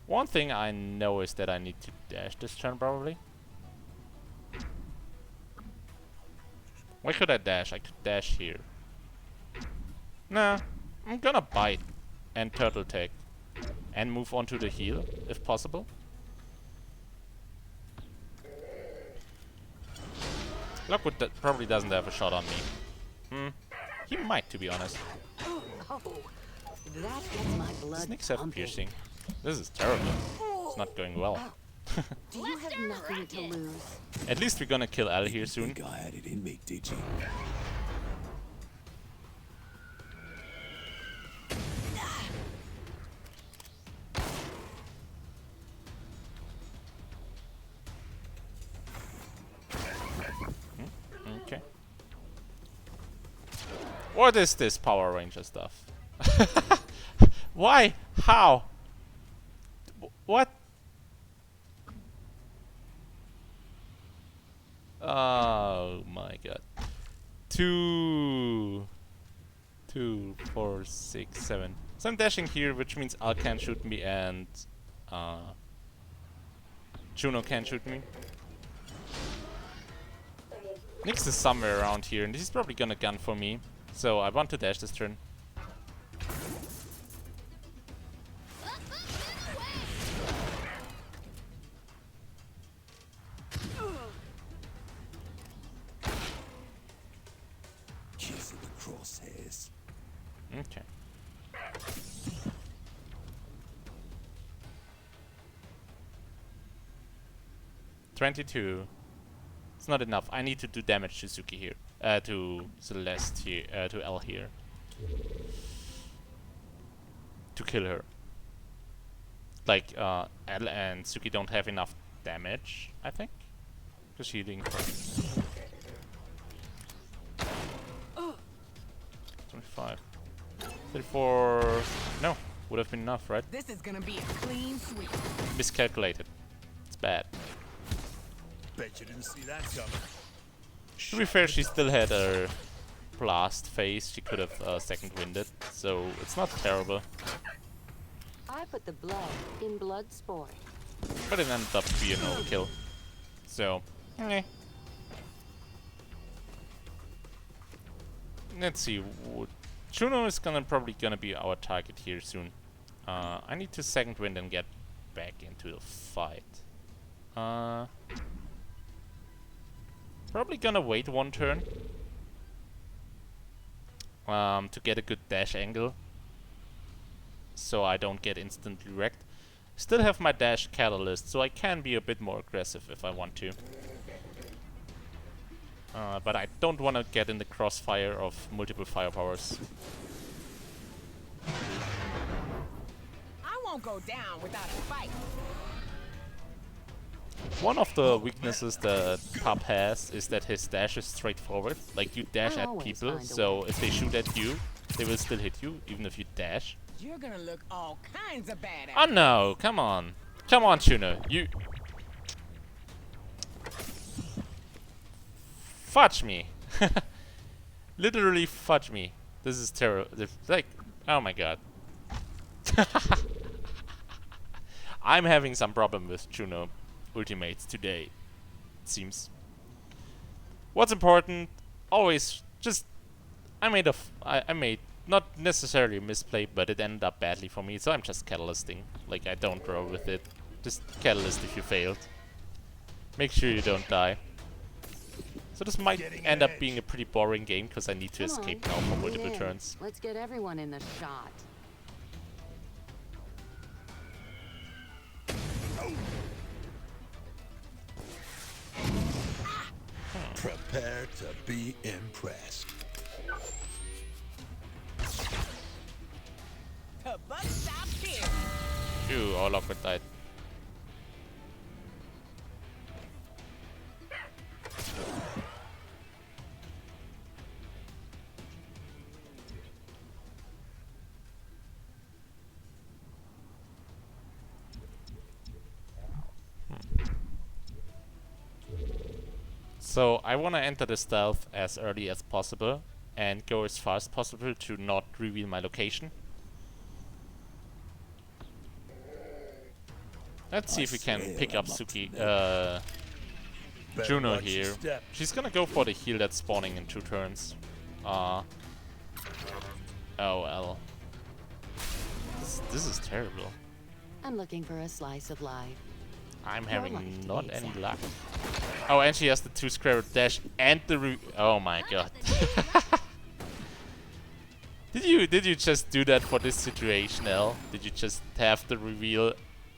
One thing I know is that I need to dash this turn probably. Where could I dash? I could dash here. Nah, I'm gonna bite and turtle tag and move on to the heal if possible. Lockwood probably doesn't have a shot on me. He might, to be honest.
Oh, that gets my blood
Snakes have
pumping.
piercing. This is terrible. It's not going well.
Do you have nothing to lose?
At least we're gonna kill Al here soon.
Think I had it in me, did you?
Okay. What is this Power Ranger stuff? Why? How? What? Oh my god. 2, 4, 6, 7. So I'm dashing here, which means Al can't shoot me and Juno can't shoot me. Nyx is somewhere around here, and he's probably gonna gun for me. So I want to dash this turn.
Kiss of the crosshairs.
Okay. $22. It's not enough. I need to do damage to Suki here. To Celeste here. To L here. To kill her. Like, L and Suki don't have enough damage, I think. Just healing. 25. 34... No, would have been enough, right?
This is gonna be a clean sweep.
Miscalculated. It's bad.
Bet you didn't see that coming.
To be fair, she still had her blast phase. She could have second winded, so it's not terrible.
I put the blood in blood sport.
But it ended up being an overkill. So, let's see. Juno is probably gonna be our target here soon. I need to second wind and get back into the fight. Probably gonna wait one turn to get a good dash angle, so I don't get instantly wrecked. Still have my dash catalyst, so I can be a bit more aggressive if I want to. But I don't want to get in the crossfire of multiple firepowers.
I won't go down without a fight.
One of the weaknesses that PuP has is that his dash is straightforward. Like, you dash at people, so if they shoot at you, they will still hit you, even if you dash.
You're gonna look all kinds of bad.
Oh no, come on. Come on, Juno. You... Fudge me. Literally fudge me. This is terrible. Like, oh my god. I'm having some problem with Juno ultimates today, it seems. What's important, always just... I made not necessarily a misplay, but it ended up badly for me, so I'm just catalysting. Like, I don't roll with it. Just catalyst if you failed. Make sure you don't die. So this might end up being a pretty boring game, because I need to escape now for multiple turns.
Let's get everyone in the shot.
Prepare to be impressed.
The bus stop here.
Ew, all of it died. So I want to enter the stealth as early as possible and go as far as possible to not reveal my location. Let's see if we can pick up Juno here. She's gonna go for the heal that's spawning in 2 turns. Oh well. This is terrible.
I'm looking for a slice of life.
I'm having not any luck. Oh, and she has the 2-square dash and the oh my god. Did you just do that for this situation, L? Did you just have the reveal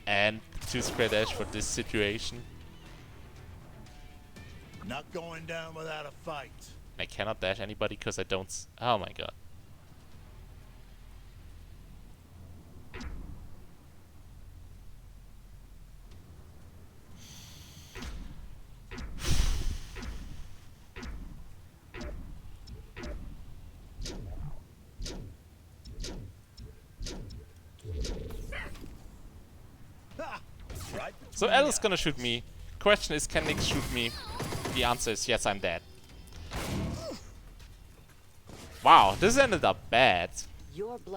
and 2-square dash for this situation?
Not going down without a fight.
I cannot dash anybody because I don't oh my god. So L is gonna shoot me. Question is, can Nick shoot me? The answer is yes, I'm dead. Wow, this ended up bad.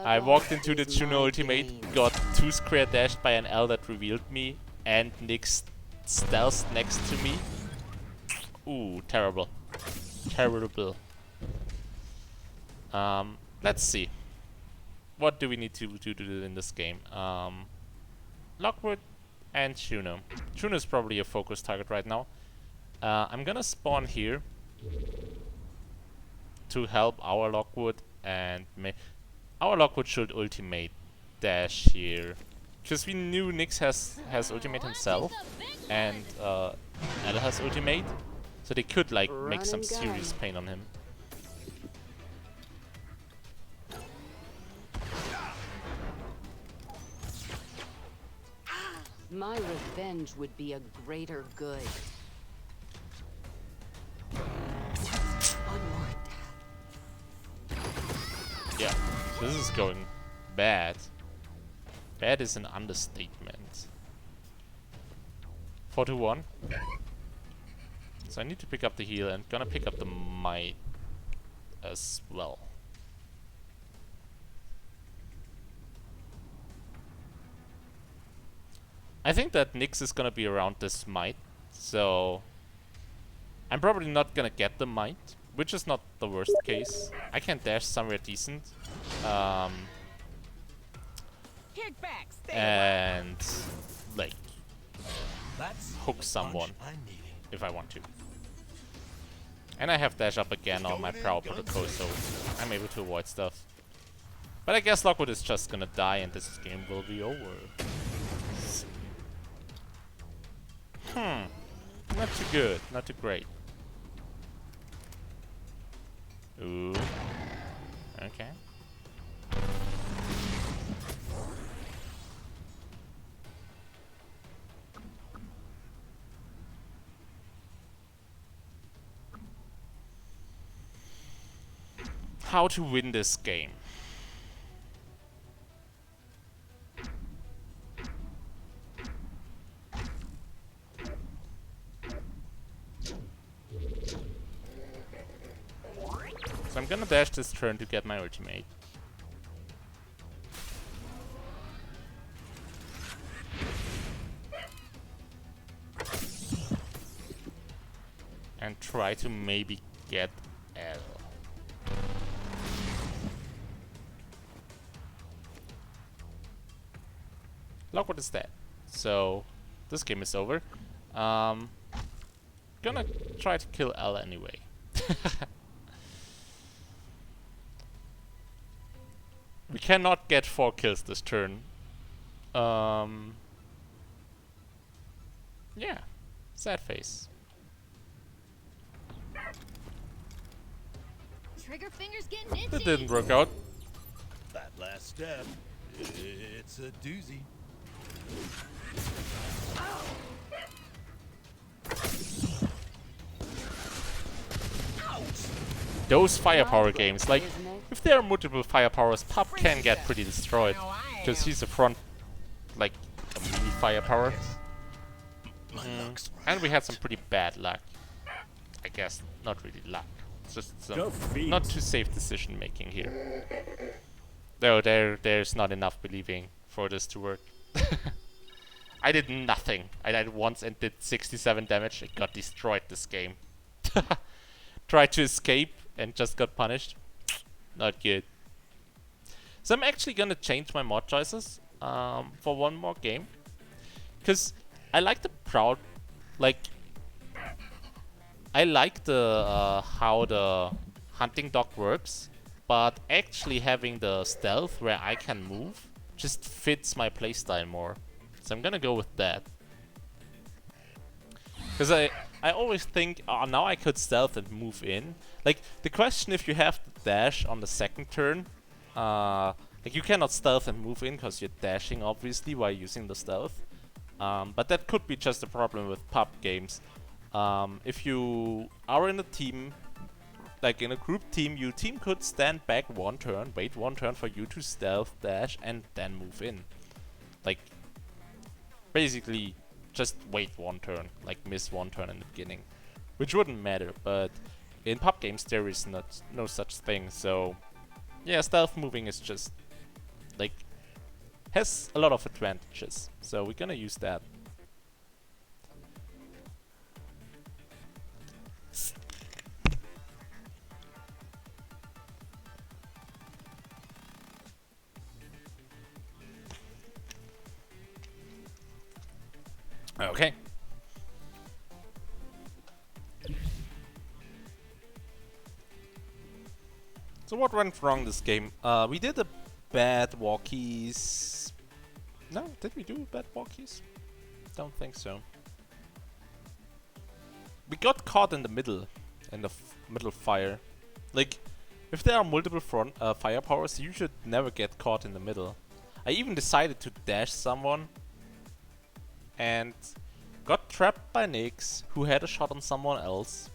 I walked into the Juno ultimate, got 2-square dashed by an L that revealed me, and Nick stealth next to me. Ooh, terrible. Terrible. Let's see. What do we need to do in this game? Lockwood and Juno. Juno is probably a focus target right now. I'm gonna spawn here to help our Lockwood, and our Lockwood should ultimate dash here, because we knew Nyx has ultimate himself, and L has ultimate, so they could like make some serious pain on him.
My revenge would be a greater good. One more death.
Yeah. This is going bad. Bad is an understatement. 4-1. So I need to pick up the heal and gonna pick up the might as well. I think that Nyx is gonna be around this might, so I'm probably not gonna get the might, which is not the worst case. I can dash somewhere decent. And like hook someone if I want to. And I have dash up again on my Prowl Protocol, so I'm able to avoid stuff. But I guess Lockwood is just gonna die and this game will be over. Not too good, not too great. Ooh. Okay. How to win this game? So I'm gonna dash this turn to get my ultimate. And try to maybe get L. Lockwood is dead. So this game is over. Gonna try to kill L anyway. We cannot get 4 kills this turn. Yeah. Sad face.
Trigger fingers getting itchy.
That didn't work out.
That last step, it's a doozy.
Those firepower games, like, if there are multiple firepowers, PuP can get pretty destroyed. Because he's a front, like, a mini firepower. And we had some pretty bad luck. I guess, not really luck. It's just some not too safe decision making here. Though there's not enough believing for this to work. I did nothing. I died once and did 67 damage. I got destroyed this game. Tried to escape and just got punished. Not good. So I'm actually gonna change my mod choices for one more game. Because I like the Proud, like, I like the how the hunting dog works, but actually having the stealth where I can move just fits my playstyle more. So I'm gonna go with that. Because I always think, oh, now I could stealth and move in. Like, the question if you have the dash on the second turn, like you cannot stealth and move in because you're dashing obviously while using the stealth. But that could be just a problem with PuP games. If you are in a team, like in a group team, your team could stand back one turn, wait one turn for you to stealth, dash, and then move in. Like, basically, just wait one turn, like miss one turn in the beginning. Which wouldn't matter, but in PuP games there is no such thing, so yeah, stealth moving is just, like, has a lot of advantages, so we're gonna use that. Okay. So what went wrong this game? We did a bad walkies. No, did we do bad walkies? Don't think so. We got caught in the middle middle fire. Like, if there are multiple front firepowers, you should never get caught in the middle. I even decided to dash someone and got trapped by Nyx, who had a shot on someone else.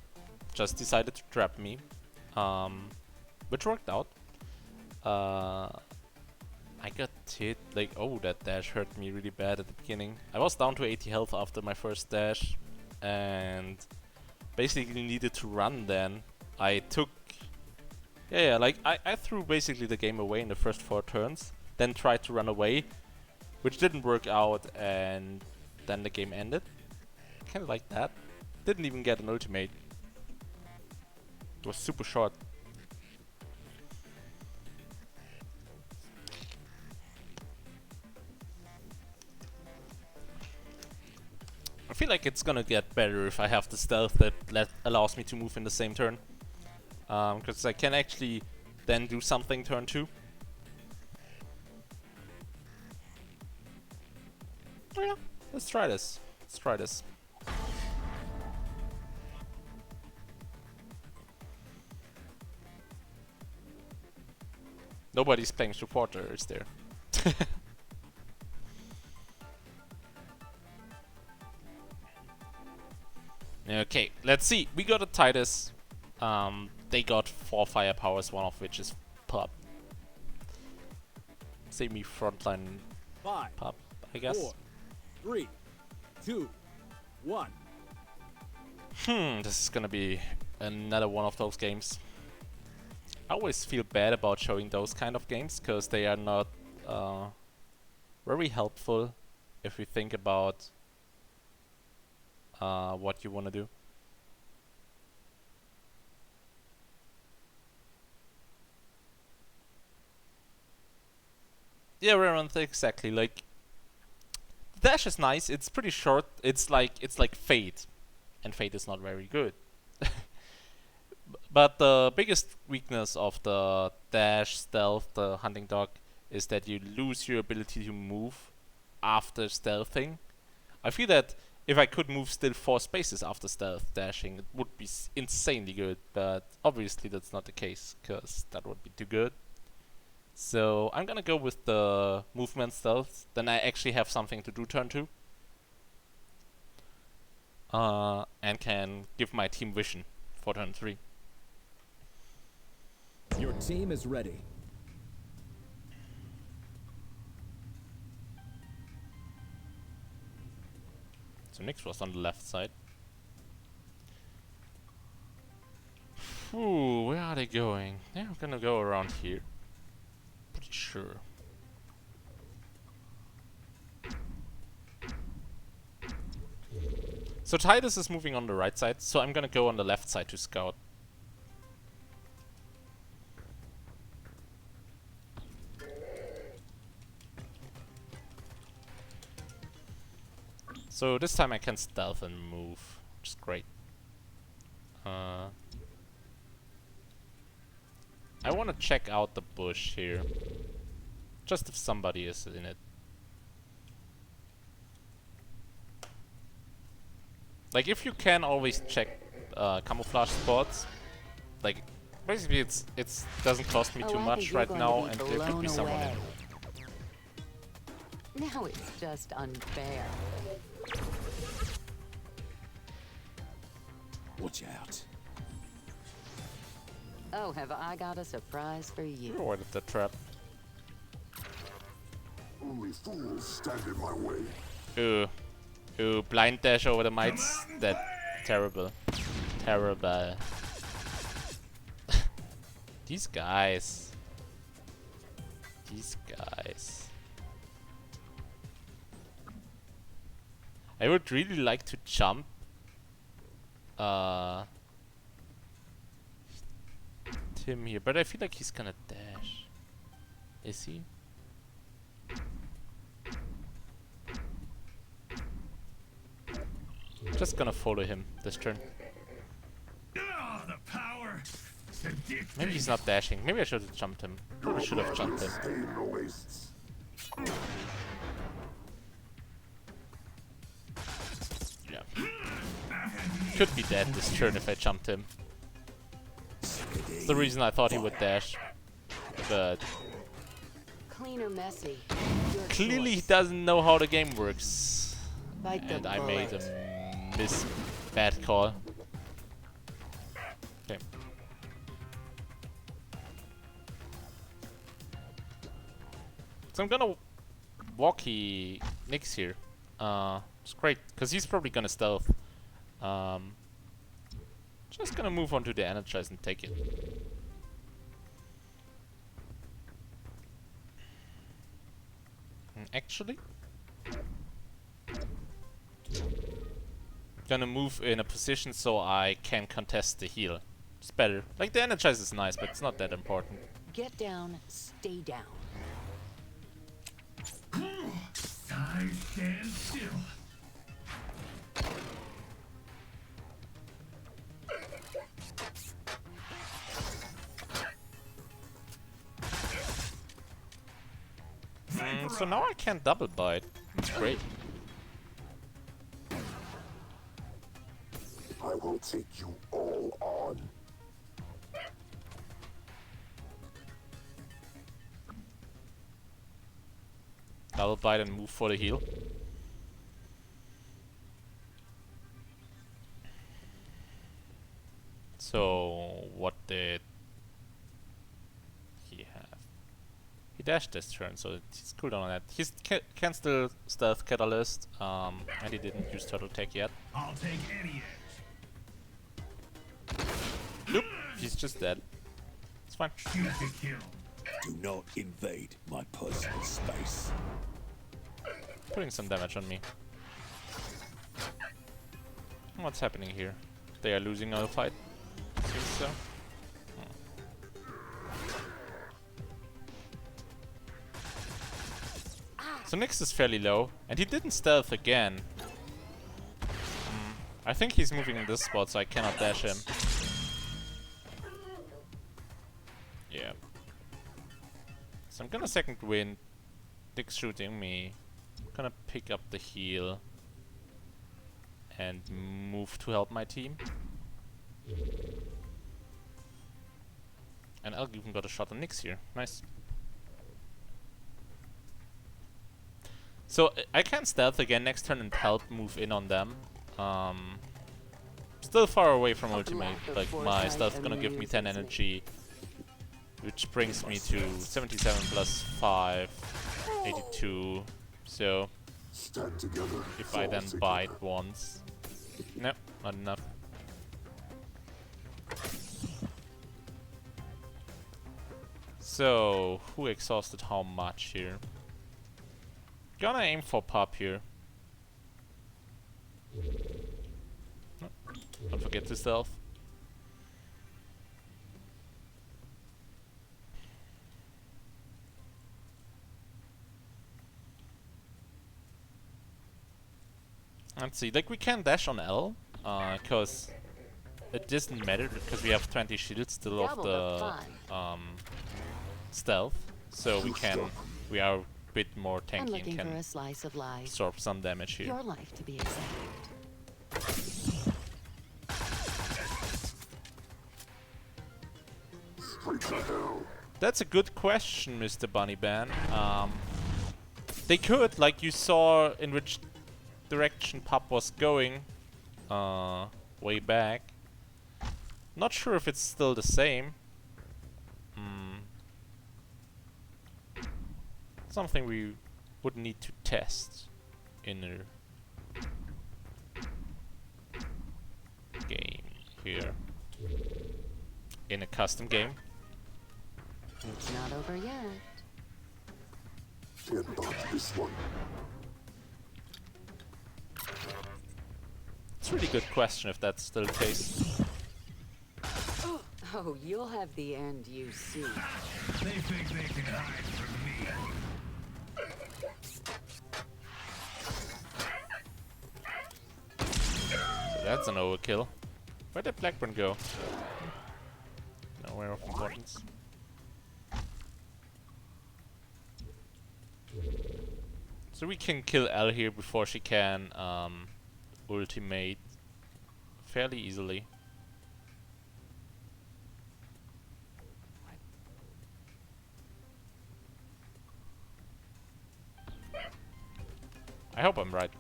Just decided to trap me, which worked out. I got hit. Like, oh, that dash hurt me really bad at the beginning. I was down to 80 health after my first dash, and basically needed to run then. I took... Yeah, like, I threw basically the game away in the first 4 turns, then tried to run away, which didn't work out, and then the game ended. Kinda like that. Didn't even get an ultimate. It was super short. I feel like it's gonna get better if I have the stealth that allows me to move in the same turn. Because I can actually then do something turn 2. Oh yeah, let's try this. Let's try this. Nobody's playing supporter, is there? Okay, let's see. We got a Titus. They got 4 firepowers, one of which is PuP. Semi frontline
5,
PuP, I guess.
4, 3, 2, 1.
This is gonna be another one of those games. I always feel bad about showing those kind of games because they are not very helpful if we think about what you want to do. Yeah, Rarant, exactly. Like, dash is nice. It's pretty short. It's like Fate, and Fate is not very good. But the biggest weakness of the dash stealth, the hunting dog, is that you lose your ability to move after stealthing. I feel that if I could move still 4 spaces after stealth dashing, it would be insanely good, but obviously that's not the case, because that would be too good. So I'm gonna go with the movement stealth, then I actually have something to do turn 2. And can give my team vision for turn 3.
Your team is ready.
So Nyx was on the left side. Ooh, where are they going? They're gonna go around here. Pretty sure. So Titus is moving on the right side, so I'm gonna go on the left side to scout. So this time I can stealth and move, which is great. I want to check out the bush here, just if somebody is in it. Like, if you can always check camouflage spots, like basically it's doesn't cost me too much right now, and there could be someone in.
Now it's just unfair.
Watch out.
Oh, have I got a surprise for you?
Avoided the trap.
Only fools stand in my way.
Ooh, blind dash over the mites. That terrible. Terrible. These guys. These guys. I would really like to jump. Tim here, but I feel like he's gonna dash. Is he? Just gonna follow him this turn.
Ah, the power.
Maybe he's not dashing. Maybe I should have jumped him. Probably should have jumped him. Yeah. Could be dead this turn if I jumped him. That's the reason I thought he would dash. But
Clean or messy? Your
clearly he
choice.
doesn't know how the game works.
Bite the
And I made
bullet.
a bad call. Okay. So I'm gonna walkie Nyx here. It's great, because he's probably gonna stealth. Just gonna move on to the Energize and take it. And actually, gonna move in a position so I can contest the heal. It's better. Like, the Energize is nice, but it's not that important.
Get down, stay down.
Time stand still.
So now I can double bite. That's great.
I will take you all on.
Double bite and move for the heal. So what did he have? He dashed this turn, so he's cooldown on that. He's can still stealth catalyst, and he didn't use turtle tech yet.
I'll take any edge.
Nope, he's just dead. It's fine.
Shoot to kill.
Do not invade my personal space.
Putting some damage on me. What's happening here? They are losing our fight. Seems so. So Nyx is fairly low, and he didn't stealth again. I think he's moving in this spot, so I cannot dash him. Yeah. So I'm gonna second wind. Nyx shooting me. I'm gonna pick up the heal and move to help my team. And I'll even got a shot on Nyx here. Nice. So I can stealth again next turn and help move in on them. Still far away from ultimate. Like, my stealth gonna give me 10 energy, which brings me to 77 plus 5, 82. So if I then bite once, nope, not enough. So who exhausted how much here? Gonna aim for PuP here. No, don't forget to stealth. Let's see, like, we can dash on L, cause it doesn't matter because we have 20 shields still of the stealth, so we are a bit more
I'm
tanky
looking
and
for
can
a slice of life.
absorb some damage here.
Your life, to be exact.
That's a good question, Mr. Bunnyban. They could, like you saw in which direction PuP was going way back. Not sure if it's still the same. Something we would need to test in a game here. In a custom game.
It's not over yet.
This one.
It's a really good question if that's still the case.
Oh, you'll have the end you see.
They think they can hide from me.
So that's an overkill. Where did Blackburn go? Nowhere of importance. So we can kill Elle here before she can ultimate fairly easily. I hope I'm right.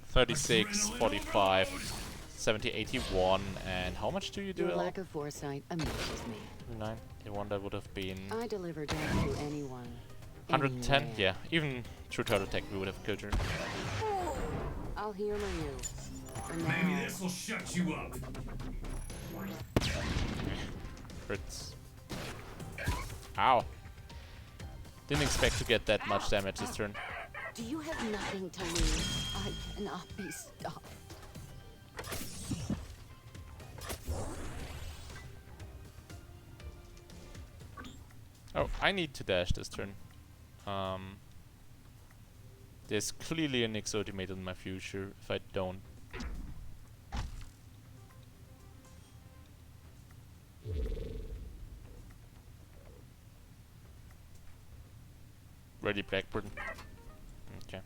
36, 45, 70, 81, and how much do you do?
Your lack of foresight amuses me.
91, that would have been...
I deliver death to anyone.
110,
anywhere.
yeah. Even through turtle attack, we would have killed her.
I'll humor you. For now.
Maybe this will shut you up.
Hurts. Ow. Didn't expect to get that much damage this turn.
Do you have nothing to lose? I cannot be stopped.
Oh, I need to dash this turn. There's clearly a Nyx ultimate in my future if I don't. Ready, Blackburn. Okay.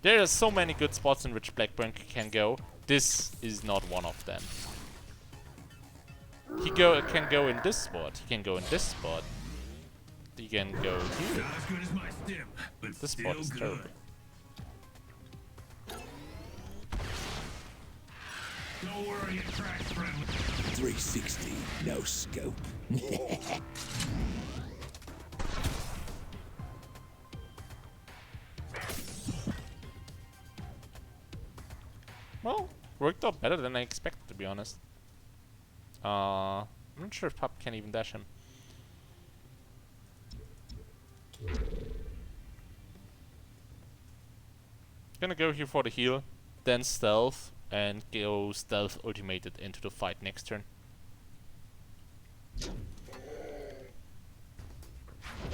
There are so many good spots in which Blackburn can go. This is not one of them. He can go in this spot. He can go in this spot. He can go here.
Not as good as my stim, but
This
still
spot is
good.
terrible.
Don't worry, it tracks friendly.
360, no scope.
Well, worked out better than I expected, to be honest. I'm not sure if PuP can even dash him. Gonna go here for the heal, then stealth, and go stealth ultimated into the fight next turn.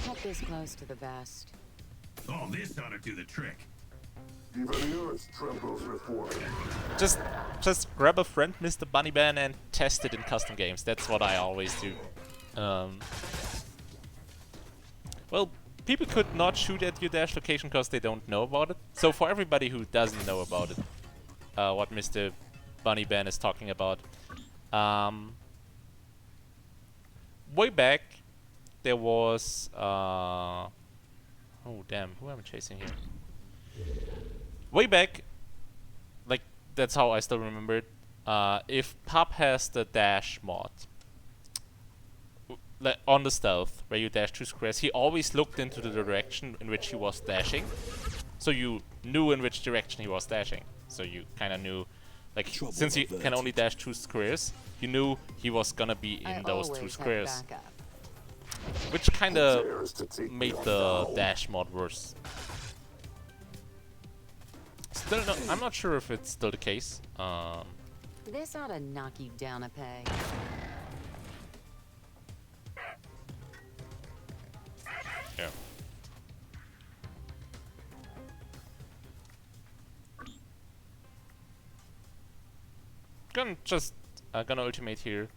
Not this close to the best.
Oh, this ought to do the trick.
Even the earth trembles before me.
Just grab a friend, Mr. Bunnyman, and test it in custom games. That's what I always do. Well, people could not shoot at your dash location because they don't know about it. So for everybody who doesn't know about it, what Mr. Bunnyman is talking about, way back there was oh damn, who am I chasing here? Way back, like that's how I still remember it. If PuP has the dash mod on the stealth, where you dash 2 squares, he always looked into the direction in which he was dashing, so you knew in which direction he was dashing. So you kind of knew, like, since he can only dash 2 squares, you knew he was gonna be in those 2 squares, which kind of made the dash mod worse. Still, no, I'm not sure if it's still the case.
This ought to knock you down a peg.
Yeah. Gonna ultimate here.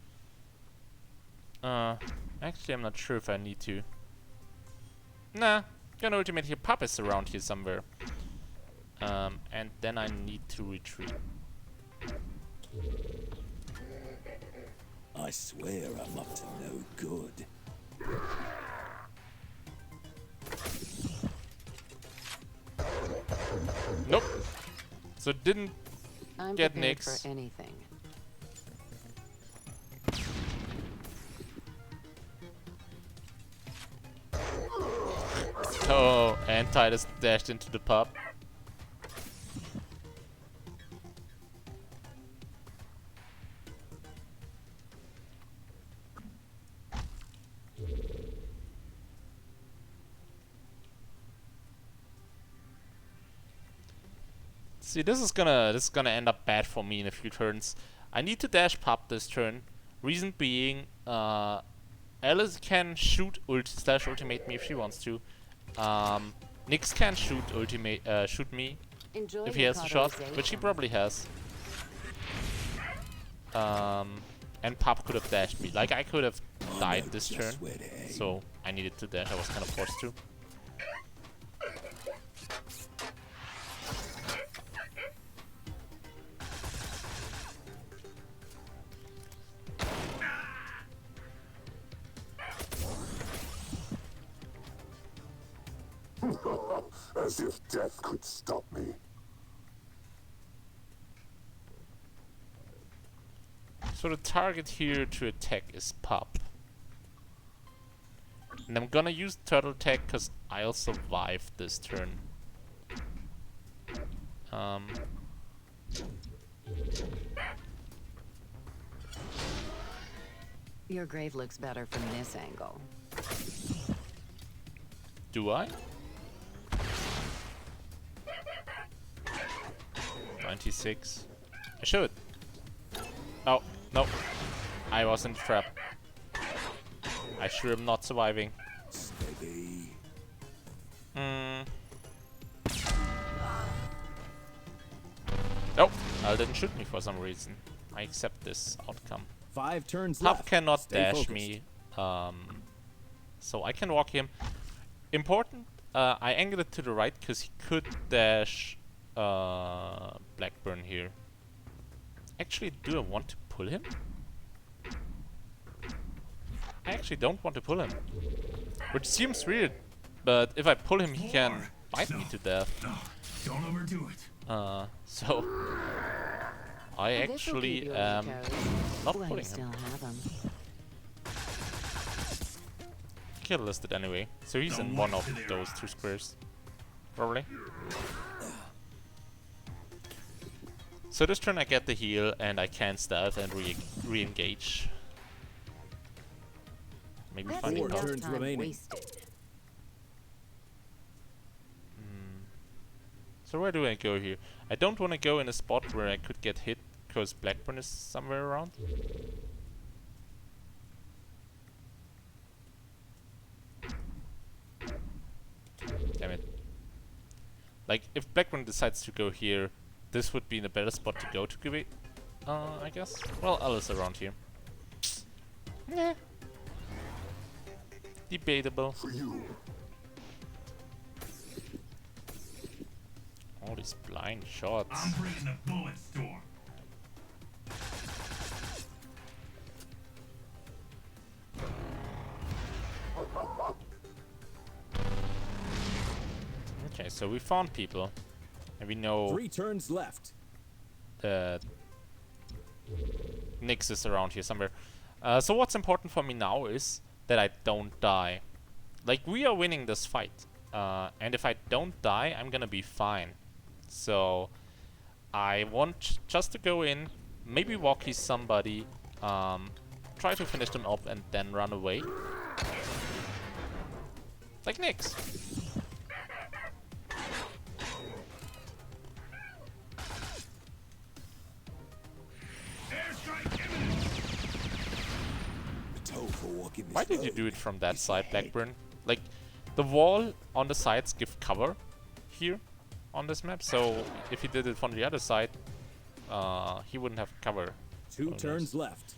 Actually, I'm not sure if I need to. Nah, gonna ultimate here. PuP is around here somewhere. And then I need to retreat.
I swear I'm up to no good.
Nope. So didn't
I'm
get
prepared
Nyx.
for anything.
Oh, and Titus dashed into the PuP. See, this is gonna end up bad for me in a few turns. I need to dash PuP this turn. Reason being, Alice can shoot ultimate me if she wants to. Nyx can shoot me
Enjoy
if he has a shot, which he probably has. And PuP could have dashed me. Like, I could have died this turn, so I needed to dash. I was kind of forced to.
As if death could stop me.
So the target here to attack is PuP. And I'm gonna use turtle tech because I'll survive this turn.
Your grave looks better from this angle.
Do I? 96. I should. Oh, no. I was in trap. I sure am not surviving.
Steady.
Oh, Al didn't shoot me for some reason. I accept this outcome.
5 turns
PuP
left.
cannot
Stay
dash
focused.
me, so I can walk him. Important, I angled it to the right because he could dash Blackburn here. Actually, do I want to pull him? I actually don't want to pull him, which seems weird, but if I pull him, he can bite me to death.
Don't overdo it.
So I
This'll
actually
keep you
am
on toes.
not
Well, you
pulling
still
him.
have 'em.
Kill listed anyway, so he's in one of those 2 squares, probably. So this turn I get the heal and I can stealth and re-engage. Maybe
That's
finding
Four
enough
PuP.
turns
time
remaining.
wasted.
So where do I go here? I don't want to go in a spot where I could get hit because Blackburn is somewhere around. Damn it. Like, if Blackburn decides to go here, this would be in a better spot to go to give it, I guess. Well, Alice around here. Yeah. Debatable. All these blind shots.
I'm bringing the bullet storm.
Okay, so we found people. And we know
3 turns left.
that Nyx is around here somewhere. So what's important for me now is that I don't die. Like, we are winning this fight. And if I don't die, I'm gonna be fine. So I want just to go in, maybe walkie somebody, try to finish them up and then run away. Like Nyx. Why did you do it from that side, Blackburn? Like, the wall on the sides give cover here on this map, so if he did it from the other side, he wouldn't have cover.
2 turns left.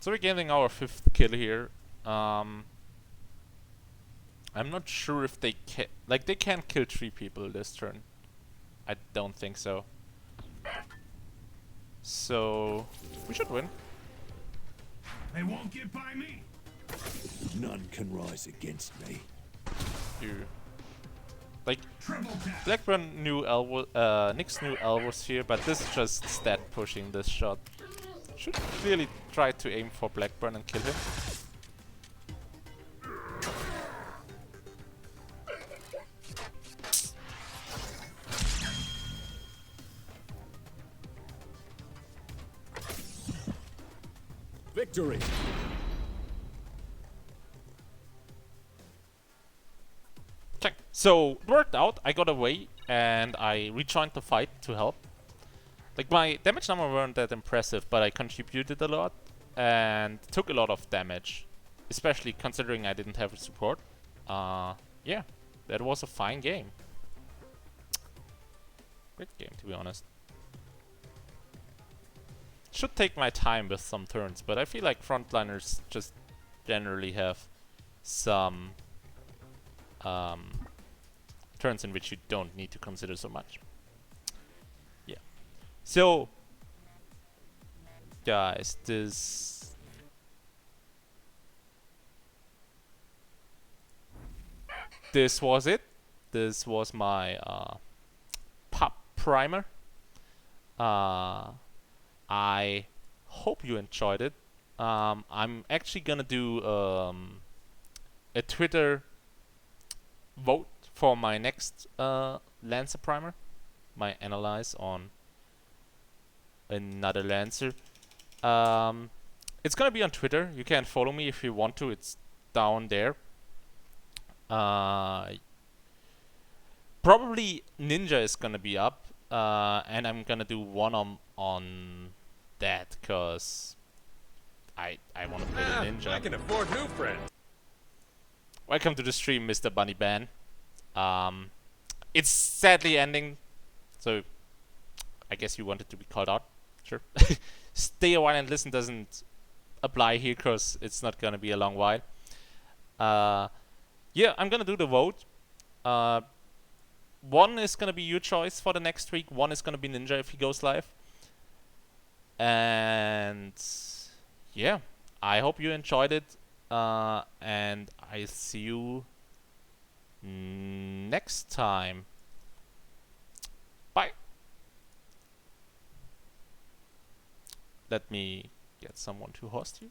So we're getting our 5th kill here. I'm not sure if they can, like, they can't kill 3 people this turn. I don't think so. So we should win.
They won't get by me.
None can rise against me.
You, like,
Triple tap.
Blackburn knew Nyx knew L was here, but this is just stat pushing this shot. Should clearly try to aim for Blackburn and kill him.
Victory.
Check. So it worked out. I got away and I rejoined the fight to help. Like, my damage number weren't that impressive, but I contributed a lot and took a lot of damage, especially considering I didn't have a support. Yeah, that was a fine game. Great game, to be honest. Should take my time with some turns, but I feel like frontliners just generally have some turns in which you don't need to consider so much. Yeah. So, guys, this was it. This was my PuP primer. I hope you enjoyed it. I'm actually gonna do a Twitter vote for my next Lancer primer, my analyze on another Lancer. It's gonna be on Twitter. You can follow me if you want to. It's down there. Probably Ninja is gonna be up, and I'm gonna do one on that because I want to play the Ninja.
I can afford new friends.
Welcome to the stream, Mr. Bunny Ban. It's sadly ending, so I guess you wanted to be called out. Sure. Stay a while and listen doesn't apply here because it's not gonna be a long while. Yeah, I'm gonna do the vote. One is gonna be your choice for the next week. One is gonna be Ninja if he goes live. And yeah, I hope you enjoyed it. And I'll see you next time. Bye. Let me get someone to host you.